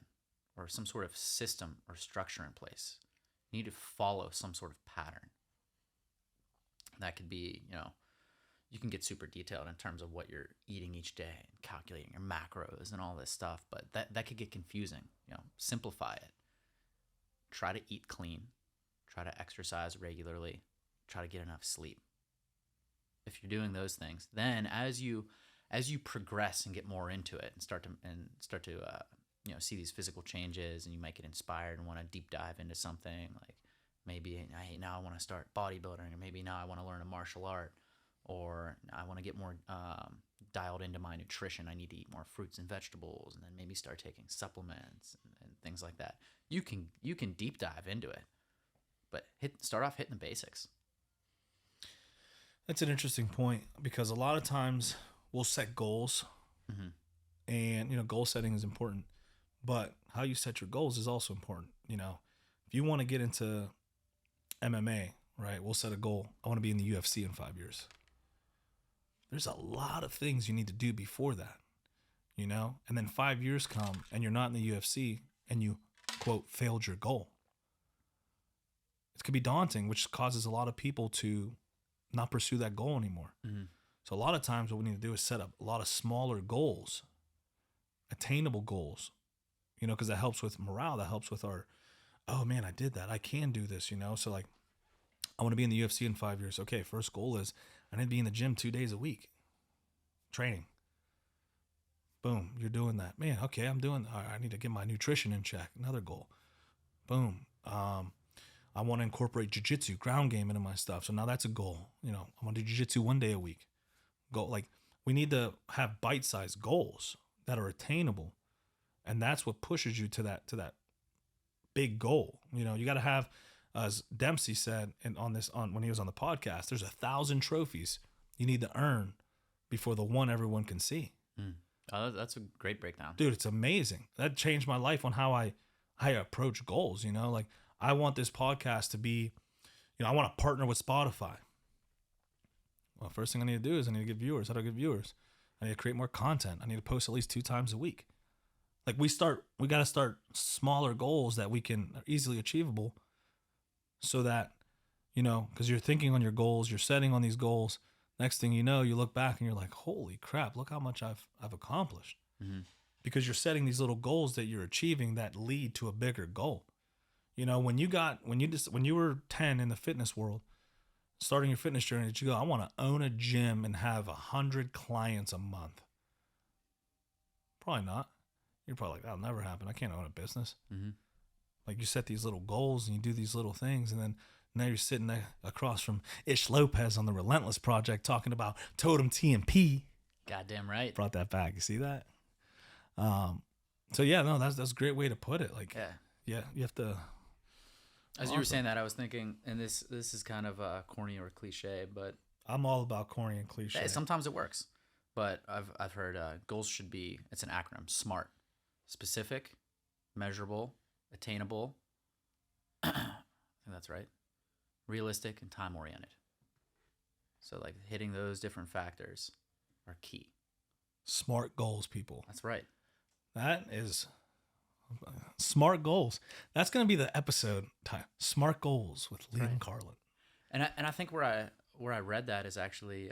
or some sort of system or structure in place. You need to follow some sort of pattern. That could be, you can get super detailed in terms of what you're eating each day and calculating your macros and all this stuff, but that could get confusing. Simplify it. Try to eat clean. Try to exercise regularly. Try to get enough sleep. If you're doing those things, then as you progress and get more into it and start to see these physical changes, and you might get inspired and want to deep dive into something, like maybe now I want to start bodybuilding, or maybe now I want to learn a martial art, or I want to get more dialed into my nutrition. I need to eat more fruits and vegetables, and then maybe start taking supplements and things like that. You can deep dive into it, but start off hitting the basics. That's an interesting point, because a lot of times we'll set goals, and goal setting is important, but how you set your goals is also important. If you want to get into MMA, right? We'll set a goal. I want to be in the UFC in 5 years. There's a lot of things you need to do before that, and then 5 years come and you're not in the UFC and you, quote, failed your goal. It could be daunting, which causes a lot of people to not pursue that goal anymore. So a lot of times what we need to do is set up a lot of smaller goals, attainable goals, because that helps with morale. That helps with our, oh man, I did that. I can do this, So like, I want to be in the UFC in 5 years. Okay, first goal is I need to be in the gym 2 days a week, training. Boom, you're doing that. Man, okay, I'm doing, all right, I need to get my nutrition in check. Another goal. Boom. I want to incorporate jiu-jitsu, ground game into my stuff. So now that's a goal. I want to do jiu-jitsu 1 day a week. Like, we need to have bite-sized goals that are attainable. And that's what pushes you to that big goal. You got to have, as Dempsey said, when he was on the podcast, there's 1,000 trophies you need to earn before the one everyone can see. Oh, that's a great breakdown. Dude, it's amazing. That changed my life on how I approach goals. Like, I want this podcast to be, I want to partner with Spotify. Well, first thing I need to do is I need to get viewers. How do I get viewers? I need to create more content. I need to post at least 2 times a week. Like, we got to start smaller goals that we can are easily achievable, so that, because you're thinking on your goals, you're setting on these goals. Next thing you know, you look back and you're like, holy crap, look how much I've accomplished. Because you're setting these little goals that you're achieving that lead to a bigger goal. When you were 10 in the fitness world, starting your fitness journey, did you go, I want to own a gym and have 100 clients a month? Probably not. You're probably like, that'll never happen. I can't own a business. Like, you set these little goals and you do these little things, and then now you're sitting there across from Ish Lopez on the Relentless project talking about Totem TMP. Goddamn right. Brought that back. You see that? So yeah, no, that's a great way to put it. Like, yeah, you have to. As you were saying that, I was thinking, and this is kind of corny or cliche, but I'm all about corny and cliche. Sometimes it works, but I've heard goals should be, it's an acronym, SMART: specific, measurable, attainable. I think that's right. Realistic and time oriented. So like hitting those different factors are key. SMART goals, people. That's right. That is SMART goals. That's going to be the episode time. SMART goals with Liam Carlin. And I think where I read that is actually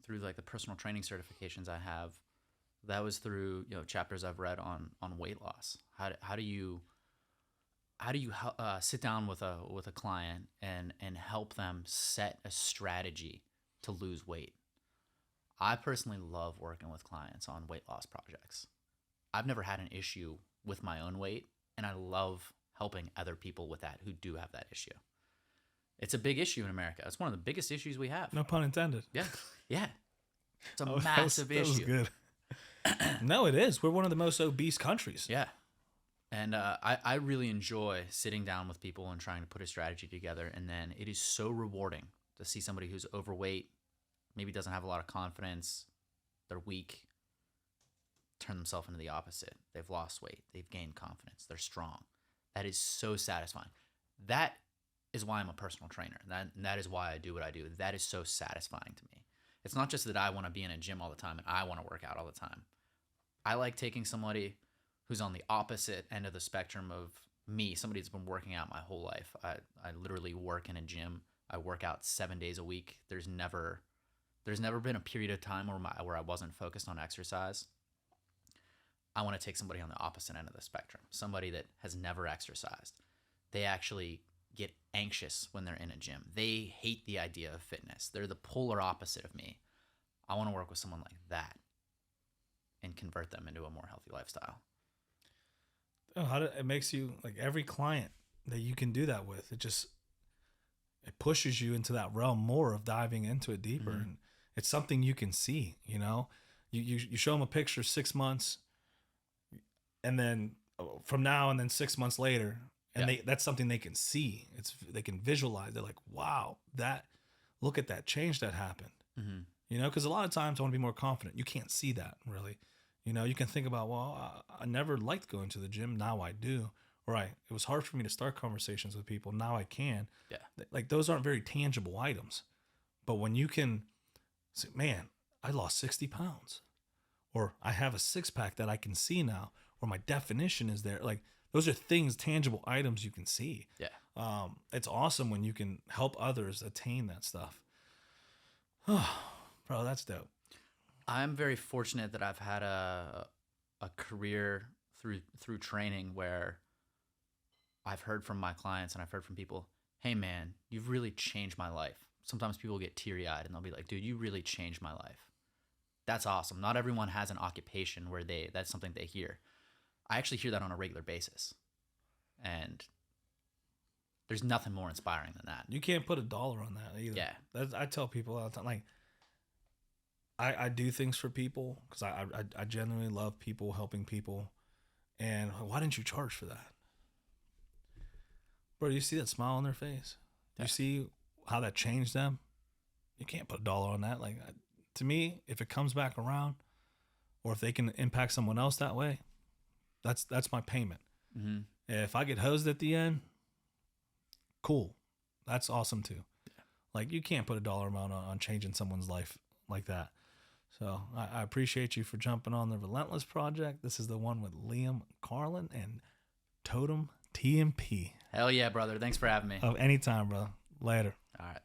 through like the personal training certifications I have. That was through chapters I've read on weight loss. How do you sit down with a client and help them set a strategy to lose weight? I personally love working with clients on weight loss projects. I've never had an issue with my own weight, and I love helping other people with that who do have that issue. It's a big issue in America. It's one of the biggest issues we have. No pun intended. Yeah. It's a massive issue. That was good. No, it is. We're one of the most obese countries. Yeah. And I really enjoy sitting down with people and trying to put a strategy together. And then it is so rewarding to see somebody who's overweight, maybe doesn't have a lot of confidence, they're weak, turn themselves into the opposite. They've lost weight. They've gained confidence. They're strong. That is so satisfying. That is why I'm a personal trainer. That is why I do what I do. That is so satisfying to me. It's not just that I want to be in a gym all the time and I want to work out all the time. I like taking somebody who's on the opposite end of the spectrum of me, somebody that's been working out my whole life. I literally work in a gym I work out 7 days a week. There's never been a period of time where I wasn't focused on exercise. I want to take somebody on the opposite end of the spectrum, somebody that has never exercised. They actually get anxious when they're in a gym. They hate the idea of fitness. They're the polar opposite of me. I want to work with someone like that and convert them into a more healthy lifestyle. Oh, it makes you, like, every client that you can do that with, it pushes you into that realm more of diving into it deeper. And it's something you can see, you know. You show them a picture 6 months, and then from now and then 6 months later, and that's something they can see. They can visualize. They're like, wow, look at that change that happened. You know, because a lot of times I want to be more confident. You can't see that really. You know, you can think about, well, I never liked going to the gym. Now I do. Right. It was hard for me to start conversations with people. Now I can. Yeah. Like, those aren't very tangible items. But when you can say, man, I lost 60 pounds, or I have a 6-pack that I can see now, or my definition is there. Like, those are things, tangible items you can see. Yeah. It's awesome when you can help others attain that stuff. Oh, bro, that's dope. I'm very fortunate that I've had a career through training where I've heard from my clients and I've heard from people, hey man, you've really changed my life. Sometimes people get teary-eyed and they'll be like, dude, you really changed my life. That's awesome. Not everyone has an occupation where that's something they hear. I actually hear that on a regular basis. And there's nothing more inspiring than that. You can't put a dollar on that either. Yeah. I tell people all the time, like, I do things for people because I genuinely love people, helping people. And why didn't you charge for that? Bro, you see that smile on their face? Yeah. You see how that changed them? You can't put a dollar on that. Like, to me, if it comes back around, or if they can impact someone else that way, that's my payment. If I get hosed at the end, cool. That's awesome too. Yeah. Like, you can't put a dollar amount on changing someone's life like that. So I appreciate you for jumping on the Relentless project. This is the one with Liam, Carlin, and Totem TMP. Hell yeah, brother. Thanks for having me. Anytime, brother. Later. All right.